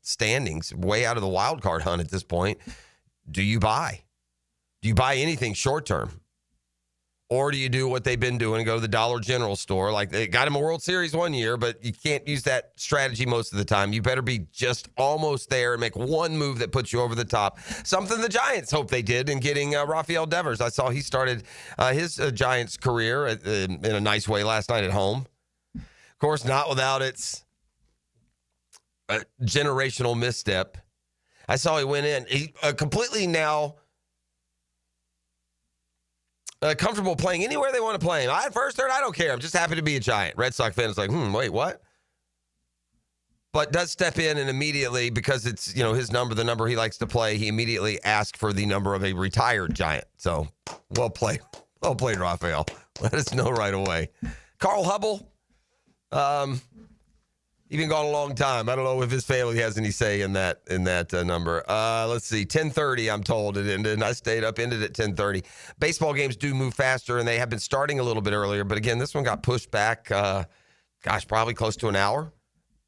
standings, way out of the wild card hunt at this point. Do you buy? Do you buy anything short term? Or do you do what they've been doing and go to the Dollar General store? Like, they got him a World Series one year, but you can't use that strategy most of the time. You better be just almost there and make one move that puts you over the top. Something the Giants hope they did in getting Rafael Devers. I saw he started his Giants career in a nice way last night at home. Of course, not without its generational misstep. I saw he went in. He completely now comfortable playing anywhere they want to play him. I first heard, I don't care. I'm just happy to be a Giant. Red Sox fan is like, wait, what? But does step in and immediately, because it's, his number, the number he likes to play, he immediately asked for the number of a retired Giant. So, well played. Well played, Rafael. Let us know right away. Carl Hubble, he's been gone a long time. I don't know if his family has any say in that number. Let's see, 10:30, I'm told it ended, and I stayed up, ended at 10:30. Baseball games do move faster, and they have been starting a little bit earlier. But again, this one got pushed back, probably close to an hour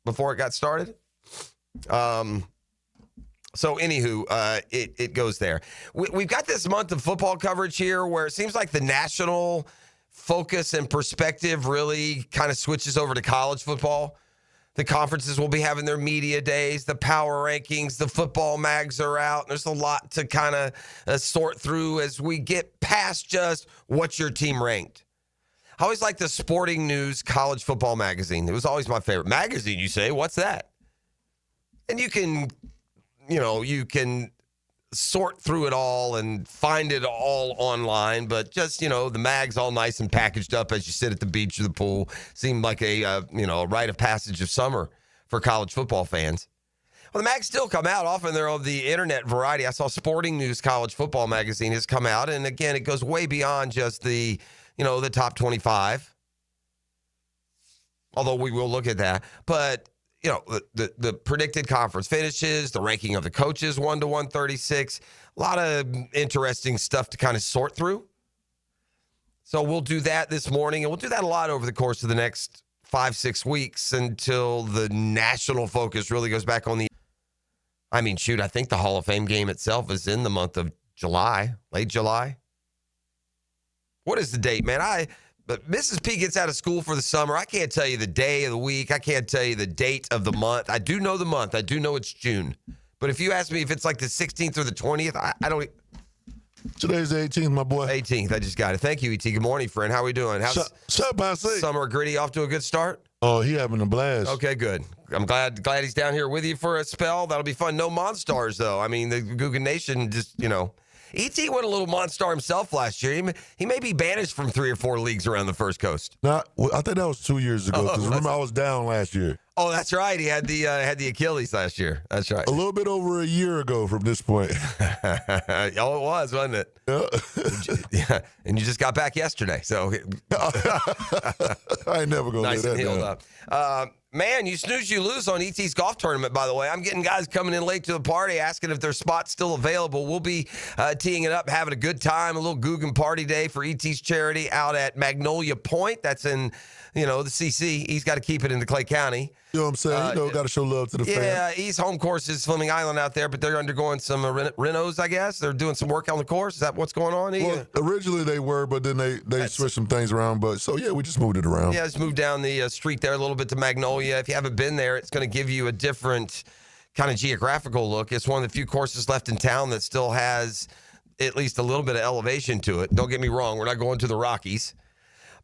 before it got started. So anywho, it goes there. We've got this month of football coverage here where it seems like the national focus and perspective really kind of switches over to college football. The conferences will be having their media days, the power rankings, the football mags are out. There's a lot to kind of sort through as we get past just what's your team ranked. I always like the Sporting News College Football Magazine. It was always my favorite magazine, you say. What's that? And you can sort through it all and find it all online, but just, the mag's all nice and packaged up as you sit at the beach or the pool. Seemed like a rite of passage of summer for college football fans. Well, the mags still come out. Often they're of the internet variety. I saw Sporting News College Football Magazine has come out, and again, it goes way beyond just the top 25. Although we will look at that. But the predicted conference finishes, the ranking of the coaches, 1 to 136. A lot of interesting stuff to kind of sort through. So we'll do that this morning, and we'll do that a lot over the course of the next 5-6 weeks until the national focus really goes back on I think the Hall of Fame game itself is in the month of July, late July. What is the date, man? But Mrs. P gets out of school for the summer. I can't tell you the day of the week. I can't tell you the date of the month. I do know the month. I do know it's June. But if you ask me if it's like the 16th or the 20th, I don't. Today's the 18th, my boy. 18th. I just got it. Thank you, E.T. Good morning, friend. How are we doing? How's Summer Gritty off to a good start? Oh, he having a blast. Okay, good. I'm glad he's down here with you for a spell. That'll be fun. No Monstars, though. I mean, the Guggen Nation just, E.T. went a little Monstar himself last year. He may be banished from 3 or 4 leagues around the first coast. I think that was 2 years ago, because remember I was down last year. Oh, that's right. He had the Achilles last year. That's right. A little bit over a year ago from this point. Oh, it was, wasn't it? Yeah. And you just got back yesterday. So I ain't never going to nice let and that healed down. up. Man, you snooze, you lose on ET's golf tournament, by the way. I'm getting guys coming in late to the party asking if their spot's still available. We'll be teeing it up, having a good time, a little Guggen party day for ET's charity out at Magnolia Point. That's in, the CC. He's got to keep it in the Clay County. You know what I'm saying? Got to show love to the fans. Yeah, East home course is Fleming Island out there, but they're undergoing some renos, I guess. They're doing some work on the course. Is that what's going on? Well, originally they were, but then they switched some things around. But so, yeah, we just moved it around. Yeah, just moved down the street there a little bit to Magnolia. If you haven't been there, it's going to give you a different kind of geographical look. It's one of the few courses left in town that still has at least a little bit of elevation to it. Don't get me wrong. We're not going to the Rockies.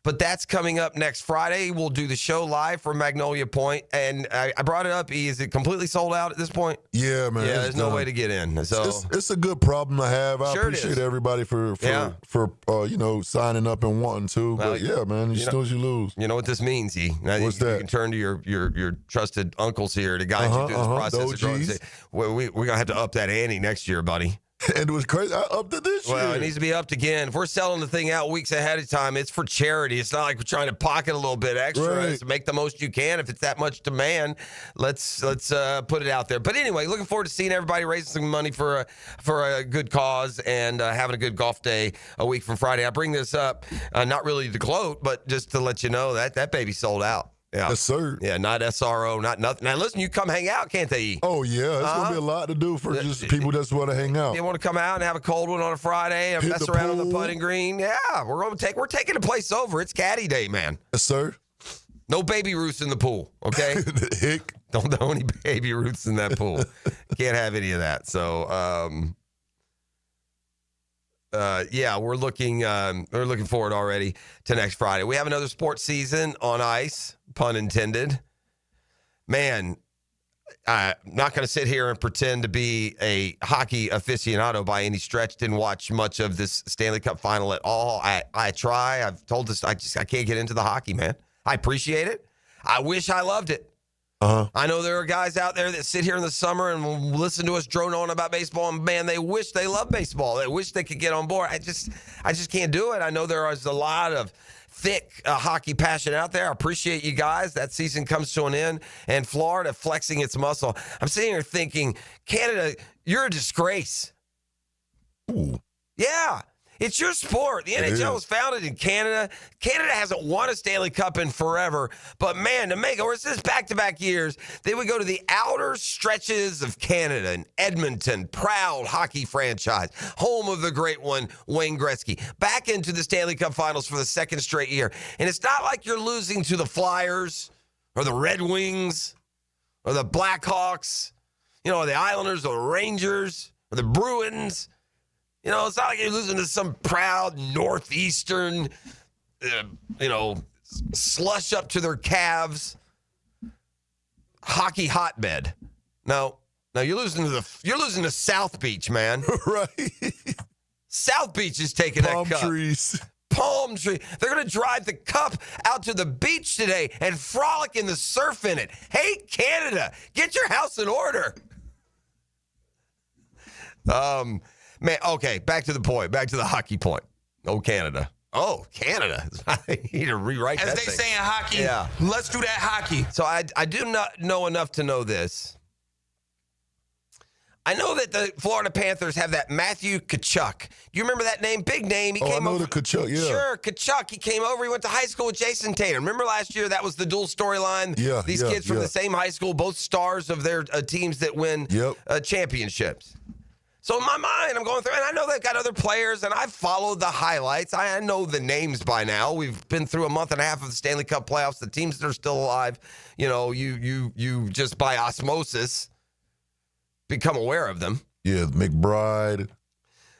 But that's coming up next Friday. We'll do the show live from Magnolia Point. And I brought it up. Is it completely sold out at this point? Yeah, man. Yeah, there's no way to get in. So it's a good problem to have. I Sure appreciate everybody for signing up and wanting to. Well, but yeah, man, you snooze, you lose. You know what this means, E? Now What's you that? can turn to your trusted uncles here to guide you through this process. The OGs. Say, we're going to have to up that ante next year, buddy. And it was crazy. I upped it this year. Well, it needs to be upped again. If we're selling the thing out weeks ahead of time, it's for charity. It's not like we're trying to pocket a little bit extra. Right. It's make the most you can. If it's that much demand, let's put it out there. But anyway, looking forward to seeing everybody raising some money for a good cause and having a good golf day a week from Friday. I bring this up, not really to gloat, but just to let you know that baby sold out. Yeah. Yes, sir. Yeah, not SRO, not nothing. Now, listen, you come hang out, can't they? Oh, yeah. It's going to be a lot to do for just people that just want to hang out. You want to come out and have a cold one on a Friday and Hit mess the around on the pool. putting green? Yeah, we're taking the place over. It's caddy day, man. Yes, sir. No baby Ruths in the pool, okay? Hick. Don't know any baby Ruths in that pool. Can't have any of that. So, yeah, we're looking forward already to next Friday. We have another sports season on ice, pun intended. Man, I'm not going to sit here and pretend to be a hockey aficionado by any stretch. Didn't watch much of this Stanley Cup final at all. I try. I've told this. I can't get into the hockey, man. I appreciate it. I wish I loved it. Uh-huh. I know there are guys out there that sit here in the summer and listen to us drone on about baseball, and man, they wish they loved baseball. They wish they could get on board. I just can't do it. I know there is a lot of thick hockey passion out there. I appreciate you guys. That season comes to an end, and Florida flexing its muscle. I'm sitting here thinking, Canada, you're a disgrace. Ooh. Yeah. It's your sport. The NHL was founded in Canada. Canada hasn't won a Stanley Cup in forever. But, man, to make it, or it's this back-to-back years, they would go to the outer stretches of Canada and Edmonton, proud hockey franchise, home of the great one, Wayne Gretzky, back into the Stanley Cup finals for the second straight year. And it's not like you're losing to the Flyers or the Red Wings or the Blackhawks, or the Islanders or the Rangers or the Bruins. It's not like you're losing to some proud Northeastern, slush up to their calves hockey hotbed. No, you're losing to South Beach, man. Right. South Beach is taking Palm that cup. trees. Palm tree. They're going to drive the cup out to the beach today and frolic in the surf in it. Hey, Canada, get your house in order. Man, okay, back to the point. Back to the hockey point. Oh, Canada. Oh, Canada. I need to rewrite As that they thing. say in hockey, Yeah. Let's do that hockey. So I do not know enough to know this. I know that the Florida Panthers have that Matthew Tkachuk. Do you remember that name? Big name. He I came know over. the Tkachuk, yeah. Sure, Tkachuk. He came over. He went to high school with Jason Tatum. Remember last year? That was the dual storyline. Yeah, These yeah, kids from yeah. the same high school, both stars of their teams that win championships. So in my mind, I'm going through, and I know they've got other players, and I've followed the highlights. I know the names by now. We've been through a month and a half of the Stanley Cup playoffs. The teams that are still alive, you just by osmosis become aware of them. Yeah, McBride.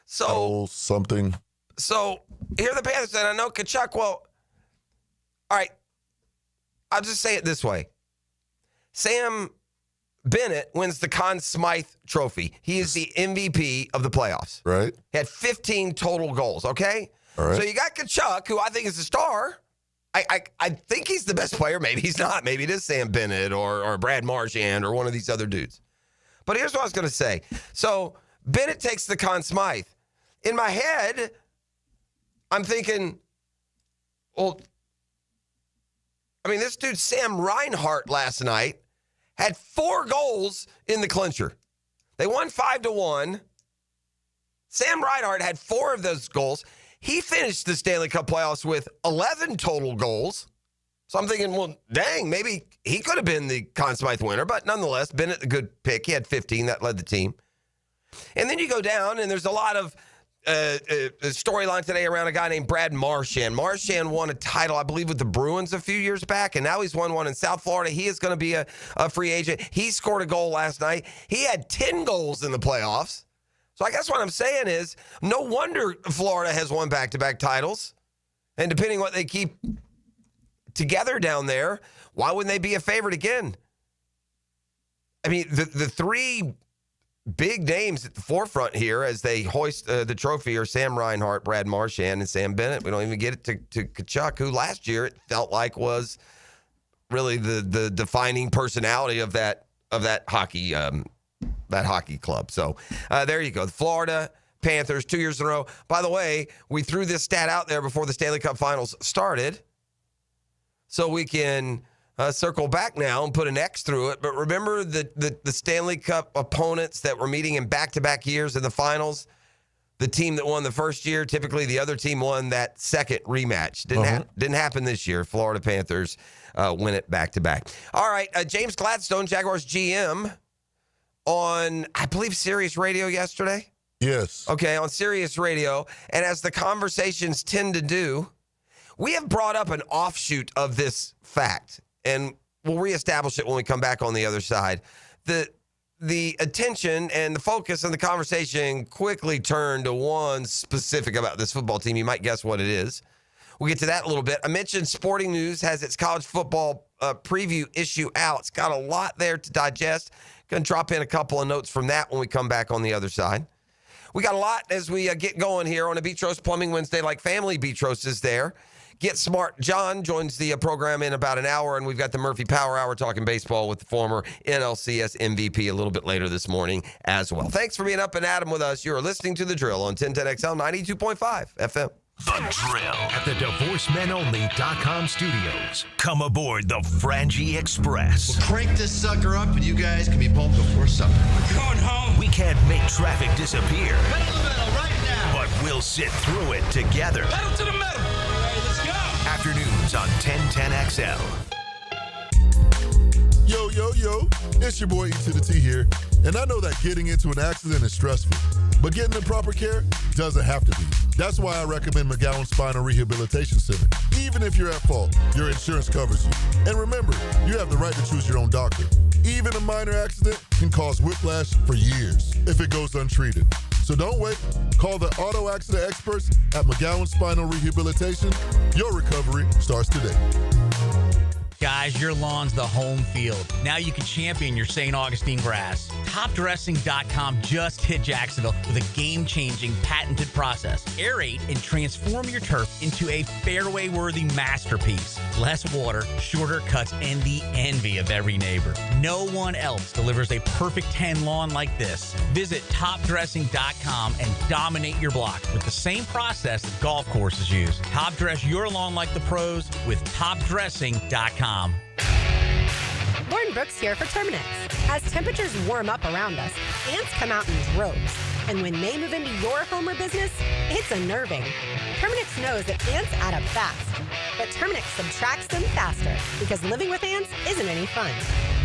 So Something. So here are the Panthers, and I know Tkachuk. Well, all right, I'll just say it this way: Sam Bennett wins the Conn Smythe Trophy. He is the MVP of the playoffs. Right. He had 15 total goals, okay? All right. So you got Tkachuk, who I think is a star. I think he's the best player. Maybe he's not. Maybe it is Sam Bennett or Brad Marchand or one of these other dudes. But here's what I was going to say. So Bennett takes the Conn Smythe. In my head, I'm thinking, well, this dude, Sam Reinhart, last night, had 4 goals in the clincher. They won 5-1. Sam Reinhart had 4 of those goals. He finished the Stanley Cup playoffs with 11 total goals. So I'm thinking, well, dang, maybe he could have been the Conn Smythe winner. But nonetheless, Bennett, a good pick. He had 15. That led the team. And then you go down, and there's a lot of storyline today around a guy named Brad Marchand. Marchand won a title, I believe, with the Bruins a few years back, and now he's won one in South Florida. He is going to be a free agent. He scored a goal last night. He had 10 goals in the playoffs. So I guess what I'm saying is, no wonder Florida has won back-to-back titles. And depending what they keep together down there, why wouldn't they be a favorite again? The 3 big names at the forefront here as they hoist the trophy are Sam Reinhart, Brad Marchand, and Sam Bennett. We don't even get it to Tkachuk, who last year it felt like was really the defining personality of that hockey club. So there you go. The Florida Panthers, 2 years in a row. By the way, we threw this stat out there before the Stanley Cup Finals started, so we can circle back now and put an X through it. But remember the Stanley Cup opponents that were meeting in back-to-back years in the finals? the team that won the first year, typically the other team won that second rematch. Didn't happen this year. Florida Panthers win it back-to-back. All right, James Gladstone, Jaguars GM, on, I believe, Sirius Radio yesterday. Yes. Okay, on Sirius Radio. And as the conversations tend to do, we have brought up an offshoot of this fact, and we'll reestablish it when we come back on the other side. The attention and the focus and the conversation quickly turned to one specific about this football team. You might guess what it is. We'll get to that in a little bit. I mentioned Sporting News has its college football preview issue out. It's got a lot there to digest. Going to drop in a couple of notes from that when we come back on the other side. We got a lot as we get going here on a Beach Roast Plumbing Wednesday, like family Beach Roast is there. Get Smart John joins the program in about an hour, and we've got the Murphy Power Hour talking baseball with the former NLCS MVP a little bit later this morning as well. Thanks for being up and at 'em with us. You are listening to The Drill on 1010XL 92.5 FM. The Drill at the DivorceMenOnly.com studios. Come aboard the Frangie Express. We'll crank this sucker up and you guys can be home before supper. We're going home. We can't make traffic disappear. Pedal to the metal right now. But we'll sit through it together. Pedal to the metal. All right, let's go. Afternoons on 1010XL. Yo, it's your boy E to the T here, and I know that getting into an accident is stressful, but getting the proper care doesn't have to be. That's why I recommend McGowan Spinal Rehabilitation Center. Even if you're at fault, your insurance covers you. And remember, you have the right to choose your own doctor. Even a minor accident can cause whiplash for years if it goes untreated. So don't wait. Call the auto accident experts at McGowan Spinal Rehabilitation. Your recovery starts today. Guys, your lawn's the home field. Now you can champion your St. Augustine grass. TopDressing.com just hit Jacksonville with a game-changing patented process. Aerate and transform your turf into a fairway-worthy masterpiece. Less water, shorter cuts, and the envy of every neighbor. No one else delivers a perfect 10 lawn like this. Visit TopDressing.com and dominate your block with the same process that golf courses use. Top dress your lawn like the pros with TopDressing.com. Lauren Brooks here for Terminix. As temperatures warm up around us, ants come out in droves. And when they move into your home or business, it's unnerving. Terminix knows that ants add up fast, but Terminix subtracts them faster because living with ants isn't any fun.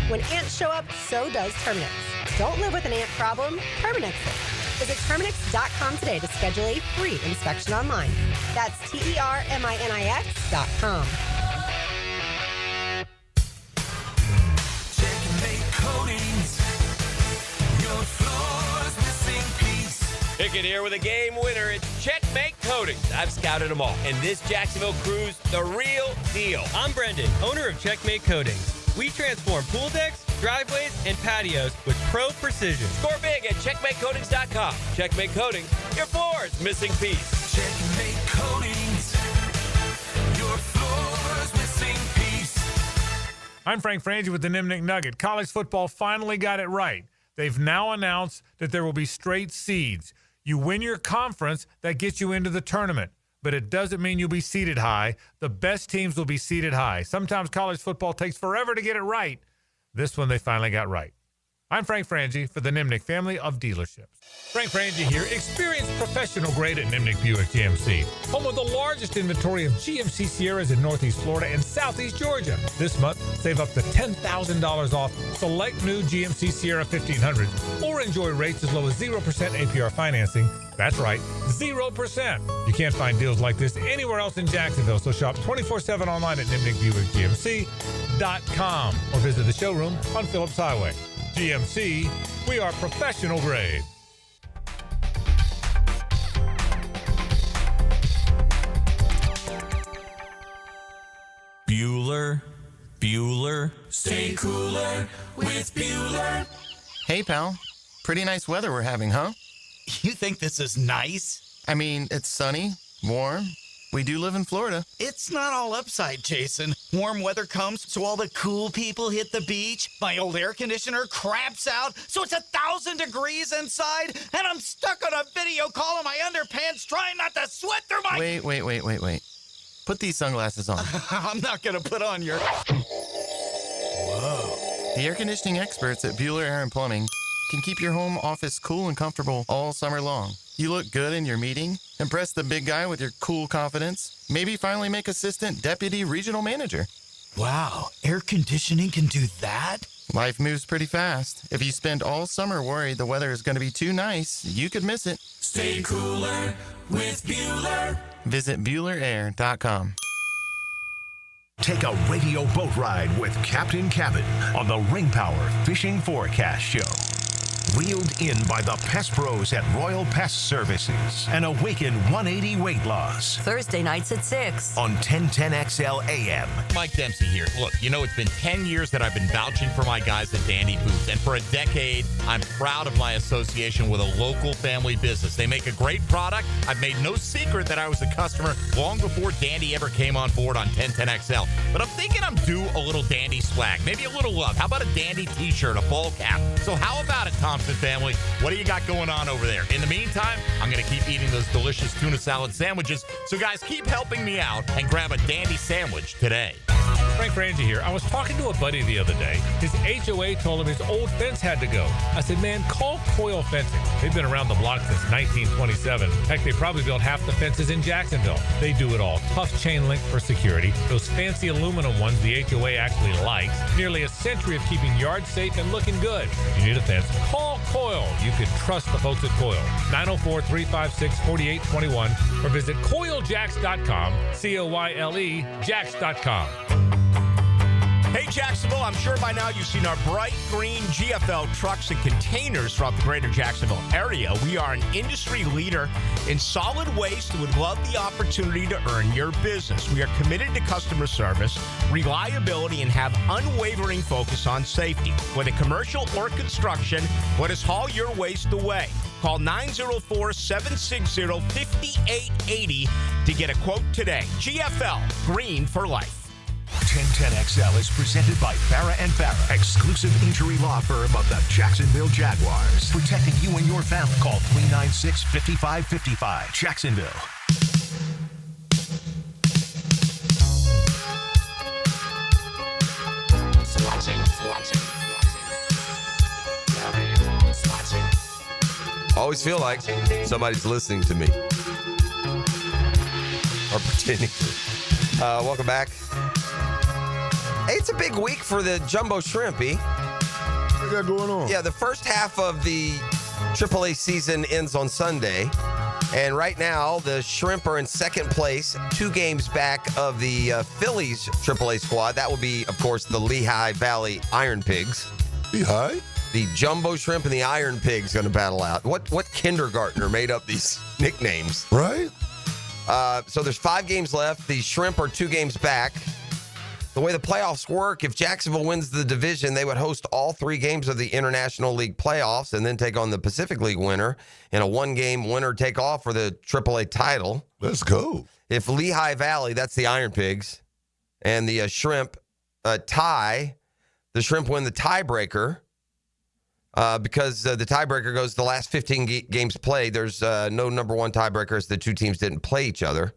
When ants show up, so does Terminix. Don't live with an ant problem, Terminix it. Visit Terminix.com today to schedule a free inspection online. That's TERMINIX.com. Pickett here with a game winner. It's Checkmate Coatings. I've scouted them all. And this Jacksonville crew's the real deal. I'm Brendan, owner of Checkmate Coatings. We transform pool decks, driveways, and patios with pro precision. Score big at CheckmateCoatings.com. Checkmate Coatings, your floor's missing piece. Checkmate Coatings, your floor's missing piece. I'm Frank Frangie with the Nimnik Nugget. College football finally got it right. They've now announced that there will be straight seeds. You win your conference, that gets you into the tournament. But it doesn't mean you'll be seated high. The best teams will be seated high. Sometimes college football takes forever to get it right. This one they finally got right. I'm Frank Frangie for the Nimnik family of dealerships. Frank Frangie here. Experience professional grade at Nimnik Buick GMC. Home of the largest inventory of GMC Sierras in Northeast Florida and Southeast Georgia. This month, save up to $10,000 off select new GMC Sierra 1500s or enjoy rates as low as 0% APR financing. That's right, 0%. You can't find deals like this anywhere else in Jacksonville, so shop 24/7 online at NimnikBuickGMC.com or visit the showroom on Phillips Highway. GMC, we are professional grade. Bueller, stay cooler with Bueller. Hey, pal. Pretty nice weather we're having, huh? You think this is nice? I mean, it's sunny, warm. We do live in Florida. It's not all upside, Jason. Warm weather comes, so all the cool people hit the beach. My old air conditioner craps out, so it's 1,000 degrees inside, and I'm stuck on a video call in my underpants trying not to sweat through my... Wait. Put these sunglasses on. I'm not going to put on your... Whoa. The air conditioning experts at Bueller Air and Plumbing can keep your home office cool and comfortable all summer long. You look good in your meeting, impress the big guy with your cool confidence, maybe finally make assistant deputy regional manager. Wow, air conditioning can do that? Life moves pretty fast. If you spend all summer worried the weather is going to be too nice, you could miss it. Stay cooler with Bueller. Visit BuellerAir.com. Take a radio boat ride with Captain Cabin on the Ring Power Fishing Forecast Show. Wheeled in by the Pest Pros at Royal Pest Services and awaken 180 weight loss Thursday nights at 6 on 1010XL AM. Mike Dempsey here. Look, it's been 10 years that I've been vouching for my guys at Dandy Foods, and for a decade, I'm proud of my association with a local family business. They make a great product. I've made no secret that I was a customer long before Dandy ever came on board on 1010XL. But I'm thinking I'm due a little Dandy swag, maybe a little love. How about a Dandy t-shirt, a ball cap? So how about it, Thompson family? What do you got going on over there? In the meantime, I'm going to keep eating those delicious tuna salad sandwiches. So guys, keep helping me out and grab a Dandy sandwich today. Frank Frangie here. I was talking to a buddy the other day. His HOA told him his old fence had to go. I said, man, call Coil Fencing. They've been around the block since 1927. Heck, they probably built half the fences in Jacksonville. They do it all. Tough chain link for security. Those fancy aluminum ones the HOA actually likes. Nearly a century of keeping yards safe and looking good. If you need a fence, call Coil. You can trust the folks at Coil. 904-356-4821 or visit CoilJacks.com. COYLE Jacks.com. Hey, Jacksonville, I'm sure by now you've seen our bright green GFL trucks and containers throughout the greater Jacksonville area. We are an industry leader in solid waste and would love the opportunity to earn your business. We are committed to customer service, reliability, and have unwavering focus on safety. Whether commercial or construction, let us haul your waste away. Call 904-760-5880 to get a quote today. GFL, green for life. 1010XL is presented by Farah & Farah, exclusive injury law firm of the Jacksonville Jaguars. Protecting you and your family. Call 396-5555. Jacksonville. Always feel like somebody's listening to me. Or pretending to. Welcome back. Hey, it's a big week for the Jumbo Shrimpy. What you got going on? Yeah, the first half of the AAA season ends on Sunday. And right now, the Shrimp are in second place, 2 games back of the Phillies AAA squad. That will be, of course, the Lehigh Valley Iron Pigs. Lehigh? The Jumbo Shrimp and the Iron Pigs going to battle out. What kindergartner made up these nicknames? Right? So there's 5 games left. The Shrimp are 2 games back. The way the playoffs work, if Jacksonville wins the division, they would host all 3 games of the International League playoffs and then take on the Pacific League winner in a 1-game winner-take-all for the AAA title. Let's go. If Lehigh Valley, that's the Iron Pigs, and the Shrimp tie, the Shrimp win the tiebreaker because the tiebreaker goes the last 15 games played. There's no number 1 tiebreakers. The 2 teams didn't play each other.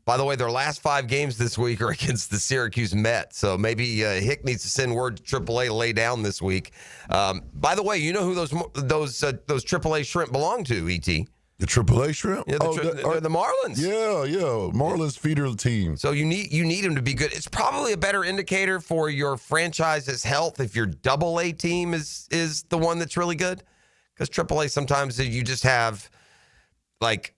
By the way, their last 5 games this week are against the Syracuse Mets, so maybe Hick needs to send word to AAA to lay down this week. By the way, you know who those AAA Shrimp belong to, ET? The AAA Shrimp? Yeah, the Marlins. Yeah. Marlins feeder team. So you need them to be good. It's probably a better indicator for your franchise's health if your AA team is the one that's really good, because AAA sometimes you just have like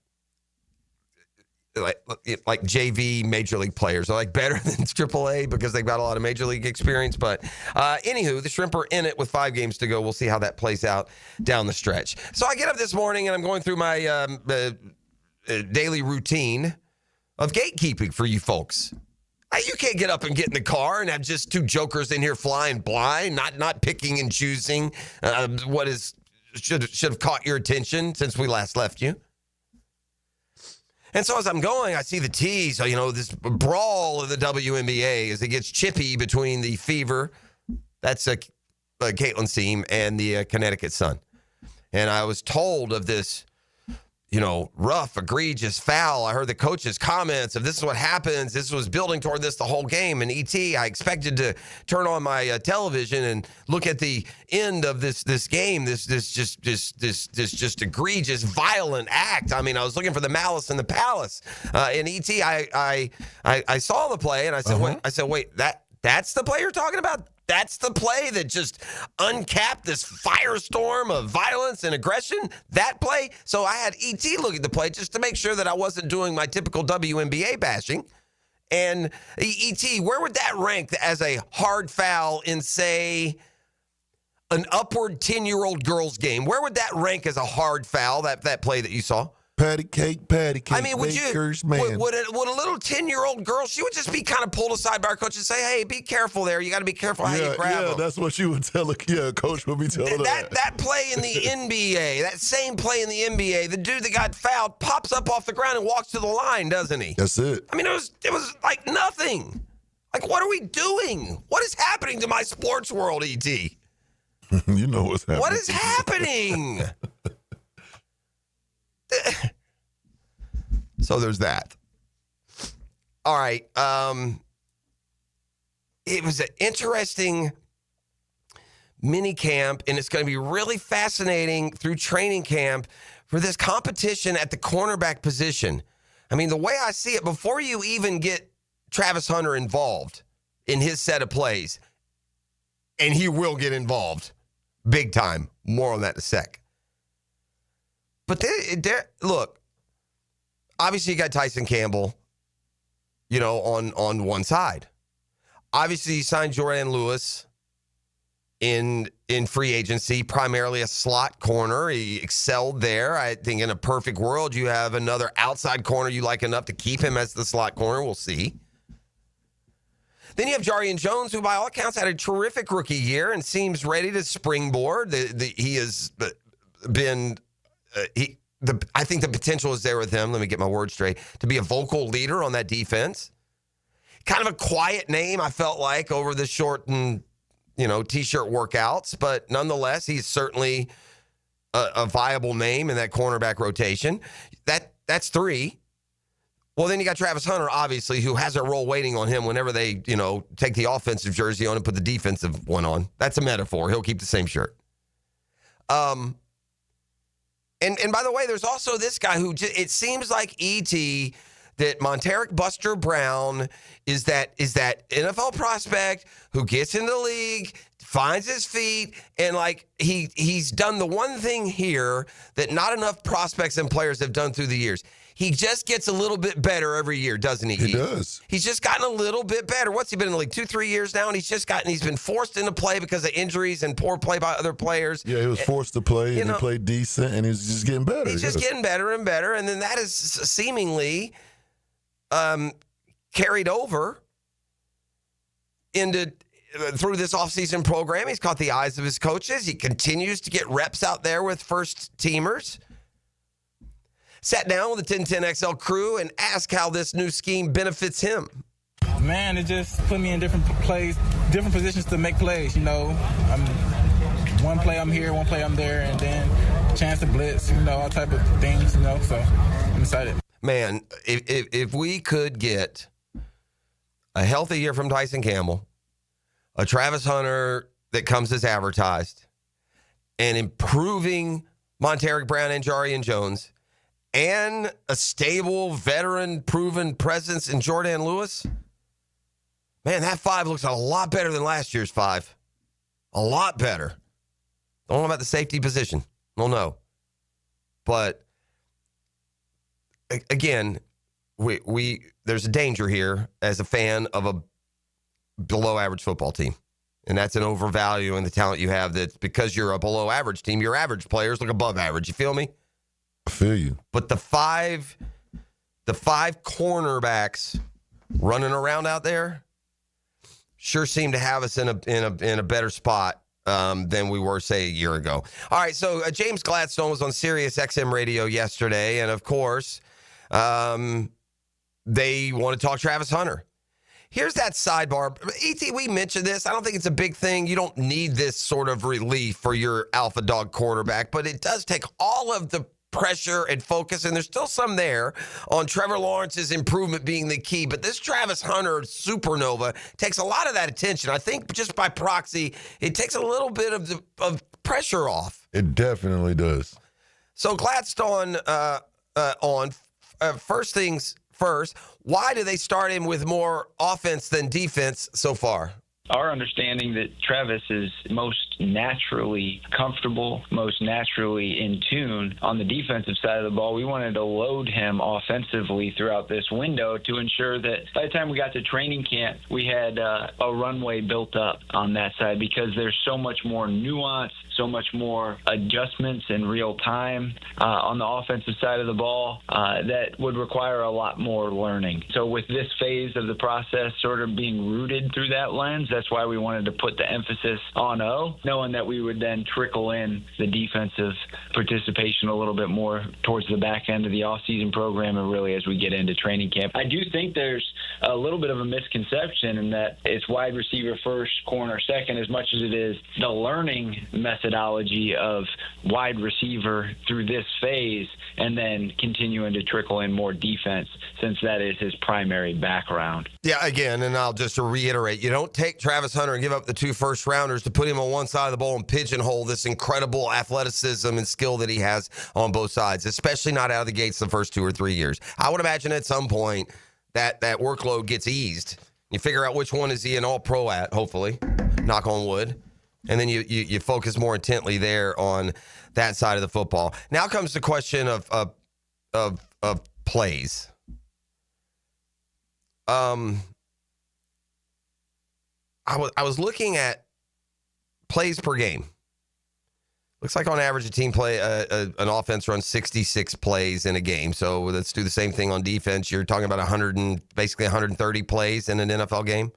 JV major league players are like better than AAA because they've got a lot of major league experience. But anywho, the Shrimp are in it with 5 games to go. We'll see how that plays out down the stretch. So I get up this morning and I'm going through my daily routine of gatekeeping for you folks. You can't get up and get in the car and have just 2 jokers in here flying blind, not picking and choosing what should have caught your attention since we last left you. And so as I'm going, I see the T's, this brawl of the WNBA as it gets chippy between the Fever, that's Caitlin's team, and the Connecticut Sun. And I was told of this, rough, egregious foul. I heard the coach's comments of this is what happens. This was building toward this the whole game. And I expected to turn on my television and look at the end of this game. This just egregious, violent act. I mean, I was looking for the malice in the palace. In I saw the play and I said, wait, that's the play you're talking about? That's the play that just uncapped this firestorm of violence and aggression? That play? So I had E.T. look at the play just to make sure that I wasn't doing my typical WNBA bashing. And E.T., where would that rank as a hard foul in, say, an upward 10-year-old girls game? Where would that rank as a hard foul, that play that you saw? Patty cake. I mean, would Baker's man. Would a little 10-year-old girl, she would just be kind of pulled aside by her coach and say, hey, be careful there. You got to be careful how you grab them. That's what she would tell her. Yeah, coach would be telling her that. That play in the NBA, that same play in the NBA, the dude that got fouled pops up off the ground and walks to the line, doesn't he? That's it. I mean, it was like nothing. Like, what are we doing? What is happening to my sports world, E.T.? You know what's happening. What is happening? So there's that. All right. It was an interesting mini camp, and it's going to be really fascinating through training camp for this competition at the cornerback position. I mean, the way I see it, before you even get Travis Hunter involved in his set of plays, and he will get involved big time. More on that in a sec. But look, obviously you got Tyson Campbell, on one side. Obviously you signed Jordan Lewis in free agency, primarily a slot corner. He excelled there. I think in a perfect world, you have another outside corner you like enough to keep him as the slot corner. We'll see. Then you have Jarian Jones, who by all accounts had a terrific rookie year and seems ready to springboard. He has been I think the potential is there with him. Let me get my words straight. To be a vocal leader on that defense. Kind of a quiet name, I felt like, over the short and, T-shirt workouts. But nonetheless, he's certainly a viable name in that cornerback rotation. That's three. Well, then you got Travis Hunter, obviously, who has a role waiting on him whenever they, take the offensive jersey on and put the defensive one on. That's a metaphor. He'll keep the same shirt. And by the way, there's also this guy who it seems like E.T. that Monteric Buster Brown is that NFL prospect who gets in the league, finds his feet, and he's done the one thing here that not enough prospects and players have done through the years. He just gets a little bit better every year, doesn't he? He does. He's just gotten a little bit better. What's he been in the league? 2-3 years now, and he's been forced into play because of injuries and poor play by other players. Yeah, he was forced to play, and he played decent, and he's just getting better. He's just getting better and better, and then that is seemingly carried over through this offseason program. He's caught the eyes of his coaches. He continues to get reps out there with first teamers. Sat down with the 1010XL crew and asked how this new scheme benefits him. Man, it just put me in different positions to make plays. One play I'm here, one play I'm there, and then chance to blitz, all type of things, so I'm excited. Man, if we could get a healthy year from Tyson Campbell, a Travis Hunter that comes as advertised, and improving Monteric Brown and Jarian Jones, and a stable, veteran, proven presence in Jordan Lewis, man, that 5 looks a lot better than last year's 5. A lot better. Don't know about the safety position. Don't know. But, again, there's a danger here as a fan of a below-average football team. And that's an overvaluing the talent you have. That's because you're a below-average team, your average players look above average. You feel me? I feel you. But the five cornerbacks running around out there sure seem to have us in a better spot than we were, say, a year ago. All right, so James Gladstone was on Sirius XM radio yesterday, and of course, they want to talk Travis Hunter. Here's that sidebar. E.T., we mentioned this. I don't think it's a big thing. You don't need this sort of relief for your alpha dog quarterback, but it does take all of the pressure and focus, and there's still some there on Trevor Lawrence's improvement being the key. But this Travis Hunter supernova takes a lot of that attention. I think just by proxy, it takes a little bit of pressure off. It definitely does. So Gladstone first things first, why do they start him with more offense than defense so far? Our understanding that Travis is most naturally comfortable, most naturally in tune on the defensive side of the ball. We wanted to load him offensively throughout this window to ensure that by the time we got to training camp, we had a runway built up on that side, because there's so much more nuance, so much more adjustments in real time on the offensive side of the ball that would require a lot more learning. So with this phase of the process sort of being rooted through that lens, that's why we wanted to put the emphasis on O, knowing that we would then trickle in the defensive participation a little bit more towards the back end of the offseason program and really as we get into training camp. I do think there's a little bit of a misconception in that it's wide receiver first, corner second, as much as it is the learning methodology of wide receiver through this phase and then continuing to trickle in more defense, since that is his primary background. Yeah, again, and I'll just reiterate, you don't take Travis Hunter and give up the 2 first-rounders to put him on one side of the ball and pigeonhole this incredible athleticism and skill that he has on both sides, especially not out of the gates the first 2 or 3 years. I would imagine at some point that workload gets eased. You figure out which one is he an all-pro at, hopefully, knock on wood, and then you focus more intently there on that side of the football. Now comes the question of plays. I was looking at plays per game. Looks like on average a team an offense runs 66 plays in a game. So let's do the same thing on defense. You're talking about basically 130 plays in an NFL game.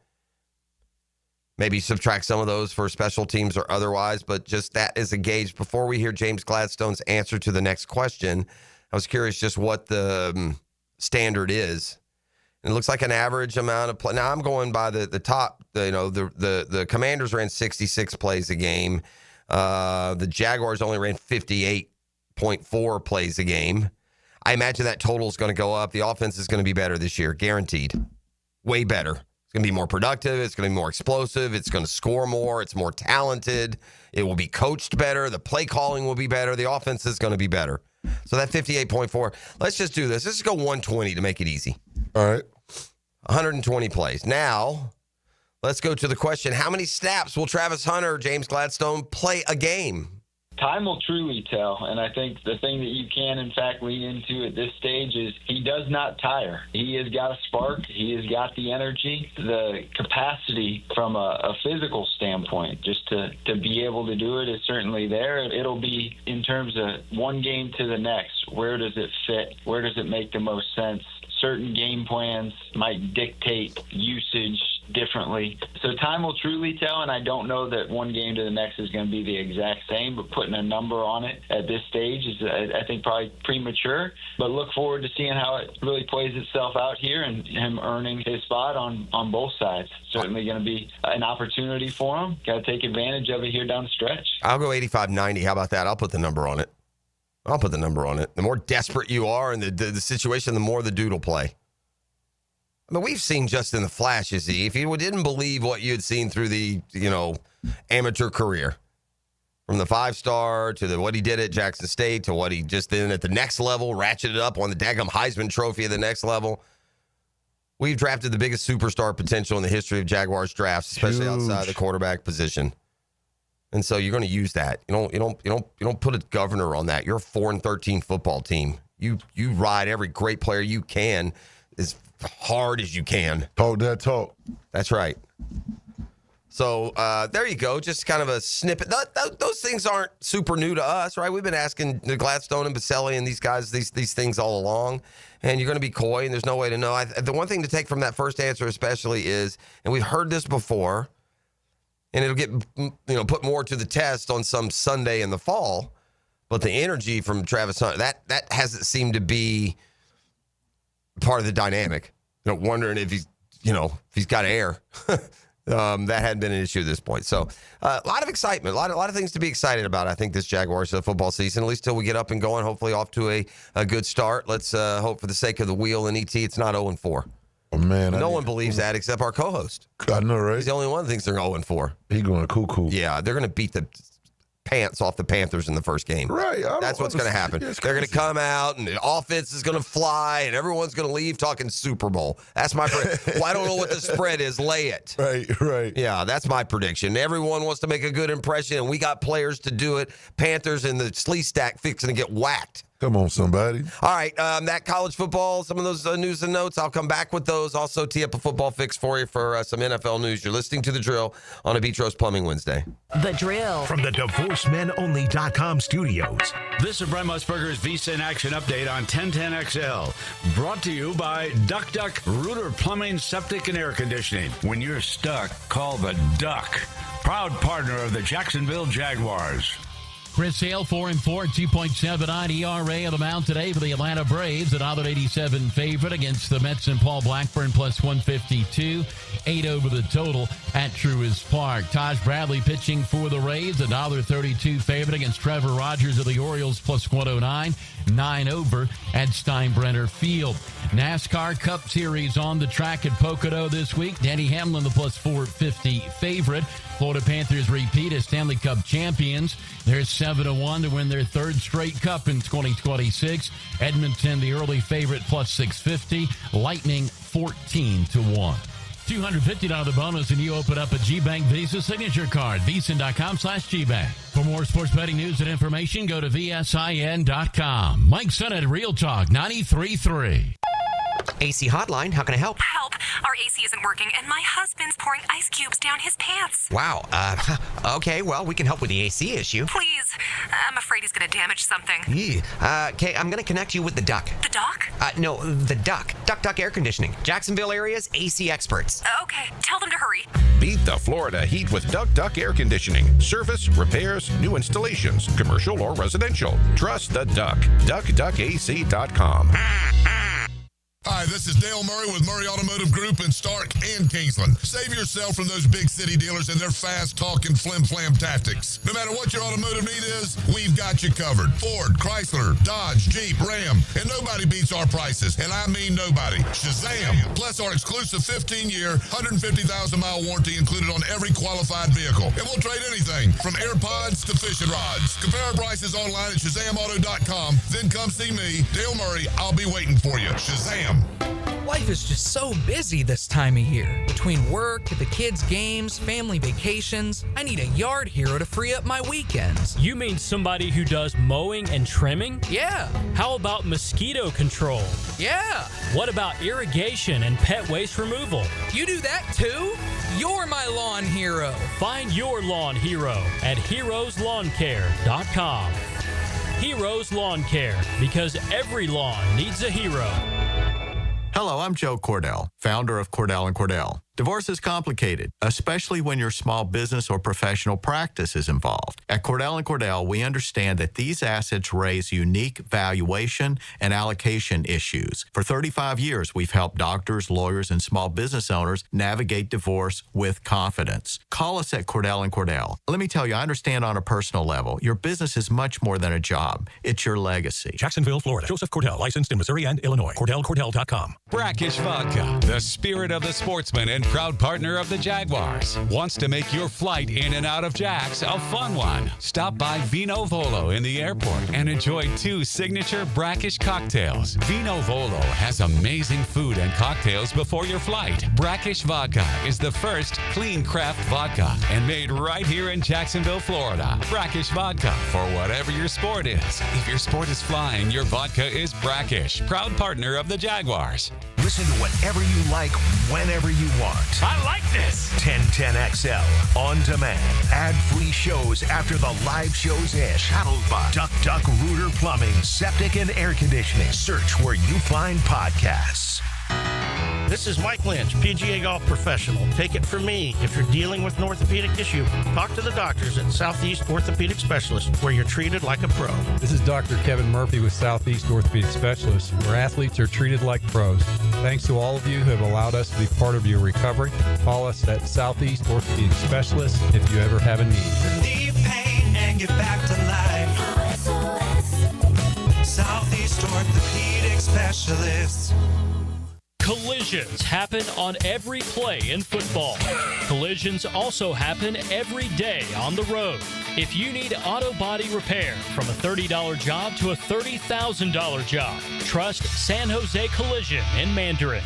Maybe subtract some of those for special teams or otherwise, but just that is a gauge. Before we hear James Gladstone's answer to the next question, I was curious just what the standard is. It looks like an average amount of play. Now I'm going by the top. The Commanders ran 66 plays a game. The Jaguars only ran 58.4 plays a game. I imagine that total is going to go up. The offense is going to be better this year, guaranteed. Way better. It's going to be more productive. It's going to be more explosive. It's going to score more. It's more talented. It will be coached better. The play calling will be better. The offense is going to be better. So that 58.4, let's just do this. Let's just go 120 to make it easy. All right. 120 plays. Now, let's go to the question, how many snaps will Travis Hunter, James Gladstone, play a game? Time will truly tell, and I think the thing that you can, in fact, lean into at this stage is he does not tire. He has got a spark. He has got the energy, the capacity from a physical standpoint. Just to be able to do it is certainly there. It'll be in terms of one game to the next. Where does it fit? Where does it make the most sense? Certain game plans might dictate usage differently. So time will truly tell, and I don't know that one game to the next is going to be the exact same, but putting a number on it at this stage is, I think, probably premature. But look forward to seeing how it really plays itself out here and him earning his spot on both sides. Certainly going to be an opportunity for him. Got to take advantage of it here down the stretch. I'll go 85-90. How about that? I'll put the number on it. The more desperate you are in the situation, the more the dude will play. I mean, we've seen just in the flashes, if you didn't believe what you had seen through the, amateur career, from the 5-star to what he did at Jackson State to what he just did at the next level, ratcheted up on the daggum Heisman Trophy at the next level. We've drafted the biggest superstar potential in the history of Jaguars drafts, especially outside the quarterback position. And so you're going to use that. You don't put a governor on that. You're a 4-13 football team. You ride every great player you can as hard as you can. Talk that talk. That's right. So there you go. Just kind of a snippet. Those things aren't super new to us, right? We've been asking Gladstone and Baselli and these guys these things all along. And you're going to be coy, and there's no way to know. The one thing to take from that first answer especially is, and we've heard this before, and it'll get put more to the test on some Sunday in the fall, but the energy from Travis Hunter, that hasn't seemed to be part of the dynamic. Wondering if he's got air. That hadn't been an issue at this point. So a lot of excitement, a lot of things to be excited about, I think, this Jaguars football season, at least till we get up and going, hopefully off to a good start. Let's hope for the sake of the wheel and ET, it's not 0-4. Oh, man. No one believes that except our co-host. I know, right? He's the only one that thinks they're 0-4. He going cuckoo. Yeah, they're going to beat the pants off the Panthers in the first game. Right. That's what's going to happen. They're going to come out, and the offense is going to fly, and everyone's going to leave talking Super Bowl. That's my well, I don't know what the spread is. Lay it. Right. Yeah, that's my prediction. Everyone wants to make a good impression, and we got players to do it. Panthers and the Slee Stack fixing to get whacked. Come on, somebody. All right, that college football, some of those news and notes, I'll come back with those. Also, tee up a football fix for you for some NFL news. You're listening to The Drill on a Beach Rose Plumbing Wednesday. The Drill. From the DivorceMenOnly.com studios. This is Brent Musburger's Visa in Action update on 1010XL. Brought to you by Duck Duck Rooter Plumbing, Septic, and Air Conditioning. When you're stuck, call the Duck. Proud partner of the Jacksonville Jaguars. Chris Hale, 4-4, 2.79 ERA on the mound today for the Atlanta Braves. A $1.87 favorite against the Mets and Paul Blackburn, plus 152. 8 over the total at Truist Park. Taj Bradley pitching for the Rays. A $1.32 favorite against Trevor Rogers of the Orioles, plus 109. 9 over at Steinbrenner Field. NASCAR Cup Series on the track at Pocono this week. Denny Hamlin, the plus 450 favorite. Florida Panthers repeat as Stanley Cup champions. They're 7-1 to win their third straight cup in 2026. Edmonton, the early favorite, plus 650. Lightning, 14-1. $250 bonus and you open up a GBank Visa signature card. VSiN.com/GBank. For more sports betting news and information, go to VSIN.com. Mike Sennett, Real Talk 93.3. AC Hotline, how can I help? Help! Our AC isn't working, and my husband's pouring ice cubes down his pants. Wow. Okay, well, we can help with the AC issue. Please. I'm afraid he's going to damage something. Okay, I'm going to connect you with the Duck. The Doc? No, the Duck. Duck Air Conditioning. Jacksonville area's AC experts. Okay, tell them to hurry. Beat the Florida heat with Duck Air Conditioning. Service, repairs, new installations, commercial or residential. Trust the Duck. DuckDuckAC.com. Hi, this is Dale Murray with Murray Automotive Group in Stark and Kingsland. Save yourself from those big city dealers and their fast-talking flim-flam tactics. No matter what your automotive need is, we've got you covered. Ford, Chrysler, Dodge, Jeep, Ram, and nobody beats our prices, and I mean nobody. Shazam! Plus our exclusive 15-year, 150,000-mile warranty included on every qualified vehicle. And we'll trade anything from AirPods to fishing rods. Compare our prices online at ShazamAuto.com. Then come see me, Dale Murray. I'll be waiting for you. Shazam! Life is just so busy this time of year. Between work, the kids' games, family vacations, I need a yard hero to free up my weekends. You mean somebody who does mowing and trimming? Yeah. How about mosquito control? Yeah. What about irrigation and pet waste removal? You do that too? You're my lawn hero. Find your lawn hero at heroeslawncare.com. Heroes Lawn Care, because every lawn needs a hero. Hello, I'm Joe Cordell, founder of Cordell & Cordell. Divorce is complicated, especially when your small business or professional practice is involved. At Cordell & Cordell, we understand that these assets raise unique valuation and allocation issues. For 35 years, we've helped doctors, lawyers, and small business owners navigate divorce with confidence. Call us at Cordell & Cordell. Let me tell you, I understand on a personal level, your business is much more than a job. It's your legacy. Jacksonville, Florida. Joseph Cordell, licensed in Missouri and Illinois. CordellCordell.com. Brackish Vodka, the spirit of the sportsman and proud partner of the Jaguars, wants to make your flight in and out of Jax a fun one. Stop by Vino Volo in the airport and enjoy 2 signature brackish cocktails. Vino Volo has amazing food and cocktails before your flight. Brackish Vodka is the first clean craft vodka and made right here in Jacksonville, Florida. Brackish Vodka for whatever your sport is. If your sport is flying, your vodka is Brackish, proud partner of the Jaguars. Listen to whatever you like, whenever you want. I like this. 1010XL on demand. Ad-free shows after the live shows end. Shadowed by Duck Rooter Plumbing, Septic, and Air Conditioning. Search where you find podcasts. This is Mike Lynch, PGA Golf Professional. Take it from me. If you're dealing with an orthopedic issue, talk to the doctors at Southeast Orthopedic Specialists, where you're treated like a pro. This is Dr. Kevin Murphy with Southeast Orthopedic Specialists, where athletes are treated like pros. Thanks to all of you who have allowed us to be part of your recovery. Call us at Southeast Orthopedic Specialists if you ever have a need. Relieve pain and get back to life. Southeast Orthopedic Specialists. Collisions happen on every play in football. Collisions also happen every day on the road. If you need auto body repair, from a $30 job to a $30,000 job, trust San Jose Collision in Mandarin.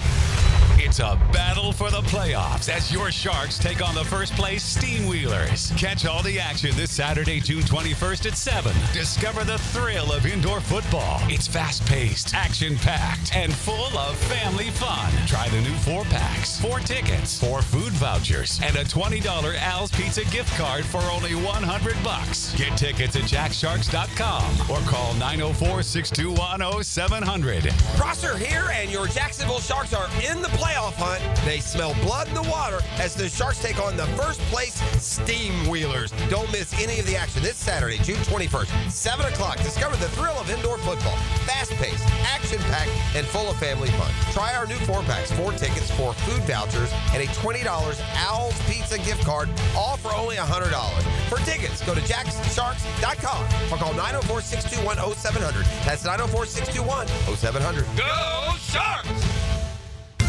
It's a battle for the playoffs as your Sharks take on the first place Steamwheelers. Catch all the action this Saturday, June 21st at 7. Discover the thrill of indoor football. It's fast-paced, action-packed, and full of family fun. Try the new 4-packs, 4 tickets, 4 food vouchers, and a $20 Al's Pizza gift card for only $100. Get tickets at jacksharks.com or call 904-621-0700. Prosser here, and your Jacksonville Sharks are in the playoff hunt. They smell blood in the water as the Sharks take on the first place Steamwheelers. Don't miss any of the action this Saturday, June 21st, 7 o'clock. Discover the thrill of indoor football. Fast-paced, action-packed, and full of family fun. Try our new 4-packs, 4 tickets, 4 food vouchers, and a $20 Al's Pizza gift card, all for only $100. For tickets, go to jacksharks.com or call 904-621-0700. That's 904-621-0700. Go Sharks!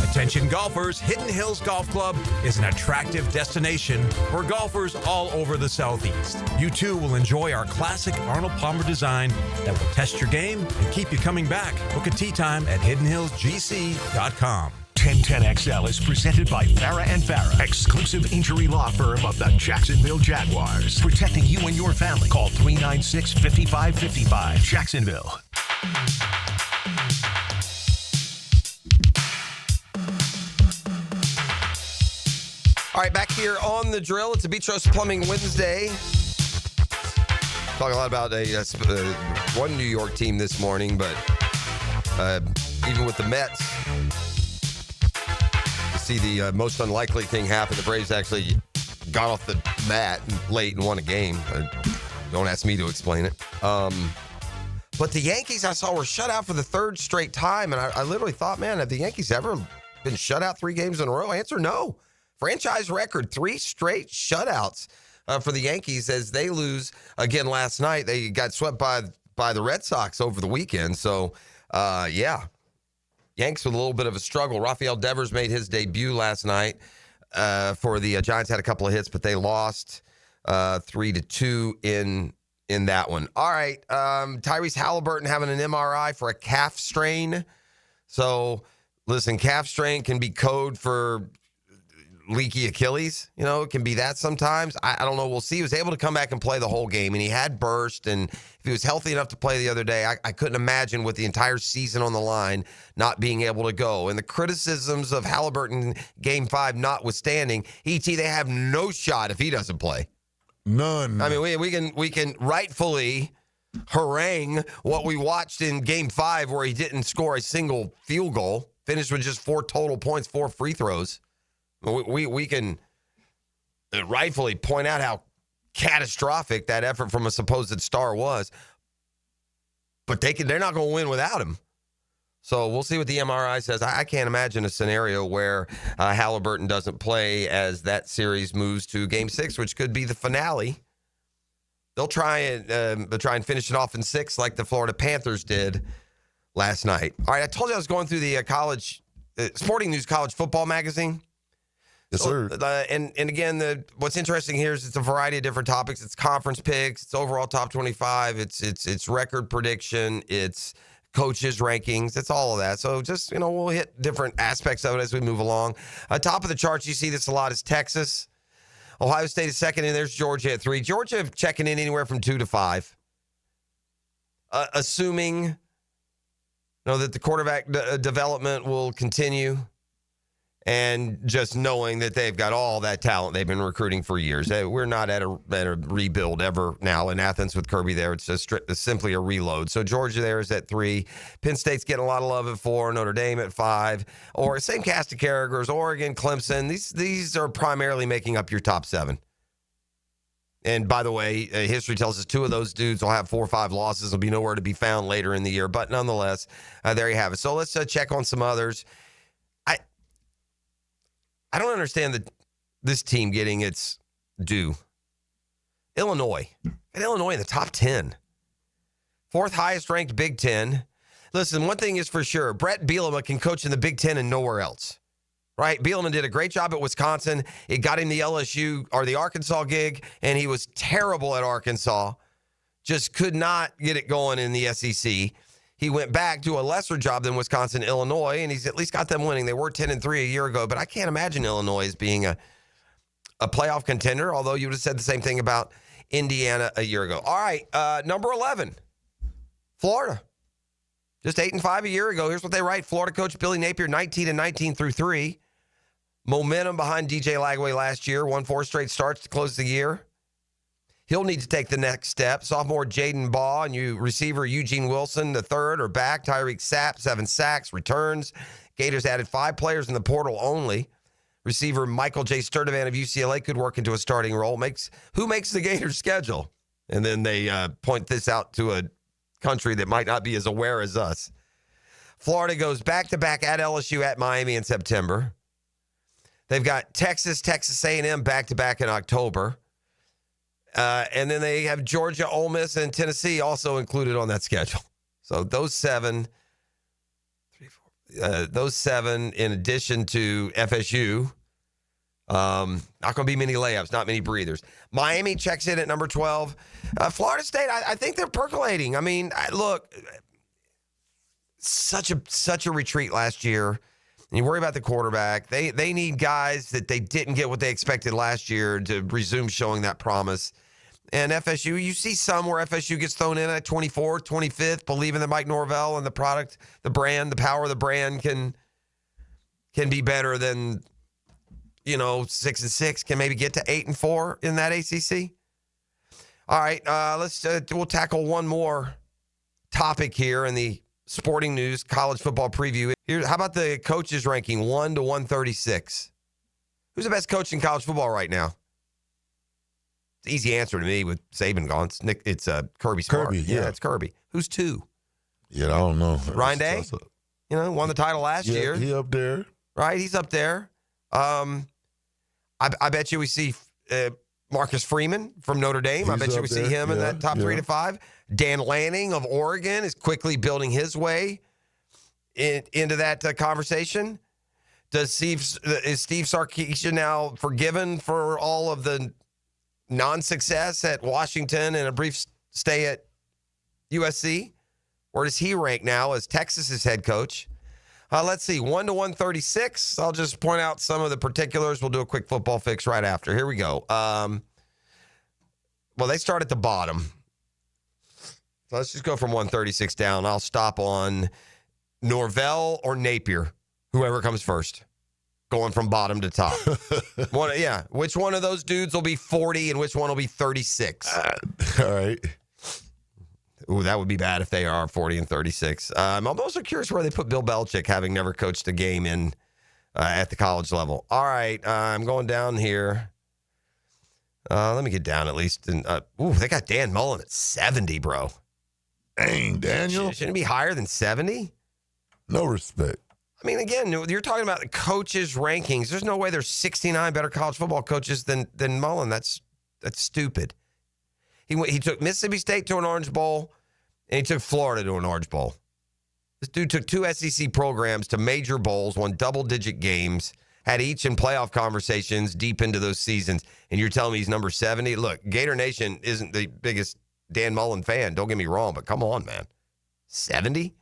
Attention golfers, Hidden Hills Golf Club is an attractive destination for golfers all over the Southeast. You too will enjoy our classic Arnold Palmer design that will test your game and keep you coming back. Book a tee time at hiddenhillsgc.com. 1010XL is presented by Farah and Farah, exclusive injury law firm of the Jacksonville Jaguars. Protecting you and your family. Call 396-5555. Jacksonville. All right, back here on The Drill. It's a Beach Roast Plumbing Wednesday. Talking a lot about one New York team this morning, but even with the Mets, you see the most unlikely thing happen. The Braves actually got off the mat late and won a game. Don't ask me to explain it. But the Yankees, I saw, were shut out for the 3rd straight time, and I literally thought, man, have the Yankees ever been shut out 3 games in a row? Answer, no. Franchise record, 3 straight shutouts for the Yankees as they lose again last night. They got swept by the Red Sox over the weekend. So, yeah, Yanks with a little bit of a struggle. Rafael Devers made his debut last night for the Giants. Had a couple of hits, but they lost 3-2 in that one. All right, Tyrese Halliburton having an MRI for a calf strain. So, listen, calf strain can be code for leaky Achilles. You know, it can be that sometimes. I don't know. We'll see. He was able to come back and play the whole game, and he had burst. And if he was healthy enough to play the other day, I couldn't imagine with the entire season on the line not being able to go. And the criticisms of Halliburton Game 5 notwithstanding, they have no shot if he doesn't play. None. I mean, we can rightfully harangue what we watched in Game 5 where he didn't score a single field goal, finished with just 4 total points, 4 free throws. We can rightfully point out how catastrophic that effort from a supposed star was, but they're not going to win without him. So we'll see what the MRI says. I can't imagine a scenario where Halliburton doesn't play as that series moves to Game 6, which could be the finale. They'll try and finish it off in 6 like the Florida Panthers did last night. All right, I told you I was going through the Sporting News College Football magazine. Yes, sir. And again, what's interesting here is it's a variety of different topics. It's conference picks, it's overall top 25, it's record prediction, it's coaches rankings, it's all of that. So just, we'll hit different aspects of it as we move along. Top of the charts, you see this a lot, is Texas. Ohio State is 2nd, and there's Georgia at 3. Georgia checking in anywhere from 2 to 5. Assuming that the quarterback development will continue. And just knowing that they've got all that talent they've been recruiting for years. We're not at a rebuild ever now in Athens with Kirby there. It's just simply a reload. So Georgia there is at 3. Penn State's getting a lot of love at 4. Notre Dame at 5. Or same cast of characters, Oregon, Clemson. These are primarily making up your top 7. And by the way, history tells us 2 of those dudes will have 4 or 5 losses. Will be nowhere to be found later in the year. But nonetheless, there you have it. So let's check on some others. I don't understand this team getting its due. Illinois. And Illinois in the top 10. 4th highest ranked Big Ten. Listen, one thing is for sure. Brett Bielema can coach in the Big Ten and nowhere else. Right? Bielema did a great job at Wisconsin. It got him the LSU or the Arkansas gig, and he was terrible at Arkansas. Just could not get it going in the SEC. He went back to a lesser job than Wisconsin, Illinois, and he's at least got them winning. They were 10-3 a year ago, but I can't imagine Illinois as being a playoff contender, although you would have said the same thing about Indiana a year ago. All right, number 11, Florida. Just 8-5 a year ago. Here's what they write. Florida coach Billy Napier, 19-19 through 3. Momentum behind DJ Lagway last year. Won 4 straight starts to close the year. He'll need to take the next step. Sophomore Jaden Baugh and receiver Eugene Wilson, the third, are back. Tyreek Sapp, 7 sacks, returns. Gators added 5 players in the portal only. Receiver Michael J. Sturdivant of UCLA could work into a starting role. Who makes the Gators schedule? And then they point this out to a country that might not be as aware as us. Florida goes back-to-back at LSU, at Miami in September. They've got Texas A&M back-to-back in October. And then they have Georgia, Ole Miss, and Tennessee also included on that schedule. So those 7, in addition to FSU, not going to be many layups, not many breathers. Miami checks in at number 12. Florida State, I think they're percolating. I mean, look, such a retreat last year. And you worry about the quarterback. They need guys that they didn't get what they expected last year to resume showing that promise. And FSU, you see some where FSU gets thrown in at 24th, 25th, believing that Mike Norvell and the product, the brand, the power of the brand can be better than, 6-6, can maybe get to 8-4 in that ACC. All right, we'll tackle one more topic here in the sporting news, college football preview. Here, how about the coaches ranking 1 to 136? Who's the best coach in college football right now? It's an easy answer to me with Saban gone. It's Kirby Smart. Kirby, yeah. It's Kirby. Who's 2? Yeah, I don't know. Ryan Day? Won the title last year. He up there. Right, he's up there. I bet you we see Marcus Freeman from Notre Dame. I bet you we see him in that top 3 to 5. Dan Lanning of Oregon is quickly building his way into that conversation. Is Steve Sarkisian now forgiven for all of the non-success at Washington and a brief stay at USC? Where does he rank now as Texas's head coach? Let's see, 1 to 136. I'll just point out some of the particulars. We'll do a quick football fix right after. Here we go. Well, they start at the bottom. So let's just go from 136 down. I'll stop on Norvell or Napier, whoever comes first, going from bottom to top. Which one of those dudes will be 40 and which one will be 36? All right. Ooh, that would be bad if they are 40 and 36. I'm also curious where they put Bill Belichick, having never coached a game in at the college level. All right, I'm going down here. Let me get down at least. They got Dan Mullen at 70, bro. Dang, Daniel. Shouldn't it be higher than 70? No respect. I mean, again, you're talking about the coaches' rankings. There's no way there's 69 better college football coaches than Mullen. That's stupid. He took Mississippi State to an Orange Bowl, and he took Florida to an Orange Bowl. This dude took 2 SEC programs to major bowls, won double-digit games, had each in playoff conversations deep into those seasons, and you're telling me he's number 70? Look, Gator Nation isn't the biggest Dan Mullen fan. Don't get me wrong, but come on, man. 70?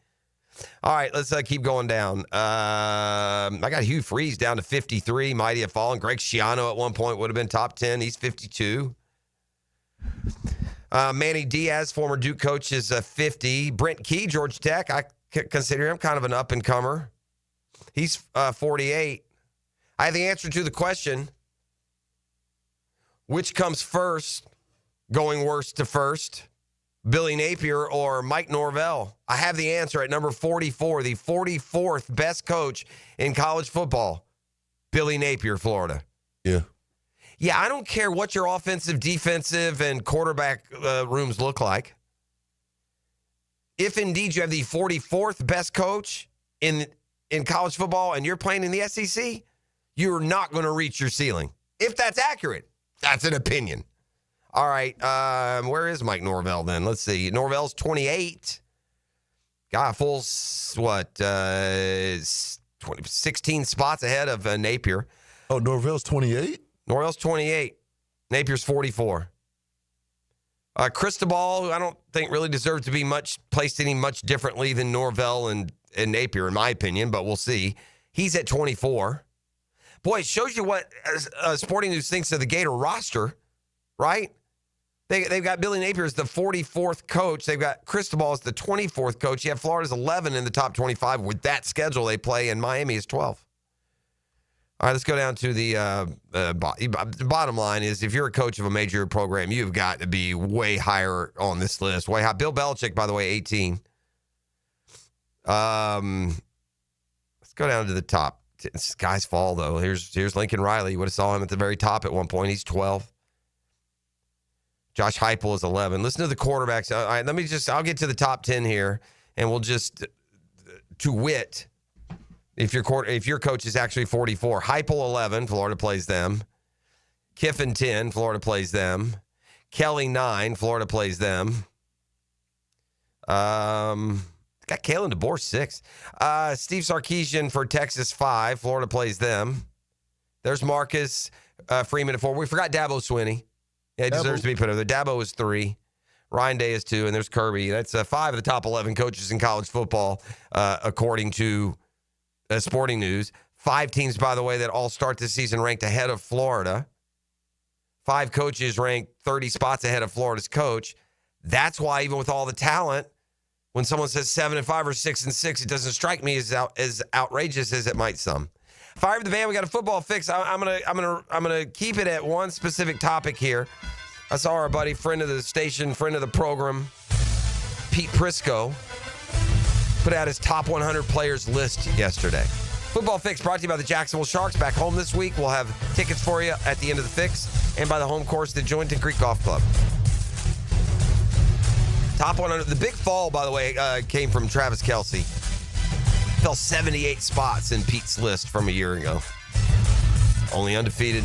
All right, let's keep going down. I got Hugh Freeze down to 53. Mighty have fallen. Greg Schiano at one point would have been top 10. He's 52. Manny Diaz, former Duke coach, is 50. Brent Key, Georgia Tech, I consider him kind of an up-and-comer. He's 48. I have the answer to the question, which comes first, going worst to first, Billy Napier or Mike Norvell? I have the answer at number 44, the 44th best coach in college football, Billy Napier, Florida. Yeah. Yeah, I don't care what your offensive, defensive, and quarterback rooms look like. If indeed you have the 44th best coach in college football and you're playing in the SEC, you're not going to reach your ceiling. If that's accurate, that's an opinion. All right, where is Mike Norvell then? Let's see. Norvell's 28. Got a full, 16 spots ahead of Napier. Oh, Norvell's 28? Norvell's 28. Napier's 44. Cristobal, who I don't think really deserves to be placed any much differently than Norvell and Napier, in my opinion, but we'll see. He's at 24. Boy, it shows you what Sporting News thinks of the Gator roster, right? They've got Billy Napier as the 44th coach. They've got Cristobal as the 24th coach. You have Florida's 11 in the top 25 with that schedule they play, and Miami is 12. All right, let's go down to the bottom line is if you're a coach of a major program, you've got to be way higher on this list. Way high. Bill Belichick, by the way, 18. Let's go down to the top. Skies fall, though. Here's Lincoln Riley. You would have saw him at the very top at one point. He's 12. Josh Heupel is 11. Listen to the quarterbacks. All right, I'll get to the top 10 here, and we'll just, to wit, if your coach is actually 44. Heupel 11, Florida plays them. Kiffin 10, Florida plays them. Kelly 9, Florida plays them. Got Kalen DeBoer 6. Steve Sarkisian for Texas 5, Florida plays them. There's Marcus Freeman at 4. We forgot Dabo Swinney. Yeah, he deserves to be put over there. Dabo is 3. Ryan Day is 2, and there's Kirby. That's 5 of the top 11 coaches in college football, according to Sporting News. 5 teams, by the way, that all start this season ranked ahead of Florida. 5 coaches ranked 30 spots ahead of Florida's coach. That's why, even with all the talent, when someone says 7-5 or 6-6, it doesn't strike me as outrageous as it might some. Fire up the band. We got a football fix. I'm gonna keep it at one specific topic here. I saw our buddy, friend of the station, friend of the program, Pete Prisco, put out his top 100 players list yesterday. Football Fix brought to you by the Jacksonville Sharks. Back home this week, we'll have tickets for you at the end of the fix and by the home course, the Jointon Creek Golf Club. Top 100. The big fall, by the way, came from Travis Kelce. Fell 78 spots in Pete's list from a year ago. Only undefeated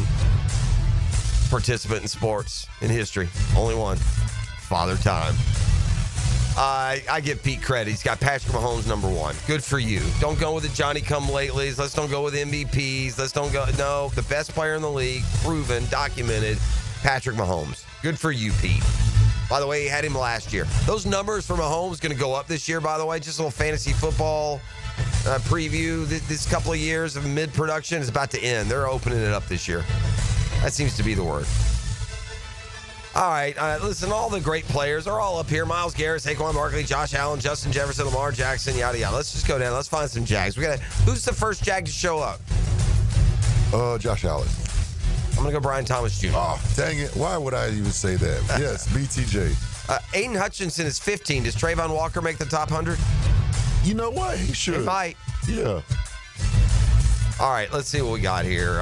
participant in sports in history. Only one. Father Time. I give Pete credit. He's got Patrick Mahomes number 1. Good for you. Don't go with the Johnny-come-latelys. Let's don't go with MVPs. Let's don't go. No, the best player in the league, proven, documented, Patrick Mahomes. Good for you, Pete. By the way, he had him last year. Those numbers for Mahomes going to go up this year, by the way. Just a little fantasy football preview. This couple of years of mid-production is about to end. They're opening it up this year. That seems to be the word. All right, listen, all the great players are all up here. Myles Garrett, Saquon Barkley, Josh Allen, Justin Jefferson, Lamar Jackson, yada, yada. Let's just go down. Let's find some Jags. Who's the first Jag to show up? Josh Allen. I'm going to go Brian Thomas Jr. Oh, dang it. Why would I even say that? Yes, BTJ. Aiden Hutchinson is 15. Does Trayvon Walker make the top 100? You know what? He should. He might. Yeah. All right, let's see what we got here.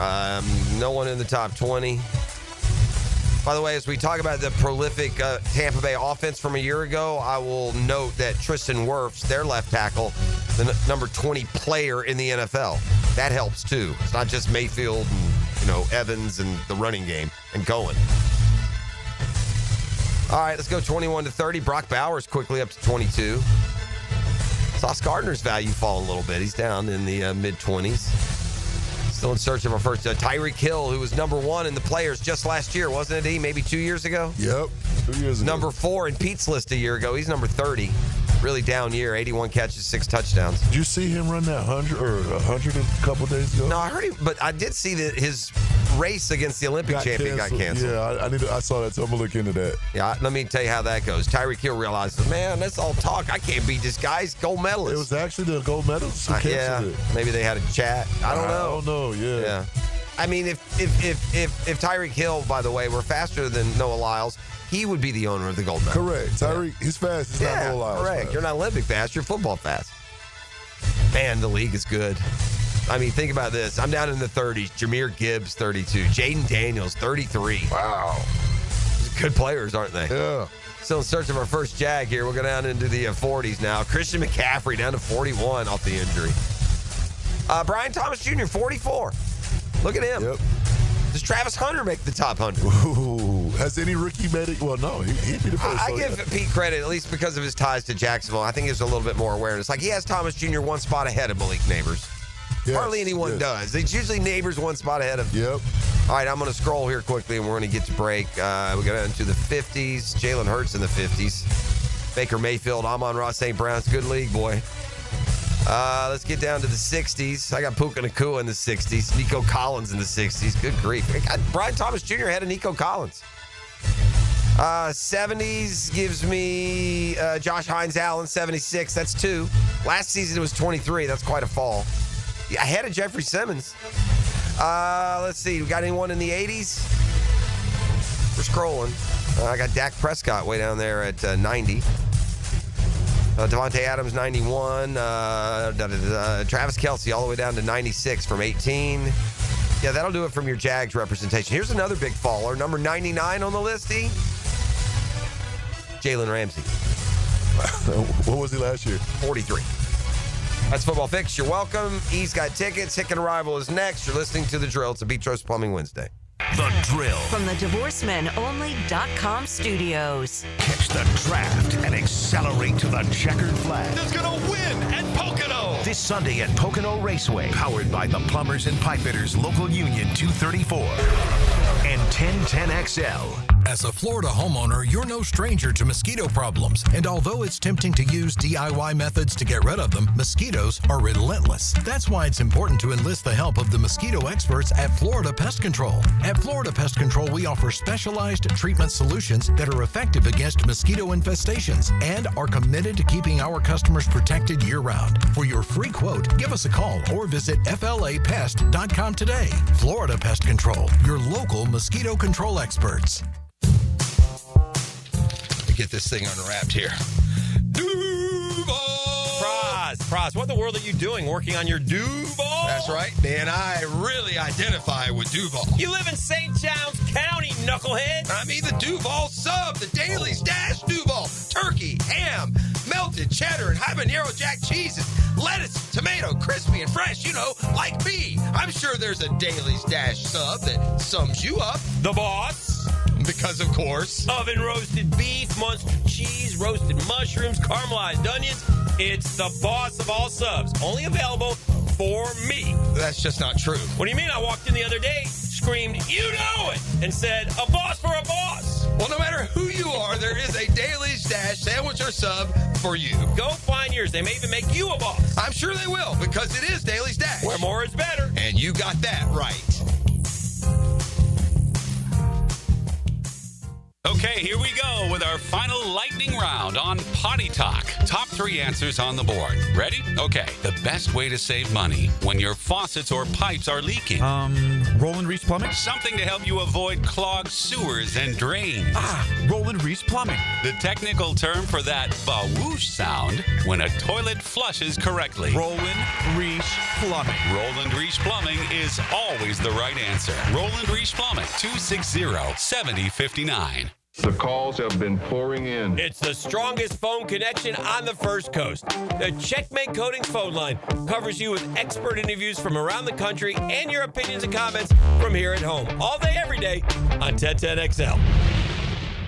No one in the top 20. By the way, as we talk about the prolific Tampa Bay offense from a year ago, I will note that Tristan Wirfs, their left tackle, the number 20 player in the NFL. That helps, too. It's not just Mayfield and, Evans and the running game and going. All right, let's go 21 to 30. Brock Bowers quickly up to 22. Sauce Gardner's value fall a little bit. He's down in the mid-20s. Still in search of our first. Tyreek Hill, who was number 1 in the players just last year, wasn't it, he? Maybe 2 years ago? Yep, 2 years ago. Number 4 in Pete's list a year ago. He's number 30. Really down year. 81 catches, 6 touchdowns. Did you see him run that 100 a couple days ago? No, I heard him, but I did see that his race against the Olympic champion got canceled. Yeah, I saw that, so I'm going to look into that. Yeah, let me tell you how that goes. Tyreek Hill realizes, man, that's all talk. I can't beat this guy's gold medalist. It was actually the gold medalist who canceled it. Maybe they had a chat. I don't know. Yeah. I mean, if Tyreek Hill, by the way, were faster than Noah Lyles, he would be the owner of the gold medal. Correct. Tyreek, he's fast. He's not Noah Lyles. Correct. Fast. You're not Olympic fast. You're football fast. Man, the league is good. I mean, think about this. I'm down in the 30s. Jahmyr Gibbs, 32. Jaden Daniels, 33. Wow. Good players, aren't they? Yeah. Still in search of our first Jag here. We'll go down into the 40s now. Christian McCaffrey down to 41 off the injury. Brian Thomas Jr., 44. Look at him. Yep. Does Travis Hunter make the top 100? Ooh, has any rookie made it? Well, no. He'd be the first. I give Pete credit, at least because of his ties to Jacksonville. I think there's a little bit more awareness. Like, he has Thomas Jr. one spot ahead of Malik Neighbors. Yes, Hardly anyone does. It's usually Neighbors one spot ahead of. Yep. All right, I'm going to scroll here quickly, and we're going to get to break. We go into the 50s. Jalen Hurts in the 50s. Baker Mayfield, Amon-Ra St. Brown's. Good league, boy. Let's get down to the 60s. I got Puka Nacua in the 60s. Nico Collins in the 60s. Good grief. Brian Thomas Jr. ahead of Nico Collins. 70s gives me Josh Hines-Allen, 76. That's 2. Last season it was 23. That's quite a fall. Yeah, ahead of Jeffrey Simmons. Let's see. We got anyone in the 80s? We're scrolling. I got Dak Prescott way down there at 90. Devontae Adams, 91. Travis Kelce all the way down to 96 from 18. Yeah, that'll do it from your Jags representation. Here's another big faller. Number 99 on the list, Jalen Ramsey. What was he last year? 43. That's Football Fix. You're welcome. E's got tickets. Hick and Arrival is next. You're listening to The Drill. It's a Beatrice Plumbing Wednesday. The Drill. From the DivorceMenOnly.com studios. Catch the draft and accelerate to the checkered flag. Who's going to win at Pocono? This Sunday at Pocono Raceway, powered by the Plumbers and Pipefitters Local Union 234 and 1010XL. As a Florida homeowner, you're no stranger to mosquito problems. And although it's tempting to use DIY methods to get rid of them, mosquitoes are relentless. That's why it's important to enlist the help of the mosquito experts at Florida Pest Control. At Florida Pest Control, we offer specialized treatment solutions that are effective against mosquito infestations and are committed to keeping our customers protected year-round. For your free quote, give us a call or visit flapest.com today. Florida Pest Control, your local mosquito control experts. Get this thing unwrapped here. Duval! Praz, what in the world are you doing working on your Duval? That's right, man. I really identify with Duval. You live in St. John's County, knucklehead. I mean the Duval sub, the Daily Stash Duval. Turkey, ham, melted cheddar, and habanero jack cheeses. Lettuce, tomato, crispy and fresh, like me. I'm sure there's a Daily Stash sub that sums you up. The boss. Because, of course. Oven roasted beef, Munster cheese, roasted mushrooms, caramelized onions. It's the boss of all subs. Only available for me. That's just not true. What do you mean? I walked in the other day, screamed, "You know it!" and said, "A boss for a boss." Well, no matter who you are, there is a Daily Stash sandwich or sub for you. Go find yours. They may even make you a boss. I'm sure they will, because it is Daily Stash. Where more is better. And you got that right. Okay, here we go with our final lightning round on Potty Talk. Top 3 answers on the board. Ready? Okay. The best way to save money when your faucets or pipes are leaking. Roland Reese Plumbing? Something to help you avoid clogged sewers and drains. Roland Reese Plumbing. The technical term for that ba-whoosh sound when a toilet flushes correctly. Roland Reese Plumbing. Roland Reese Plumbing is always the right answer. Roland Reese Plumbing, 260-7059. The calls have been pouring in. It's the strongest phone connection on the First Coast. The Checkmate Coatings phone line covers you with expert interviews from around the country and your opinions and comments from here at home. All day, every day on 1010XL.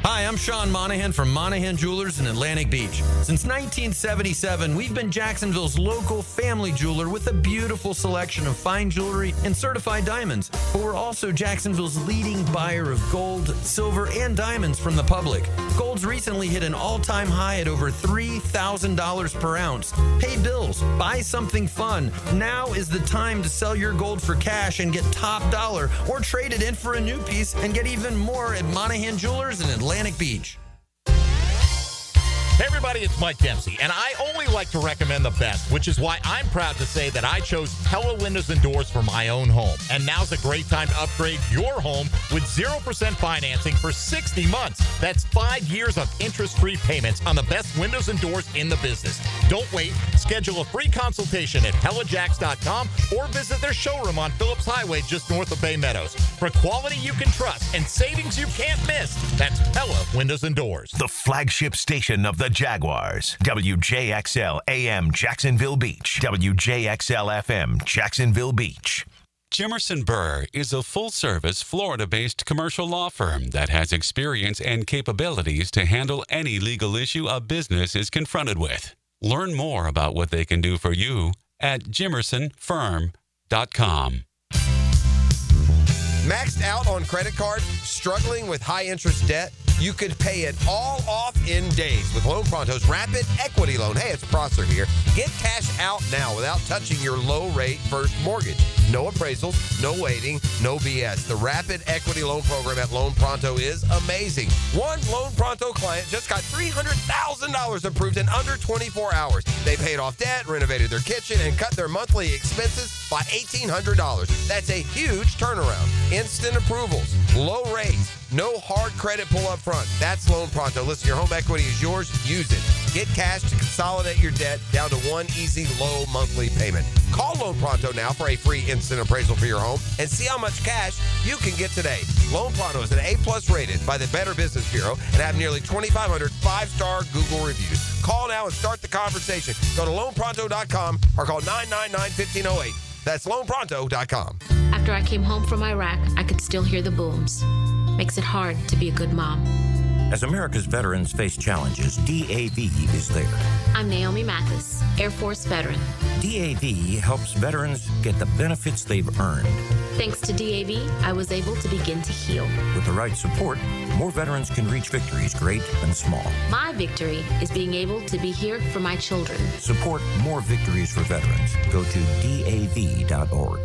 Hi, I'm Sean Monahan from Monahan Jewelers in Atlantic Beach. Since 1977, we've been Jacksonville's local family jeweler with a beautiful selection of fine jewelry and certified diamonds. But we're also Jacksonville's leading buyer of gold, silver, and diamonds from the public. Gold's recently hit an all-time high at over $3,000 per ounce. Pay bills, buy something fun. Now is the time to sell your gold for cash and get top dollar, or trade it in for a new piece and get even more at Monahan Jewelers in Atlantic Beach. Hey everybody, it's Mike Dempsey, and I only like to recommend the best, which is why I'm proud to say that I chose Pella Windows and Doors for my own home. And now's a great time to upgrade your home with 0% financing for 60 months. That's 5 years of interest-free payments on the best windows and doors in the business. Don't wait. Schedule a free consultation at PellaJacks.com or visit their showroom on Phillips Highway just north of Bay Meadows. For quality you can trust and savings you can't miss, that's Pella Windows and Doors. The flagship station of the Jaguars. WJXL AM Jacksonville Beach. WJXL FM Jacksonville Beach. Jimerson Burr is a full-service, Florida-based commercial law firm that has experience and capabilities to handle any legal issue a business is confronted with. Learn more about what they can do for you at jimersonfirm.com. Maxed out on credit cards, struggling with high-interest debt? You could pay it all off in days with Loan Pronto's Rapid Equity Loan. Hey, it's Prosser here. Get cash out now without touching your low-rate first mortgage. No appraisals, no waiting, no BS. The Rapid Equity Loan Program at Loan Pronto is amazing. One Loan Pronto client just got $300,000 approved in under 24 hours. They paid off debt, renovated their kitchen, and cut their monthly expenses by $1,800. That's a huge turnaround. Instant approvals, low rates, no hard credit pull up front. That's Loan Pronto. Listen, your home equity is yours. Use it. Get cash to consolidate your debt down to one easy, low monthly payment. Call Loan Pronto now for a free instant appraisal for your home and see how much cash you can get today. Loan Pronto is an A+ rated by the Better Business Bureau and have nearly 2,500 5-star Google reviews. Call now and start the conversation. Go to loanpronto.com or call 999-1508. That's loanpronto.com. After I came home from Iraq, I could still hear the booms. Makes it hard to be a good mom. As America's veterans face challenges, DAV is there. I'm Naomi Mathis, Air Force veteran. DAV helps veterans get the benefits they've earned. Thanks to DAV, I was able to begin to heal. With the right support, more veterans can reach victories great and small. My victory is being able to be here for my children. Support more victories for veterans. Go to DAV.org.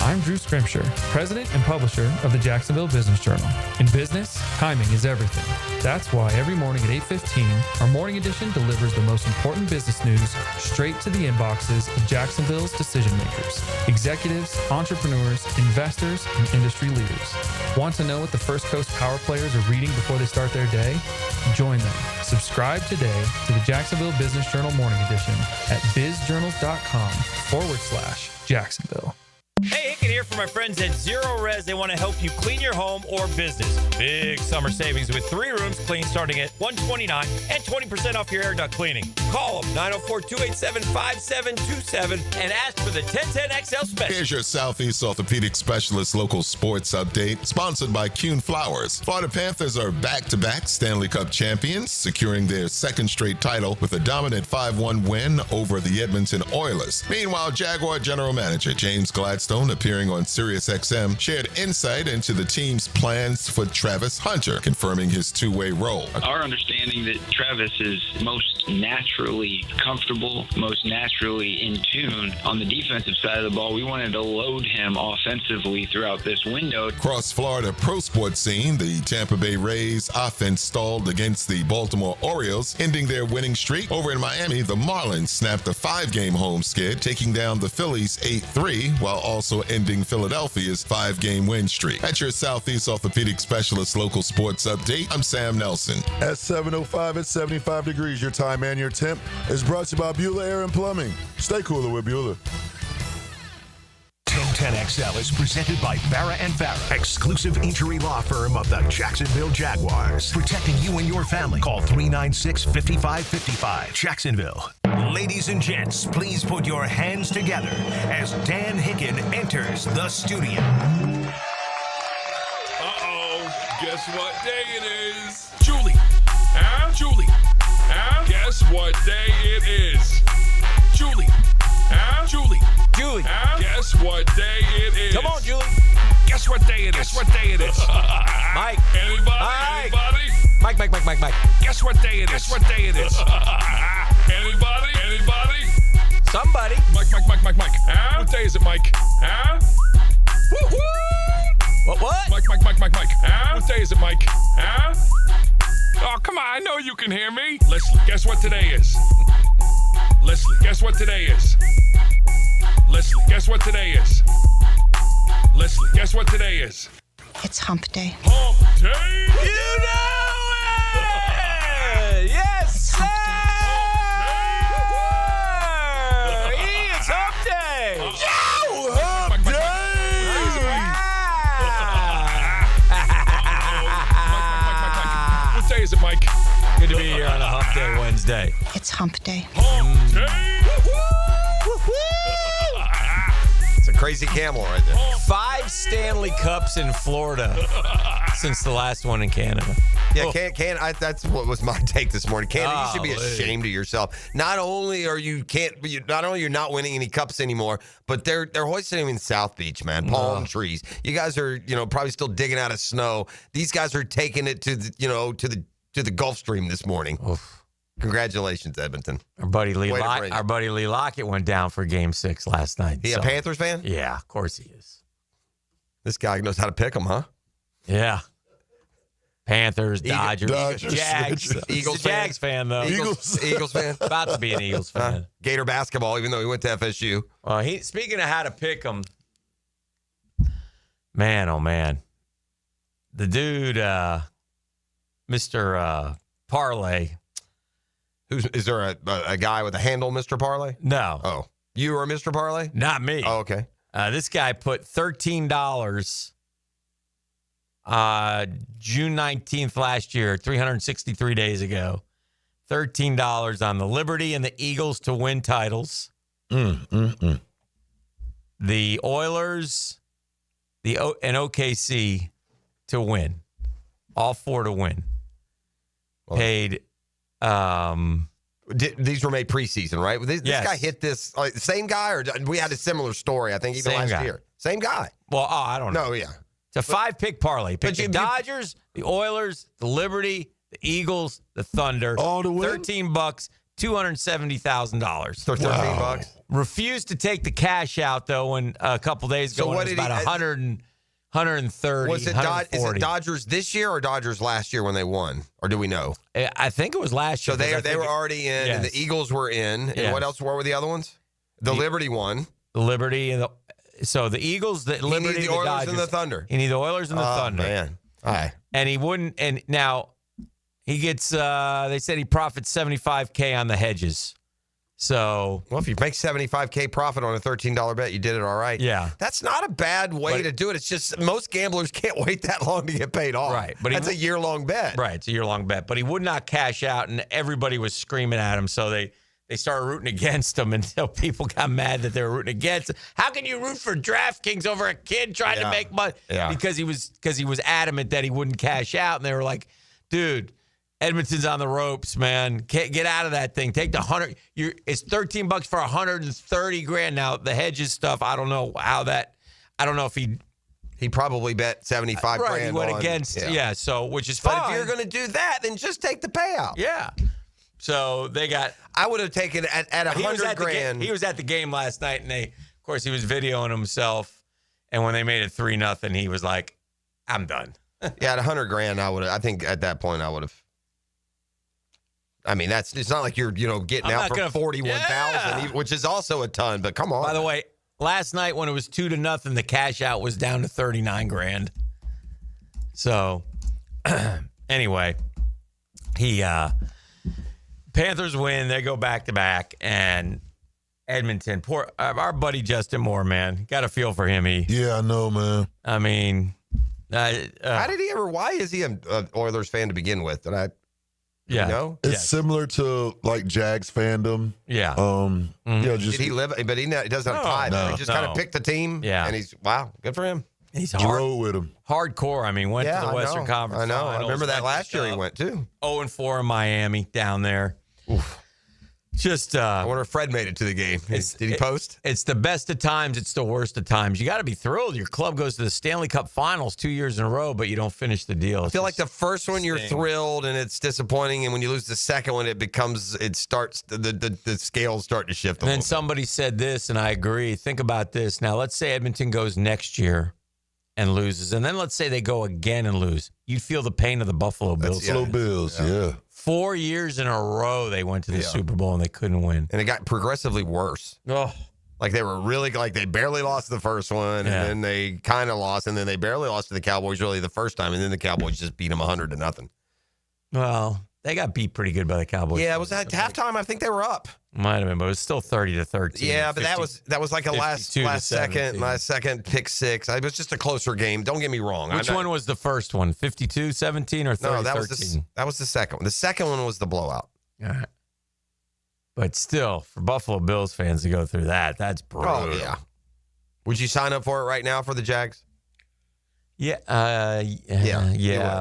I'm Drew Scrimshire, president and publisher of the Jacksonville Business Journal. In business, timing is everything. That's why every morning at 8:15, our morning edition delivers the most important business news straight to the inboxes of Jacksonville's decision makers, executives, entrepreneurs, investors, and industry leaders. Want to know what the First Coast power players are reading before they start their day? Join them. Subscribe today to the Jacksonville Business Journal Morning Edition at bizjournals.com/Jacksonville. Hey, Hicken here for my friends at Zero Res. They want to help you clean your home or business. Big summer savings with 3 rooms clean starting at $129 and 20% off your air duct cleaning. Call them 904-287-5727 and ask for the 1010XL special. Here's your Southeast Orthopedic Specialist local sports update, sponsored by Kuhn Flowers. Florida Panthers are back-to-back Stanley Cup champions, securing their second straight title with a dominant 5-1 win over the Edmonton Oilers. Meanwhile, Jaguar General Manager James Gladstone, appearing on SiriusXM, shared insight into the team's plans for Travis Hunter, confirming his two-way role. Our understanding that Travis is most naturally comfortable, most naturally in tune on the defensive side of the ball. We wanted to load him offensively throughout this window. Across Florida pro sports scene, the Tampa Bay Rays offense stalled against the Baltimore Orioles, ending their winning streak. Over in Miami, the Marlins snapped a 5-game home skid, taking down the Phillies 8-3, while also ending Philadelphia's 5-game win streak. At your Southeast Orthopedic Specialist local sports update, I'm Sam Nelson. At 7:05 at 75 degrees, your time and your temp is brought to you by Beulah Air and Plumbing. Stay cooler with Beulah. 1010XL is presented by Farah & Farah, exclusive injury law firm of the Jacksonville Jaguars. Protecting you and your family. Call 396-5555. Jacksonville. Ladies and gents, please put your hands together as Dan Hicken enters the studio. Uh-oh. Guess what day it is? Julie. Huh? Julie. Huh? Guess what day it is? Julie. Huh? Julie. Julie. Huh? Guess what day it is? Come on, Julie. Guess what day it is? Guess what day it is? Mike. Anybody? Mike. Anybody? Mike. Guess what day it is? Guess what day it is? Anybody? Anybody? Somebody. Mike. Huh? What day is it, Mike? Huh? Woo-hoo! What? Mike. Huh? What day is it, Mike? Huh? Oh, come on. I know you can hear me. Leslie, guess what today is? Leslie, guess what today is? Leslie, guess what today is? Leslie, guess what today is? It's hump day. Hump day! You know it! Yes, sir! It's hump day! Hump day! What day is it, Mike? Good to be here on a hump day Wednesday. It's hump day. Hump day! It's a crazy camel right there. 5 Stanley Cups in Florida since the last one in Canada. Yeah, that's what was my take this morning. Canada, you should be ashamed of yourself. Not only are you're not winning any cups anymore, but they're hoisting them in South Beach, man. Palm trees. You guys are, probably still digging out of snow. These guys are taking it to the Gulf Stream this morning. Oof. Congratulations, Edmonton. Our buddy Lee Lockett went down for Game 6 last night. He a Panthers fan? Yeah, of course he is. This guy knows how to pick them, huh? Yeah. Panthers, Dodgers, Jags. Eagles Jags fan, though. Eagles fan. About to be an Eagles fan. Gator basketball, even though he went to FSU. Speaking of how to pick them, man, oh man, the dude, Mr. Parlay. Is there a guy with a handle, Mr. Parlay? No. Oh, you are Mr. Parlay? Not me. Oh, okay. This guy put $13 June 19th last year, 363 days ago. $13 on the Liberty and the Eagles to win titles. The Oilers and OKC to win. All 4 to win. Paid. These were made preseason, right? This guy hit this same guy, or we had a similar story, I think, even last year. Same guy. Well, I don't know. No, yeah. It's a 5-pick parlay. Pick the Dodgers, the Oilers, the Liberty, the Eagles, the Thunder. All to win? $13, $270,000. So $13. Refused to take the cash out though. When a couple days ago, it was about 130. Was it is it Dodgers this year or Dodgers last year when they won, or do we know? I think it was last year. So they were already in, and the Eagles were in. And what else? What were the other ones? The Liberty won. The Liberty and the Eagles, the Liberty, the Oilers, Dodgers, and the Thunder. He needed the Oilers and the Thunder. Man, all right. And he wouldn't. And now he gets. They said he profits $75K on the hedges. So, well, if you make $75K profit on a $13 bet, you did it all right. Yeah, that's not a bad way to do it. It's just most gamblers can't wait that long to get paid off. Right, but that's a year-long bet. Right, it's a year-long bet. But he would not cash out, and everybody was screaming at him. So they started rooting against him until people got mad that they were rooting against him. How can you root for DraftKings over a kid trying to make money? Yeah. Because he was adamant that he wouldn't cash out, and they were like, "Dude, Edmonton's on the ropes, man. Can't get out of that thing. Take the 100. It's $13 for $130,000. Now the hedges stuff. I don't know how that. I don't know if he probably bet $75,000. Right, he went against. Yeah. So which is fine. But if you're going to do that, then just take the payout. Yeah. So they got. I would have taken at $100,000. He was at the game last night, and of course, he was videoing himself. And when they made it 3-0, he was like, "I'm done." Yeah, at $100,000, I think at that point I would have. I mean, it's not like you're, getting out for 41,000, which is also a ton, but come on. By the way, last night when it was 2-0, the cash out was down to $39,000. So, anyway, Panthers win. They go back to back, and Edmonton, our buddy Justin Moore, man, got a feel for him. Yeah, I know, man. I mean, how did he ever? Why is he an Oilers fan to begin with? It's similar to like Jags fandom. Yeah. Just did he live? But he doesn't have ties. No, he just kind of picked the team. Yeah. And he's good for him. He's You rode with him. hardcore. I mean, went to the Western Conference. I know. I Finals, remember that went last to year he went too. 0-4 in Miami down there. Oof. Just, I wonder if Fred made it to the game. Did he post? It's the best of times. It's the worst of times. You got to be thrilled. Your club goes to the Stanley Cup Finals 2 years in a row, but you don't finish the deal. I feel like the first one you're thrilled and it's disappointing, and when you lose the second one, it starts the scales start to shift. And then somebody said this, and I agree. Think about this. Now, let's say Edmonton goes next year and loses, and then let's say they go again and lose. You'd feel the pain of the Buffalo Bills. Buffalo Bills, yeah. 4 years in a row they went to the Super Bowl and they couldn't win. And it got progressively worse. Oh. Like they were really, like they barely lost the first one, and then they kind of lost, and then they barely lost to the Cowboys really the first time, and then the Cowboys just beat them 100-0. Well, they got beat pretty good by the Cowboys. Yeah, it was at halftime. I think they were up. Might have been, but it was still 30-13. Yeah, but that was like a last second pick six. It was just a closer game. Don't get me wrong. Which one was the first one? 52-17 or 30-13? No, that was the second one. The second one was the blowout. All right. But still, for Buffalo Bills fans to go through that's brutal. Oh, yeah. Would you sign up for it right now for the Jags? Yeah.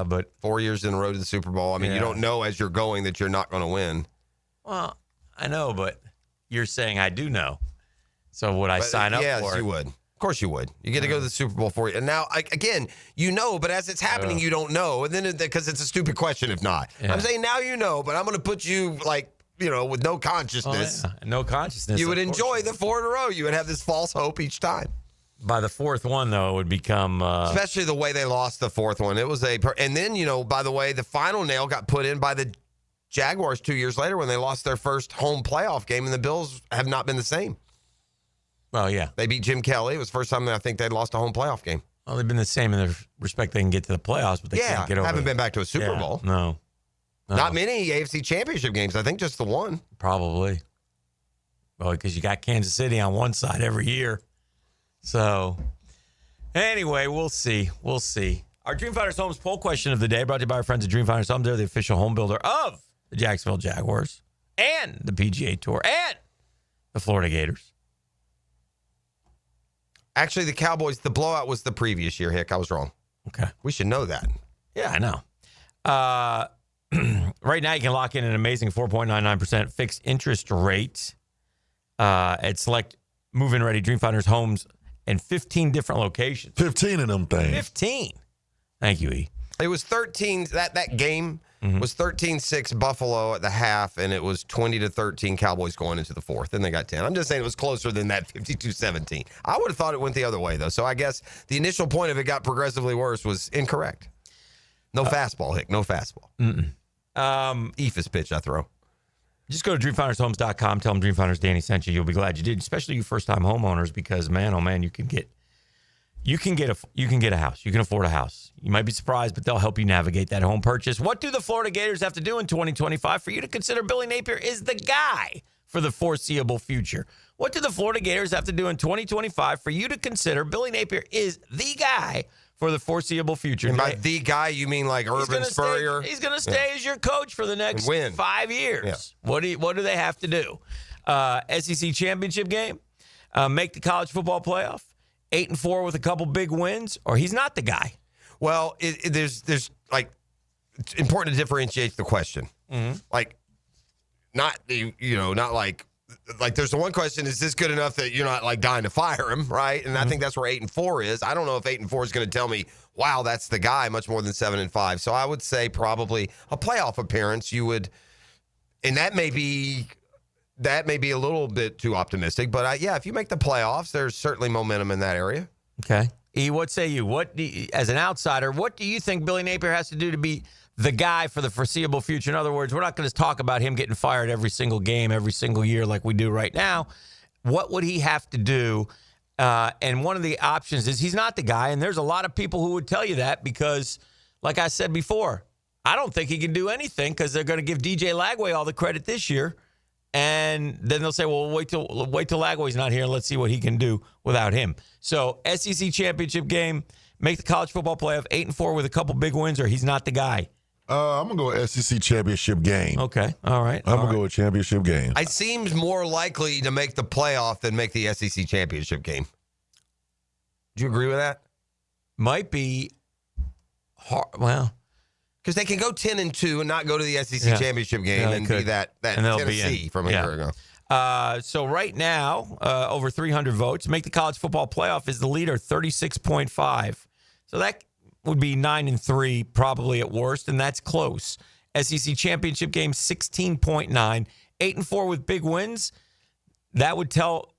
But 4 years in a row to the Super Bowl. I mean, you don't know as you're going that you're not going to win. Well, I know, but you're saying I do know. So would I sign up for it? Yes, you would. Of course you would. You get to go to the Super Bowl for you. And now, again, you know, but as it's happening, you don't know. And then because it's a stupid question if not. Yeah. I'm saying now you know, but I'm going to put you with no consciousness. No consciousness. You would enjoy the 4 in a row. You would have this false hope each time. By the fourth one, though, it would become... especially the way they lost the fourth one. It was and then, by the way, the final nail got put in by the Jaguars 2 years later when they lost their first home playoff game, and the Bills have not been the same. Well, yeah. They beat Jim Kelly. It was the first time I think they'd lost a home playoff game. Well, they've been the same in the respect they can get to the playoffs, but they can't get over haven't been back to a Super Bowl. No. Not many AFC Championship games. I think just the one. Probably. Well, because you got Kansas City on one side every year. So, anyway, we'll see. We'll see. Our Dream Finders Homes poll question of the day brought to you by our friends at Dream Finders Homes. They're the official home builder of the Jacksonville Jaguars and the PGA Tour and the Florida Gators. Actually, the Cowboys, the blowout was the previous year, Hick. I was wrong. Okay. We should know that. Yeah, I know. Right now, you can lock in an amazing 4.99% fixed interest rate at select move-in ready Dream Finders Homes in 15 different locations. 15 of them things. 15. Thank you, E. It was 13. That game was 13-6 Buffalo at the half, and it was 20-13 Cowboys going into the fourth. Then they got 10. I'm just saying it was closer than that 52-17. I would have thought it went the other way, though. So I guess the initial point of it got progressively worse was incorrect. No fastball, Hick. No fastball. Ephus pitch I throw. Just go to DreamFindersHomes.com. Tell them Dreamfinders Danny sent you. You'll be glad you did, especially you first-time homeowners, because man, oh man, you can get a house. You can afford a house. You might be surprised, but they'll help you navigate that home purchase. What do the Florida Gators have to do in 2025 for you to consider Billy Napier is the guy for the foreseeable future? What do the Florida Gators have to do in 2025 for you to consider Billy Napier is the guy for the foreseable future? And by the guy, you mean like Urban Spurrier? He's going to stay as your coach for the next 5 years. Yeah. What do they have to do? SEC championship game? Make the college football playoff? 8-4 with a couple big wins? Or he's not the guy? Well, there's like, it's important to differentiate the question. Mm-hmm. Like, not like there's the one question, is this good enough that you're not like dying to fire him, right? And I think that's where 8-4 is. I don't know if 8-4 is going to tell me, wow, that's the guy, much more than 7-5. So I would say probably a playoff appearance you would, and that may be a little bit too optimistic, but if you make the playoffs, there's certainly momentum in that area. Okay. E, what say you? As an outsider, what do you think Billy Napier has to do to be the guy for the foreseeable future? In other words, we're not going to talk about him getting fired every single game, every single year like we do right now. What would he have to do? And one of the options is he's not the guy, and there's a lot of people who would tell you that because, like I said before, I don't think he can do anything because they're going to give DJ Lagway all the credit this year. And then they'll say, well, wait till Lagway's not here and let's see what he can do without him. So SEC championship game, make the college football playoff 8-4 with a couple big wins, or he's not the guy. I'm going to go with SEC championship game. Okay. All right. I'm going to go with championship game. It seems more likely to make the playoff than make the SEC championship game. Do you agree with that? might be hard. Well, because they can go 10-2 and not go to the SEC championship game and be that and they'll Tennessee from a year ago. So right now, over 300 votes. Make the college football playoff is the leader, 36.5. So that would be 9-3 probably at worst, and that's close. SEC championship game, 16.9. 8-4 with big wins. That would tell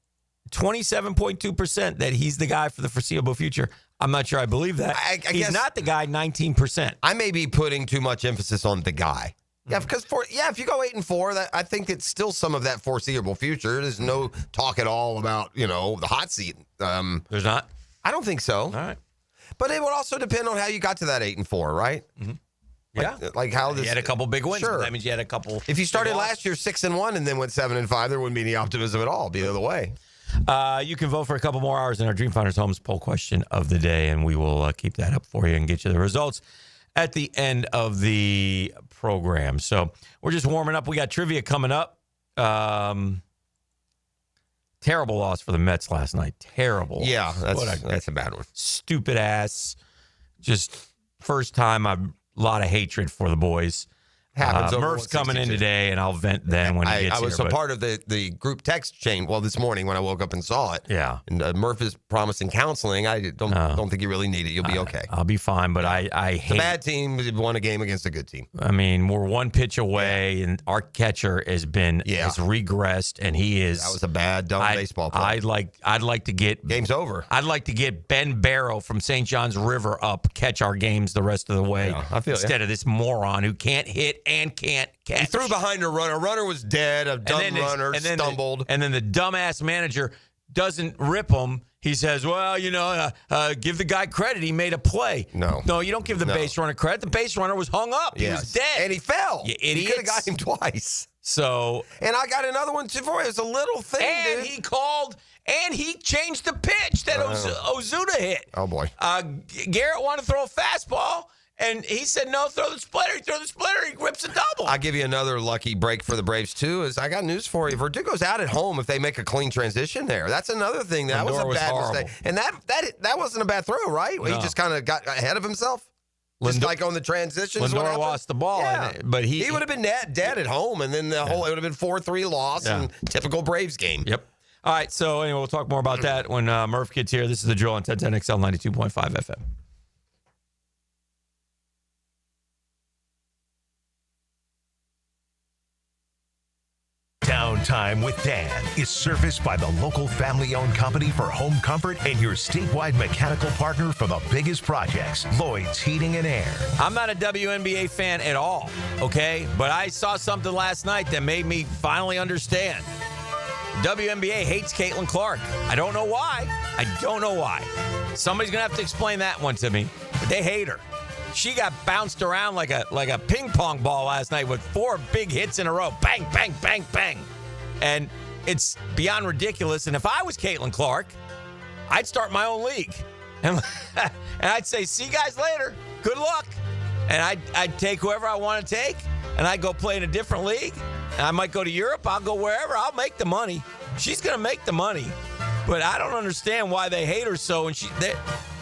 27.2% that he's the guy for the foreseeable future. I'm not sure I believe that. He's guess not the guy, 19%. I may be putting too much emphasis on the guy. Yeah, because if you go 8-4, I think it's still some of that foreseeable future. There's no talk at all about, the hot seat. There's not? I don't think so. All right. But it would also depend on how you got to that 8-4, right? Mm-hmm. Like how this. You had a couple big wins. Sure. That means you had a couple. If you started last year 6-1 and then went 7-5, there wouldn't be any optimism at all. It'd be the other way. You can vote for a couple more hours in our Dream Finders Homes poll question of the day, and we will keep that up for you and get you the results at the end of the program. So we're just warming up. We got trivia coming up. Terrible loss for the Mets last night. Terrible. Yeah, loss. that's a bad one. Stupid ass. Just first time a lot of hatred for the boys. Happens over Murph's coming in 162. today, and I'll vent then when he gets I was here. a part of the group text chain. Well, this morning when I woke up and saw it. Yeah. And Murph is promising counseling. I don't think you really need it. You'll be okay. I'll be fine, but I hate. It's a bad team won a game against a good team. I mean, we're one pitch away, and our catcher has regressed, and he is. That was a bad, dumb baseball play. I'd like to get game's over. I'd like to get Ben Barrow from St. John's River up, catch our games the rest of the way, I feel instead of this moron who can't hit and can't catch. He threw behind a runner. A runner was dead. A dumb runner stumbled. And then the dumbass manager doesn't rip him. He says, well, give the guy credit. He made a play. No, you don't give the base runner credit. The base runner was hung up. He was dead. And he fell. You idiots. He could have got him twice. So. And I got another one too for you. It's a little thing, and dude. he called, and he changed the pitch that Ozuna hit. Oh, boy. Garrett wanted to throw a fastball. And he said, no, throw the splitter. He threw the splitter. He rips a double. I'll give you another lucky break for the Braves, too, is I got news for you. Verdugo's out at home if they make a clean transition there. That's another thing. That was a bad mistake. And that wasn't a bad throw, right? No. He just kind of got ahead of himself. Just like on the transitions. Lindor lost the ball. Yeah. But he would have been dead at home, and then it would have been 4-3 loss and typical Braves game. Yep. All right, so anyway, we'll talk more about that when Murph gets here. This is the drill on 1010XL 92.5 FM. Downtime with Dan is serviced by the local family-owned company for home comfort and your statewide mechanical partner for the biggest projects, Lloyd's Heating and Air. I'm not a WNBA fan at all, okay? But I saw something last night that made me finally understand. WNBA hates Caitlin Clark. I don't know why. Somebody's going to have to explain that one to me. But they hate her. She got bounced around like a ping pong ball last night with 4 big hits in a row. Bang, bang, bang, bang. And it's beyond ridiculous. And if I was Caitlin Clark, I'd start my own league. And I'd say, see you guys later. Good luck. And I'd take whoever I want to take, and I'd go play in a different league. And I might go to Europe. I'll go wherever. I'll make the money. She's going to make the money. But I don't understand why they hate her so. And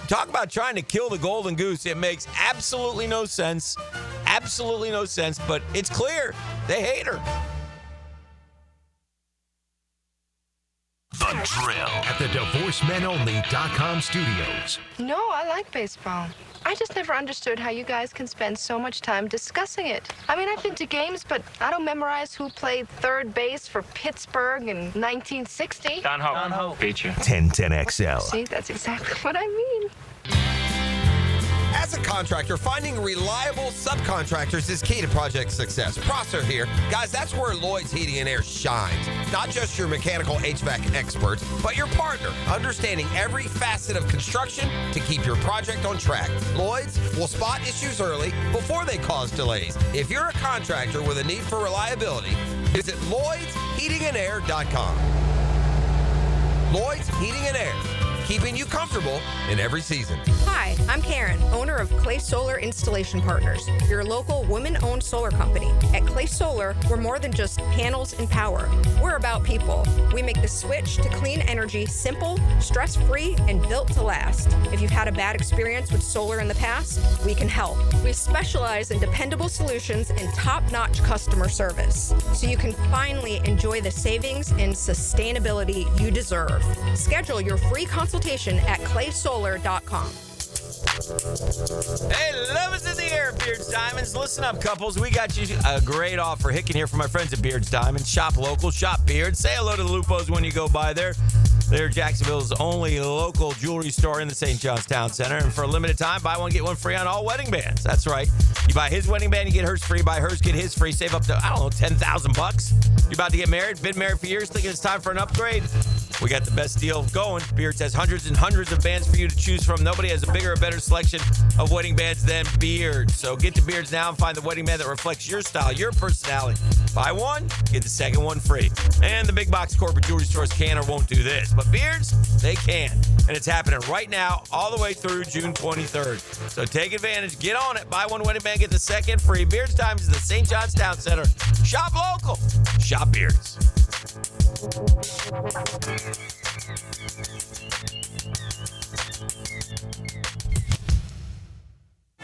talk about trying to kill the golden goose. It makes absolutely no sense. Absolutely no sense. But it's clear they hate her. The Drill at the DivorceMenOnly.com studios. No, I like baseball. I just never understood how you guys can spend so much time discussing it. I mean, I've been to games, but I don't memorize who played third base for Pittsburgh in 1960. Don Ho. Beat you. 1010XL. See, that's exactly what I mean. As a contractor, finding reliable subcontractors is key to project success. Prosser here. Guys, that's where Lloyd's Heating and Air shines. Not just your mechanical HVAC experts, but your partner, understanding every facet of construction to keep your project on track. Lloyd's will spot issues early before they cause delays. If you're a contractor with a need for reliability, visit LloydsHeatingandAir.com. Lloyd's Heating and Air. keeping you comfortable in every season. Hi, I'm Karen, owner of Clay Solar Installation Partners, your local women-owned solar company. At Clay Solar, we're more than just panels and power. We're about people. We make the switch to clean energy simple, stress-free, and built to last. If you've had a bad experience with solar in the past, we can help. We specialize in dependable solutions and top-notch customer service, so you can finally enjoy the savings and sustainability you deserve. Schedule your free consultation at claysolar.com. Hey, love is in the air, Beards Diamonds. Listen up, couples. We got you a great offer. Hicken here from my friends at Beards Diamonds. Shop local, shop Beards. Say hello to the Lupos when you go by there. They're Jacksonville's only local jewelry store in the St. John's Town Center. And for a limited time, buy one, get one free on all wedding bands. That's right. You buy his wedding band, you get hers free. Buy hers, get his free. Save up to, $10,000. You're about to get married, been married for years, thinking it's time for an upgrade. We got the best deal going. Beards has hundreds and hundreds of bands for you to choose from. Nobody has a bigger or better selection of wedding bands than Beards. So get to Beards now and find the wedding band that reflects your style, your personality. Buy one, get the second one free. And the big box corporate jewelry stores can or won't do this. But Beards, they can. And it's happening right now all the way through June 23rd. So take advantage. Get on it. Buy one wedding band, get the second free. Beards Time is the St. John's Town Center. Shop local. Shop Beards.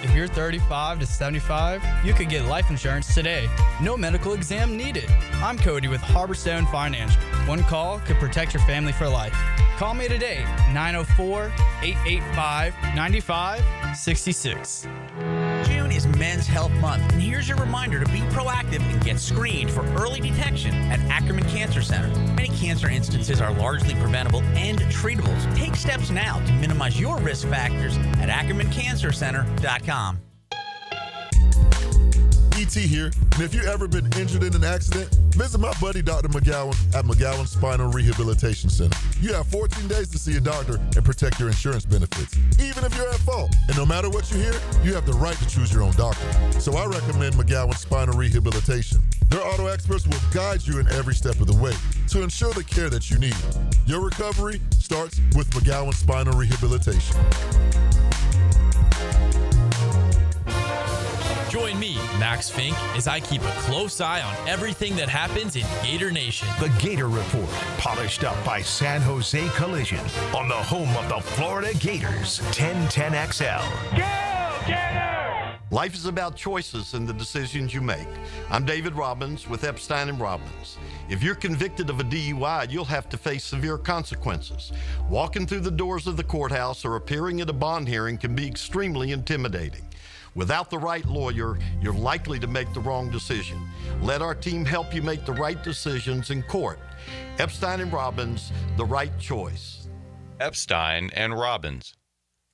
If you're 35 to 75, you could get life insurance today. No medical exam needed. I'm Cody with Harborstone Financial. One call could protect your family for life. Call me today, 904-885-9566. June is Men's Health Month, and here's your reminder to be proactive and get screened for early detection at Ackerman Cancer Center. Many cancer instances are largely preventable and treatable. So take steps now to minimize your risk factors at AckermanCancerCenter.com. ET here, and if you've ever been injured in an accident, visit my buddy Dr. McGowan at McGowan Spinal Rehabilitation Center. You have 14 days to see a doctor and protect your insurance benefits, even if you're at fault. And no matter what you hear, you have the right to choose your own doctor. So I recommend McGowan Spinal Rehabilitation. Their auto experts will guide you in every step of the way to ensure the care that you need. Your recovery starts with McGowan Spinal Rehabilitation. Join me, Max Fink, as I keep a close eye on everything that happens in Gator Nation. The Gator Report, polished up by San Jose Collision on the home of the Florida Gators, 1010XL. Go, Gator! Life is about choices and the decisions you make. I'm David Robbins with Epstein & Robbins. If you're convicted of a DUI, you'll have to face severe consequences. Walking through the doors of the courthouse or appearing at a bond hearing can be extremely intimidating. Without the right lawyer, you're likely to make the wrong decision. Let our team help you make the right decisions in court. Epstein & Robbins, the right choice. Epstein & Robbins,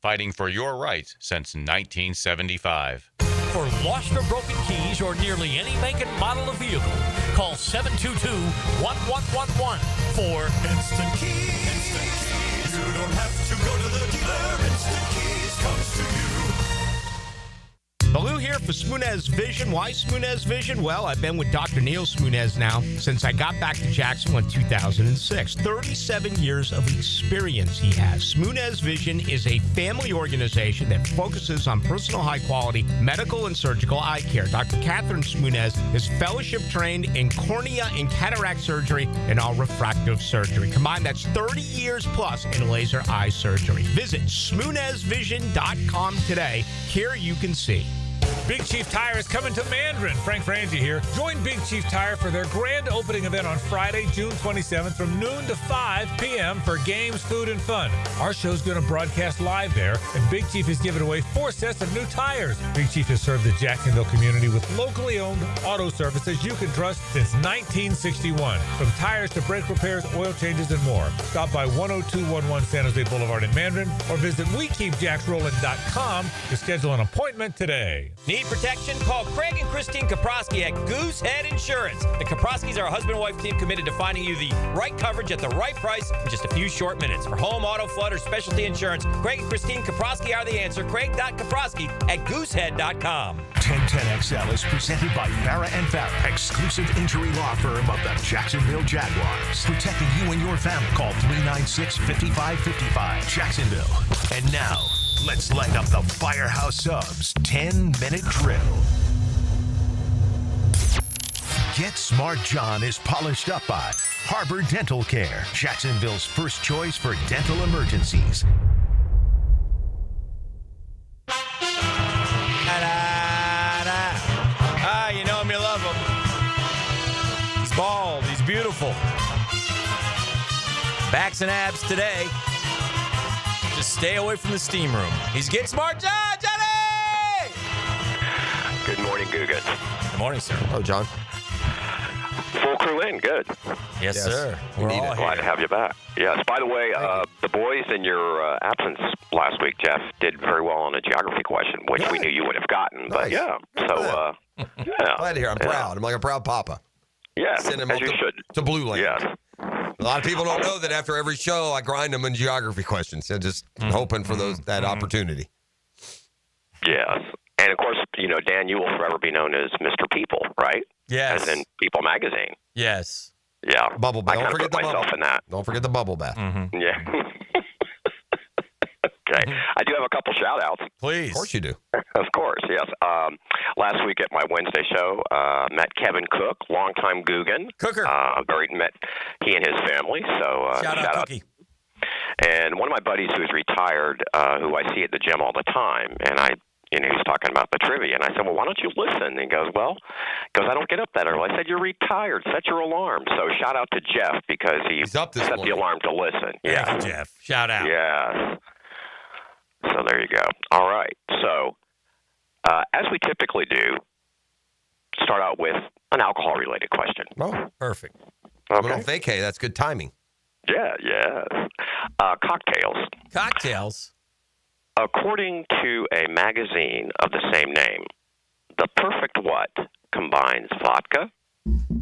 fighting for your rights since 1975. For lost or broken keys or nearly any make and model of vehicle, call 722-1111 for Instant Keys. Instant Keys. You don't have to go to the dealer. Instant Keys comes to you. Baloo here for Smoonez Vision. Why Smoonez Vision? Well, I've been with Dr. Neil Smoonez now since I got back to Jacksonville in 2006. 37 years of experience he has. Smoonez Vision is a family organization that focuses on personal high-quality medical and surgical eye care. Dr. Catherine Smoonez is fellowship trained in cornea and cataract surgery and all refractive surgery. Combined, that's 30 years plus in laser eye surgery. Visit SmoonezVision.com today. Here you can see. Big Chief Tire is coming to Mandarin. Frank Frangie here. Join Big Chief Tire for their grand opening event on Friday, June 27th from noon to 5 p.m. for games, food, and fun. Our show's going to broadcast live there, and Big Chief is giving away 4 sets of new tires. Big Chief has served the Jacksonville community with locally owned auto services you can trust since 1961. From tires to brake repairs, oil changes, and more. Stop by 10211 San Jose Boulevard in Mandarin or visit WeKeepJacksRollin.com to schedule an appointment today. Need protection? Call Craig and Christine Kaprosky at Goosehead Insurance. The Kaproskys are a husband-wife team committed to finding you the right coverage at the right price in just a few short minutes. For home, auto, flood, or specialty insurance, Craig and Christine Kaprosky are the answer. Craig.Kaprosky at Goosehead.com. 1010XL is presented by Farrah and Farrah, exclusive injury law firm of the Jacksonville Jaguars. Protecting you and your family. Call 396-5555, Jacksonville. And now, let's light up the Firehouse Subs 10-minute drill. Get Smart John is polished up by Harbor Dental Care, Jacksonville's first choice for dental emergencies. You know him, you love him. He's bald. He's beautiful. Backs and abs today. Just stay away from the steam room. He's Get Smart John. Johnny! Good morning, Googans. Good morning, sir. Oh, John. Full crew in. Good. Yes, sir. We need it. Glad to have you back. Yes. By the way, the boys in your absence last week, Jeff, did very well on a geography question, which we knew you would have gotten. But yeah, so yeah. Glad to hear. I'm proud. I'm like a proud papa. Yeah, Send him as you should. to Blue Land. Yes. A lot of people don't know that after every show, I grind them in geography questions. So just hoping for that opportunity. Yes. And, of course, you know, Dan, you will forever be known as Mr. People, right? Yes. As in People Magazine. Yes. Yeah. Bubble bath. Don't forget myself in that. Don't forget the bubble bath. Mm-hmm. Yeah. Okay. I do have a couple shout-outs. Please. Of course you do. Of course, yes. Last week at my Wednesday show, met Kevin Cook, longtime Guggen. Cooker. Met he and his family. So shout out Cookie. And one of my buddies who's retired, who I see at the gym all the time, and he's talking about the trivia, and I said, well, why don't you listen? And he goes, I don't get up that early. I said, you're retired. Set your alarm. So shout out to Jeff because he's up set the alarm to listen. Thank you, Jeff. Shout out. Yes. So there you go. All right. So as we typically do, start out with an alcohol-related question. Oh, perfect. Okay. Well, vacay. That's good timing. Yeah, yes. Cocktails. Cocktails. According to a magazine of the same name, the perfect what combines vodka,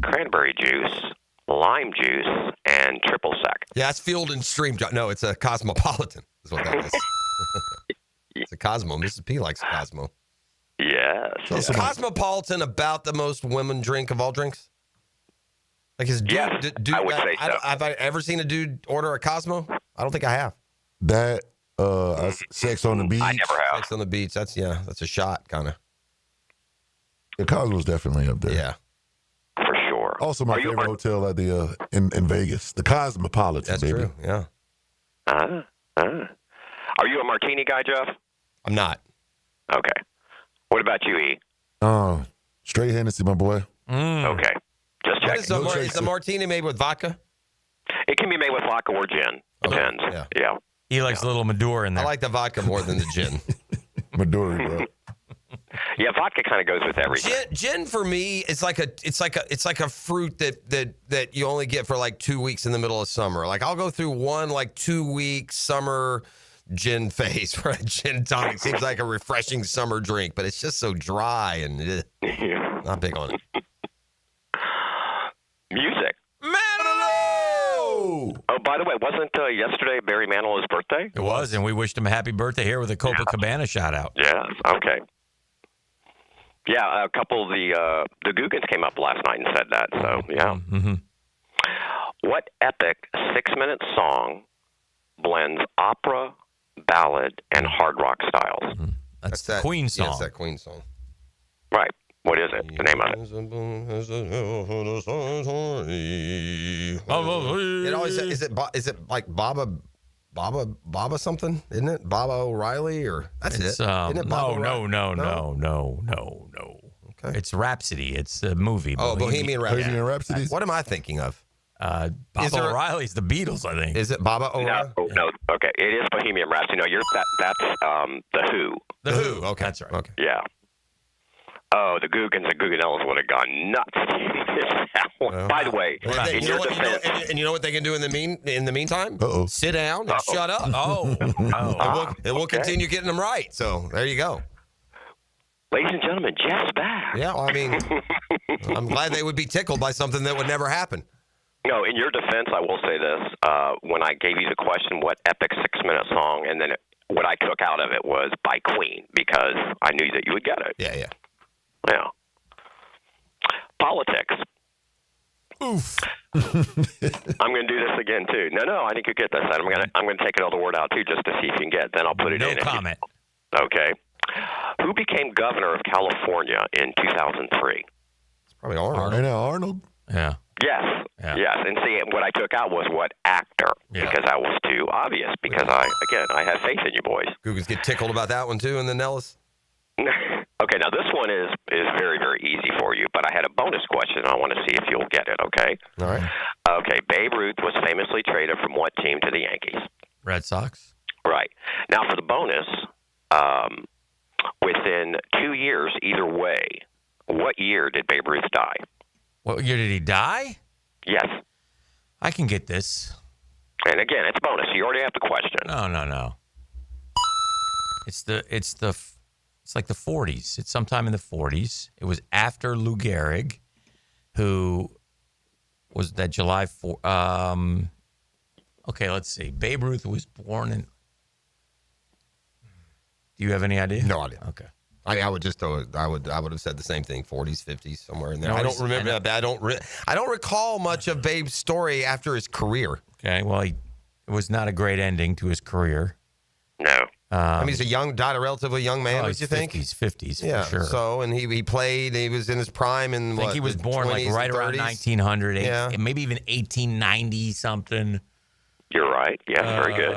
cranberry juice, lime juice, and triple sec. Yeah, it's Field and Stream. No, it's a Cosmopolitan is what that is. It's a Cosmo. Mrs. P likes Cosmo. Yes. So is Cosmopolitan about the most women drink of all drinks? Like his dude, yes, I would say so. Have I ever seen a dude order a Cosmo? I don't think I have. That Sex on the Beach. I never have. Sex on the Beach. That's a shot kind of. The Cosmo's definitely up there. Yeah. For sure. Also, my favorite hotel at the in Vegas, the Cosmopolitan. That's baby. true. Yeah. Are you a martini guy, Jeff? I'm not. Okay. What about you, E? Straight Hennessy, my boy. Okay. Just checking. Is the martini made with vodka? It can be made with vodka or gin. Depends. Yeah. He likes a little Maduro in there. I like the vodka more than the gin. Maduro, bro. Yeah, vodka kind of goes with everything. Gin for me is like a fruit that you only get for like 2 weeks in the middle of summer. Like I'll go through one 2 week summer gin phase where a gin tonic seems like a refreshing summer drink, but it's just so dry and not big on it. Music. Oh, by the way, wasn't yesterday Barry Manilow's birthday? It was, and we wished him a happy birthday here with a Copacabana shout out. Yes. Okay. Yeah, a couple of the Googans came up last night and said that. So yeah. Mm-hmm. What epic 6-minute song blends opera, ballad, and hard rock styles? Mm-hmm. That's that Queen song. Yeah, it's that Queen song. Right. What is it? The name of it? It always is it like Baba something? Isn't it Baba O'Reilly or that's it? Isn't it Baba No. Okay. It's Rhapsody. It's a movie. Bohemian Rhapsody. Bohemian Rhapsody. What am I thinking of? Baba O'Reilly's the Beatles, I think. Is it Baba O'Reilly? No. Okay, it is Bohemian Rhapsody. No, that's the Who. The Who. Okay, that's right. Okay. Yeah. Oh, the Googans and Guggenellas would have gone nuts. Well, by the way, you know what they can do in the meantime? Uh-oh. Sit down and shut up. And we'll continue getting them right. So there you go. Ladies and gentlemen, Jeff's back. Yeah, well, I mean, I'm glad they would be tickled by something that would never happen. No, in your defense, I will say this. When I gave you the question, what epic 6-minute song, and then what I took out of it was by Queen, because I knew that you would get it. Yeah. Yeah. Politics. Oof. I'm going to do this again, too. No, I think you get this. I'm going to take another word out, too, just to see if you can get it. Then I'll put it in. No comment. Okay. Who became governor of California in 2003? It's probably Arnold. I know, Arnold. Yeah. Yes. Yeah. Yes. And see, what I took out was what actor, because that was too obvious, because I have faith in you boys. Googans get tickled about that one, too, and then Nellis? Okay, now this one is very, very easy for you, but I had a bonus question. I want to see if you'll get it, okay? All right. Okay, Babe Ruth was famously traded from what team to the Yankees? Red Sox. Right. Now for the bonus, within 2 years either way, what year did Babe Ruth die? What year did he die? Yes. I can get this. And again, it's bonus. You already have the question. No. It's like the 40s. It's sometime in the 40s. It was after Lou Gehrig, who was that July 4. Okay, let's see. Babe Ruth was born in. Do you have any idea? No idea. Okay. I would just I would have said the same thing. 40s, 50s, somewhere in there. No, I don't remember. I don't recall much of Babe's story after his career. Okay. Well, it was not a great ending to his career. No. I mean, died a relatively young man. What do you think? 50s, yeah, for sure. So, and he played. He was in his prime. And I think he was born like right around 1900, maybe even 1890 something. You're right. Yes, very good.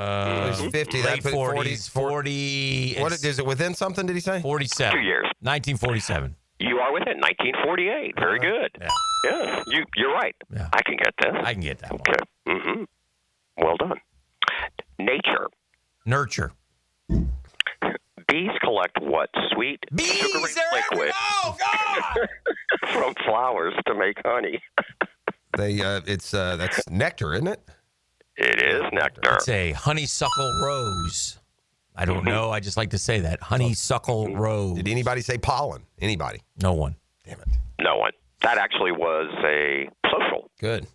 He's 50. Late That 40s. 40. What is it within something? Did he say 47? 2 years. 1947. You are within 1948. Very good. Yeah. Yes, you're right. Yeah. I can get this. I can get that one. Okay. Mm-hmm. Well done. Nature. Nurture. Bees collect what sweet sugary liquid from flowers to make honey? That's nectar, isn't it? It is nectar. It's a honeysuckle rose. I don't know. I just like to say that. Honeysuckle rose. Did anybody say pollen? Anybody? No one. Damn it. No one. That actually was a social. Good.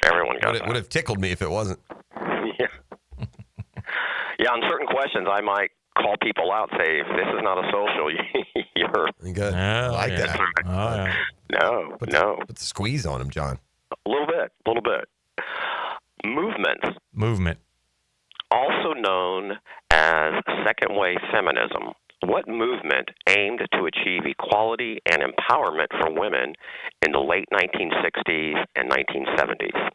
Everyone got Would have tickled me if it wasn't. Yeah. Yeah, on certain questions, I might call people out, say, if this is not a social, you're... Good. I like that. Oh, yeah. No. Put the squeeze on him, John. A little bit. Movement. Also known as second-wave feminism. What movement aimed to achieve equality and empowerment for women in the late 1960s and 1970s?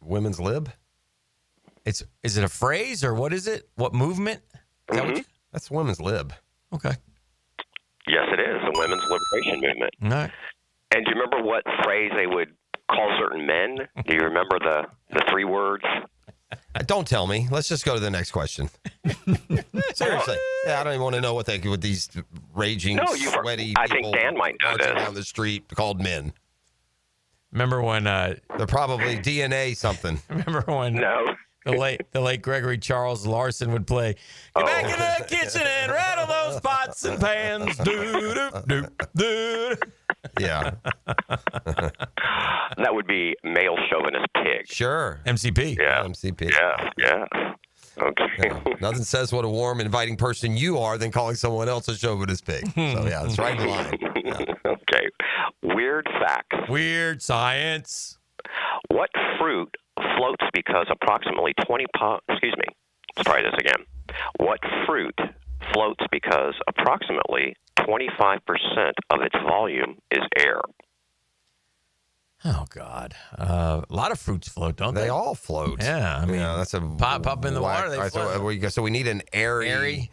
Women's lib? Is it a phrase or what is it? What movement? Is that what that's women's lib. Okay. Yes, it is. The women's liberation movement. All right. And do you remember what phrase they would call certain men? Do you remember the 3 words? Don't tell me. Let's just go to the next question. Seriously. Yeah, I don't even want to know what these raging, sweaty I people think Dan might know marching this. down the street called men. Remember when they're probably DNA something. Remember when the late Gregory Charles Larson would play "Get back in the kitchen and rattle those pots and pans." Yeah. That would be male chauvinist pig. Sure. MCP. Yeah. MCP. Yeah. Okay. Yeah. Nothing says what a warm, inviting person you are than calling someone else a chauvinist pig. So, yeah, it's right in line. Yeah. Okay. Weird facts. Weird science. What fruit floats because approximately 20 pounds... Excuse me. Let's try this again. What fruit floats because approximately 25% of its volume is air? Oh, God. A lot of fruits float, don't they? They all float. Yeah. I mean, that's a pop up in the water. They float. So we need an airy.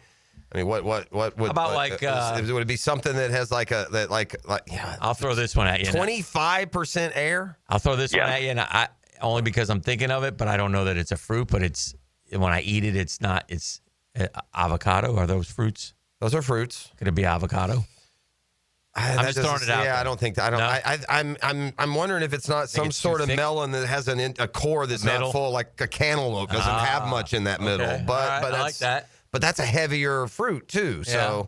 I mean, what would... How about would it be something that has like yeah. I'll throw this one at you. 25% air? I'll throw this one at you, and I only because I'm thinking of it, but I don't know that it's a fruit, but it's... When I eat it, it's not... It's avocado. Are those fruits? Those are fruits. Could it be avocado? I'm just throwing it out. Yeah, there. I don't think that. I'm wondering if it's not some sort of melon that has a core that's not full, like a cantaloupe doesn't have much in that middle. Okay. But right, but I like that. But that's a heavier fruit too. So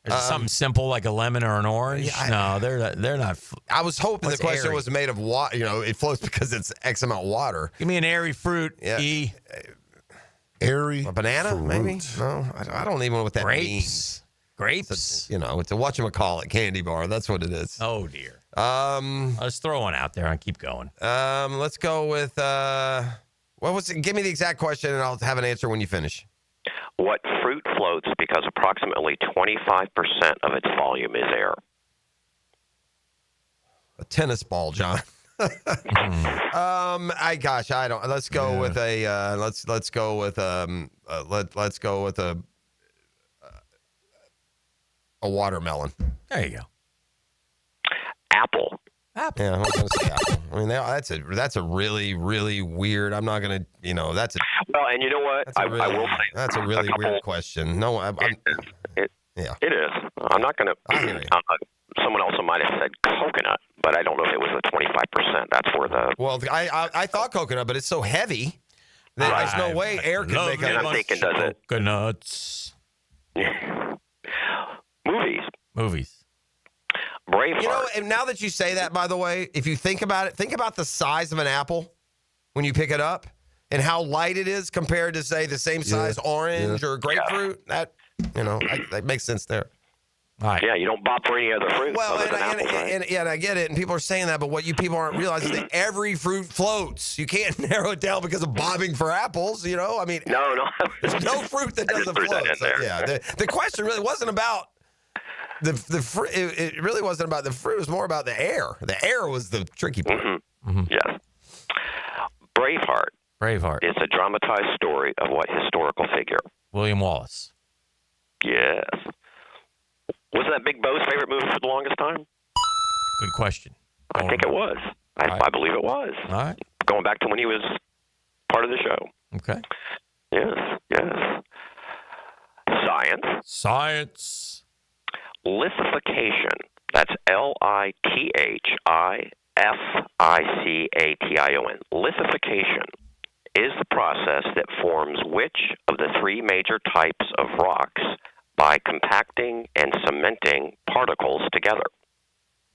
Is it something simple like a lemon or an orange? No, they're not. I was hoping What's the question airy? was made of water. You know, it floats because it's X amount of water. Give me an airy fruit. Yeah. E. Airy. A banana, fruit. maybe? No, I don't even know what that Grapes. means. Grapes. It's a whatchamacallit candy bar. That's what it is. Oh dear. Let's throw one out there and keep going. Let's go with what was it? Give me the exact question and I'll have an answer when you finish. What fruit floats because approximately 25% of its volume is air? A tennis ball, John. I don't. Let's go with a. Let's go with let's go with a watermelon. There you go. Apple. Apple. Yeah, I was going to say apple. I mean, that's a really, really weird. I'm not going to. That's a. Well, and you know what? I will say that's a really weird question. No, It is. I'm not going to. Someone else might have said coconut, but I don't know if it was the 25%. That's where the. Well, I thought coconut, but it's so heavy that there's no way air could make And I'm thinking, does it? Coconuts. Movies. Braveheart. And now that you say that, by the way, if you think about it, think about the size of an apple when you pick it up and how light it is compared to, say, the same size orange or grapefruit. That makes sense there. All right. Yeah, you don't bop for any other fruit. Well, other than apples, right? and I get it, and people are saying that, but what you people aren't realizing is that every fruit floats. You can't narrow it down because of bobbing for apples. I mean, no, there's no fruit that doesn't float. So, yeah, the question really wasn't about the fruit. It really wasn't about the fruit. It was more about the air. The air was the tricky part. Yes. Braveheart. It's a dramatized story of what historical figure? William Wallace. Yes. Was that Big Bo's favorite movie for the longest time? Good question. I think it was. I believe it was. All right. Going back to when he was part of the show. Okay. Yes. Science. Lithification. That's Lithification. Lithification is the process that forms which of the three major types of rocks by compacting and cementing particles together?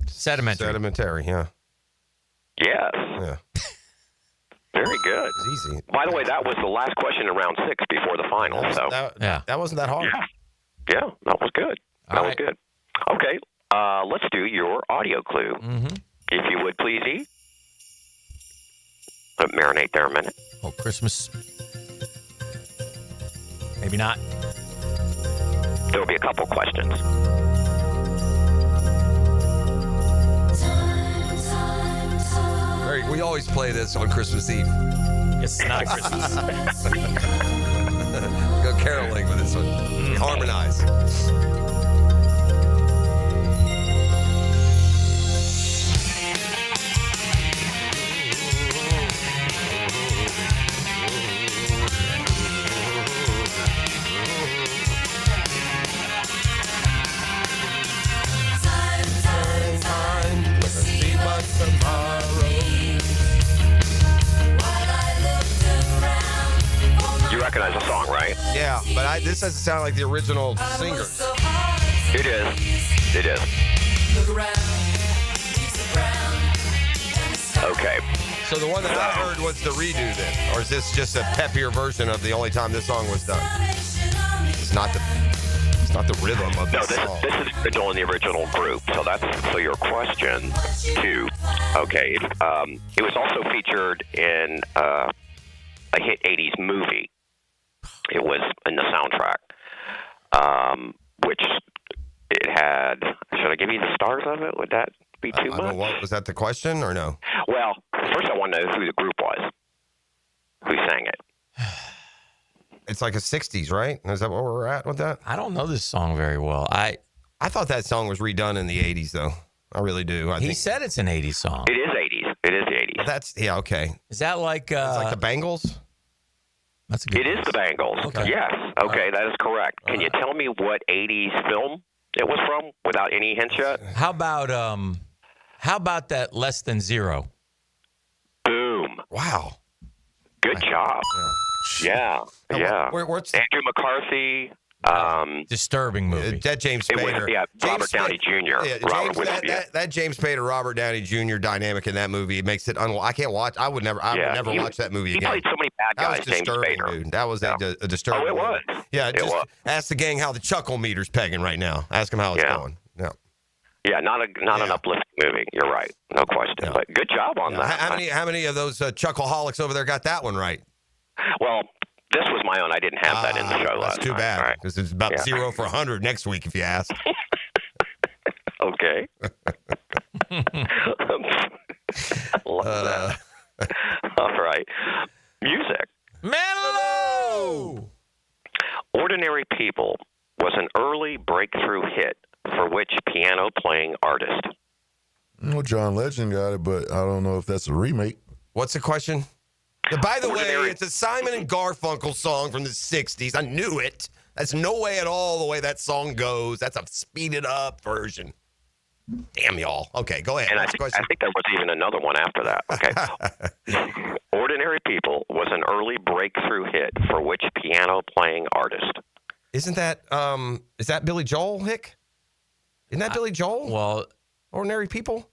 Sedimentary, yeah. Yes. Yeah. Very good. It's easy. By the way, that was the last question in round 6 before the final. That wasn't that hard. Yeah, that was good. Was good. Okay, let's do your audio clue. If you would, please, E. Let it marinate there a minute. Oh, Christmas. Maybe not. There will be a couple questions. We always play this on Christmas Eve. It's not Christmas. Go caroling with this one. Harmonize. You recognize the song, right? Yeah, but this doesn't sound like the original singers. It is. Okay. So the one that I heard was the redo then? Or is this just a peppier version of the only time this song was done? It's not the rhythm of the song. This is original in the original group. So your question 2. Okay. It was also featured in a hit 80s movie. It was in the soundtrack, which it had. Should I give you the stars of it? Would that be too much? Was that the question or no? Well, first I want to know who the group was. Who sang it? It's like a 60s, right? Is that where we're at with that? I don't know this song very well. I thought that song was redone in the 80s, though. I really do. He said it's an 80s song. It is 80s. It is the 80s. Okay. Is that like... it's like the Bangles? That's a good It is the Bangles. Okay. Yes. Okay, that is correct. Can you tell me what 80s film it was from without any hints yet? How about that Less Than Zero? Boom. Wow. Good job. Yeah. What's Andrew McCarthy, Disturbing movie. That James Spader. Robert Downey Jr. That James Spader, Robert Downey Jr. dynamic in that movie makes it I can't watch. I would never watch that movie again. He played so many bad guys. That was disturbing, dude. That was a disturbing. Oh, it was. Movie. Yeah, just ask the gang how the chuckle meter's pegging right now. Ask them how it's going. Yeah. Yeah, not an uplifting movie. You're right, no question. Yeah. But good job on that. How many of those chuckleaholics over there got that one right? Well, this was my own. I didn't have that in the show last That's too bad, because it's about 0 for 100 next week if you ask. Okay. Love that. All right. Music. Mellow! Ordinary People was an early breakthrough hit for which piano-playing artist? Well, John Legend got it, but I don't know if that's a remake. What's the question? By the way, it's a Simon and Garfunkel song from the 60s. I knew it. That's no way at all the way that song goes. That's a speeded up version. Damn y'all. Okay, go ahead. And I Next think question. there was even another one after that. Okay. Ordinary People was an early breakthrough hit for which piano-playing artist? Isn't that is that Billy Joel, Hick? Isn't that Billy Joel? Well, Ordinary People?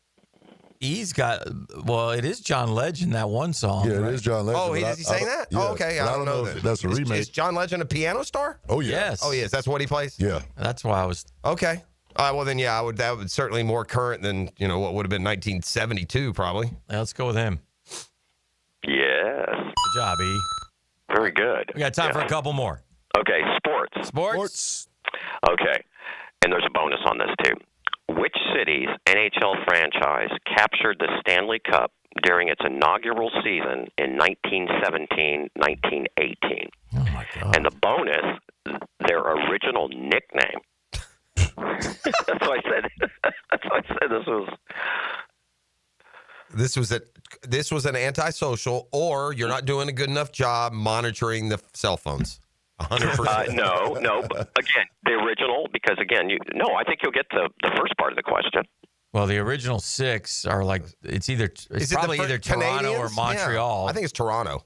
He's got, it is John Legend, that one song. Yeah, right? it is John Legend. Oh, is he saying that? Yeah, Oh, okay. I don't know if that's a remake. Is John Legend a piano star? Oh, yeah. Yes. Oh, yes. That's what he plays? Yeah. That's why I was. Okay. Well, then, yeah, that would certainly more current than, what would have been 1972, probably. Let's go with him. Yes. Good job, E. Very good. We got time for a couple more. Okay, sports. Sports. Okay. And there's a bonus on this, too. Which city's NHL franchise captured the Stanley Cup during its inaugural season in 1917-1918? Oh, my God. And the bonus, their original nickname. That's why I said this was... This was an antisocial, or you're not doing a good enough job monitoring the cell phones. 100%. No. But again, the original, because again, I think you'll get the first part of the question. Well, the original 6 are like, it's probably either Toronto or Montreal. Yeah, I think it's Toronto.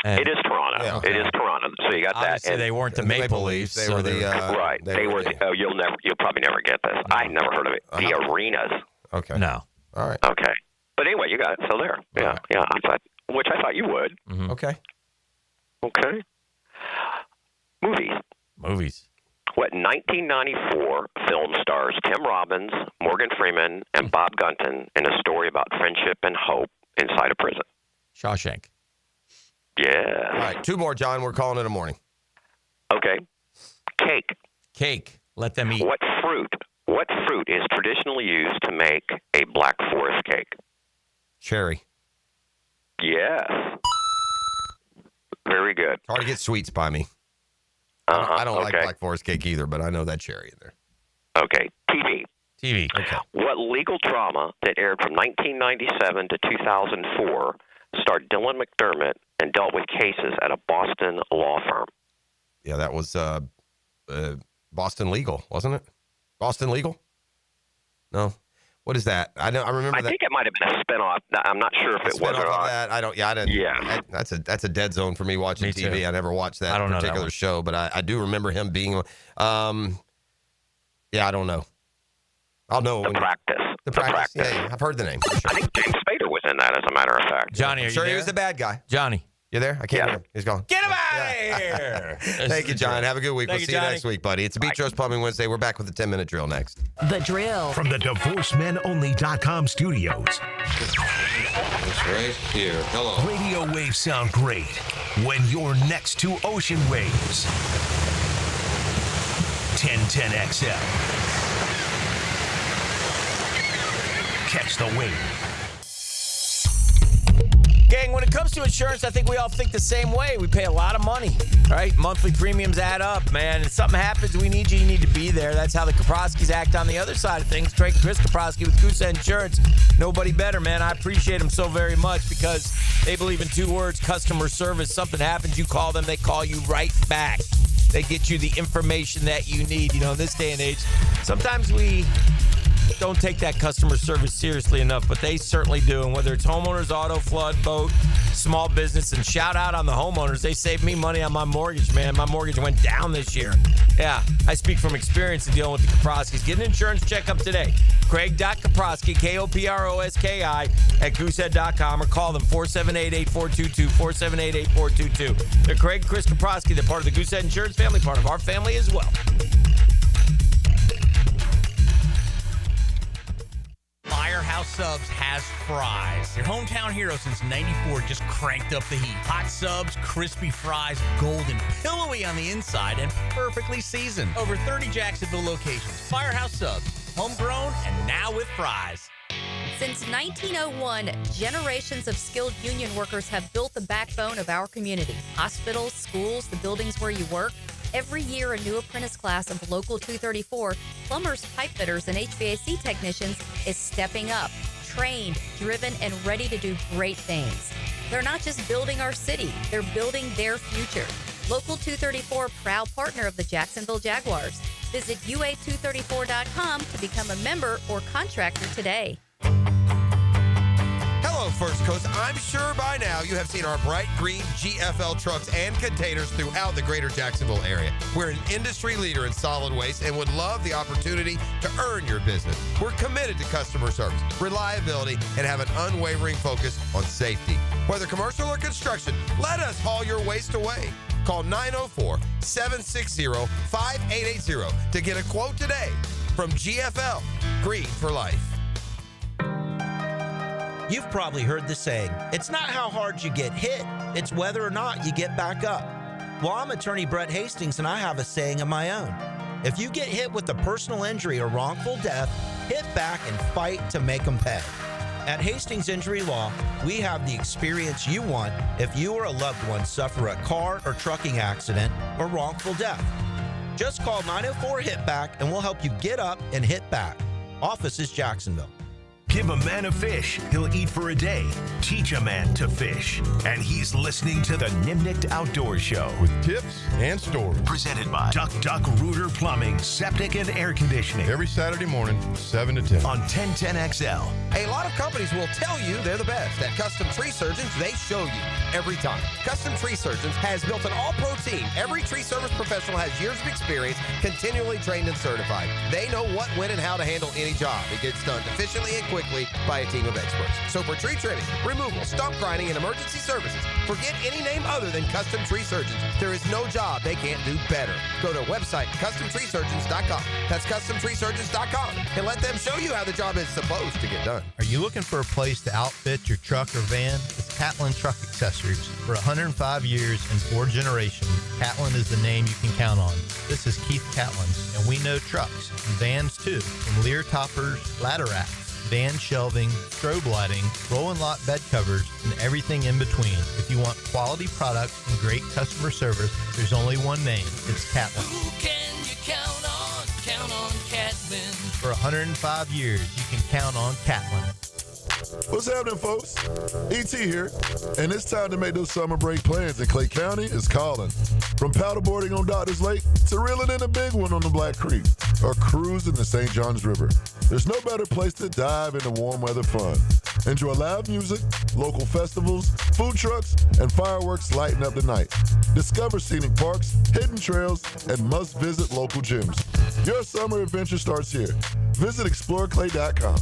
And it is Toronto. Yeah, okay. It is Toronto. So you got that. obviously, they weren't the Maple Leafs. They were the right. They were. You'll probably never get this. I never heard of it. The arenas. Okay. No. All right. Okay. But anyway, you got it. So there. Yeah. I thought you would. Mm-hmm. Okay. Okay. Movies. What 1994 film stars Tim Robbins, Morgan Freeman, and Bob Gunton in a story about friendship and hope inside a prison? Shawshank. Yeah. All right. 2 more, John. We're calling it a morning. Okay. Cake. Let them eat. What fruit is traditionally used to make a Black Forest cake? Cherry. Yes. Very good. Hard to get sweets by me. I don't like Black Forest cake either, but I know that cherry in there. Okay. TV. Okay. What legal drama that aired from 1997 to 2004 starred Dylan McDermott and dealt with cases at a Boston law firm? Yeah, that was Boston Legal, wasn't it? Boston Legal? No. What is that? I remember. I think it might have been a spinoff. I'm not sure if it was or not. That. I didn't. Yeah. That's a dead zone for me watching TV. Too. I never watched that particular show, but I do remember him being. I don't know. I'll know. The Practice. The practice. Yeah, I've heard the name. For sure. I think James Spader was in that, as a matter of fact. Johnny, are you sure there? He was the bad guy. Johnny. You there? I can't hear him. He's gone. Get him out of here! Thank you, John. Have a good week. We'll see you next week, buddy. It's a Beach Roast Plumbing Wednesday. We're back with the 10-minute drill next. The Drill. From the DivorceMenOnly.com studios. It's right here. Hello. Radio waves sound great when you're next to ocean waves. 1010XL. Catch the wave. Gang, when it comes to insurance, I think we all think the same way. We pay a lot of money, right? Monthly premiums add up, man. If something happens, we need you. You need to be there. That's how the Kaproskis act on the other side of things. Craig and Chris Kaprosky with Kusa Insurance. Nobody better, man. I appreciate them so very much because they believe in 2 words, customer service. Something happens, you call them, they call you right back. They get you the information that you need. In this day and age, sometimes we don't take that customer service seriously enough, but they certainly do. And whether it's homeowners, auto, flood, boat, small business, and shout out on the homeowners, they saved me money on my mortgage, man. My mortgage went down this year. Yeah, I speak from experience in dealing with the Kaproskis. Get an insurance checkup today. Craig.Kaproski, Koproski, at goosehead.com, or call them 478-8422, 478-8422. They're Craig and Chris Kaproski. They're part of the Goosehead Insurance family, part of our family as well. Firehouse Subs has fries. Your hometown hero since '94 just cranked up the heat. Hot subs, crispy fries, golden, pillowy on the inside, and perfectly seasoned. Over 30 Jacksonville locations. Firehouse Subs, homegrown and now with fries. Since 1901, generations of skilled union workers have built the backbone of our community. Hospitals, schools, the buildings where you work. Every year, a new apprentice class of Local 234, plumbers, pipe fitters, and HVAC technicians is stepping up, trained, driven, and ready to do great things. They're not just building our city, they're building their future. Local 234, proud partner of the Jacksonville Jaguars. Visit UA234.com to become a member or contractor today. Hello, First Coast. I'm sure by now you have seen our bright green GFL trucks and containers throughout the greater Jacksonville area. We're an industry leader in solid waste and would love the opportunity to earn your business. We're committed to customer service, reliability, and have an unwavering focus on safety. Whether commercial or construction, let us haul your waste away. Call 904-760-5880 to get a quote today from GFL, Green for Life. You've probably heard the saying, it's not how hard you get hit, it's whether or not you get back up. Well, I'm attorney Brett Hastings, and I have a saying of my own. If you get hit with a personal injury or wrongful death, hit back and fight to make them pay. At Hastings Injury Law, we have the experience you want if you or a loved one suffer a car or trucking accident or wrongful death. Just call 904-HIT-BACK and we'll help you get up and hit back. Office is Jacksonville. Give a man a fish, he'll eat for a day. Teach a man to fish. And he's listening to the Nimnicht Outdoor Show. With tips and stories. Presented by Duck Rooter Plumbing, Septic and Air Conditioning. Every Saturday morning, 7 to 10. On 1010XL. A lot of companies will tell you they're the best. At Custom Tree Surgeons, they show you every time. Custom Tree Surgeons has built an all-pro team. Every tree service professional has years of experience, continually trained and certified. They know what, when, and how to handle any job. It gets done efficiently and quickly by a team of experts. So for tree trimming, removal, stump grinding, and emergency services, forget any name other than Custom Tree Surgeons. There is no job they can't do better. Go to our website, CustomTreeSurgeons.com. That's CustomTreeSurgeons.com, and let them show you how the job is supposed to get done. Are you looking for a place to outfit your truck or van? It's Catlin Truck Accessories. For 105 years and 4 generations, Catlin is the name you can count on. This is Keith Catlin, and we know trucks and vans too, from Lear toppers, ladder racks, van shelving, strobe lighting, rolling lot bed covers, and everything in between. If you want quality products and great customer service, there's only one name. It's Catlin. Who can you count on? Count on Catlin. For 105 years, you can count on Catlin. What's happening, folks? ET here, and it's time to make those summer break plans, and Clay County is calling. From paddleboarding on Doctors Lake to reeling in a big one on the Black Creek or cruising the St. Johns River, there's no better place to dive into warm weather fun. Enjoy live music, local festivals, food trucks, and fireworks lighting up the night. Discover scenic parks, hidden trails, and must-visit local gyms. Your summer adventure starts here. Visit exploreclay.com.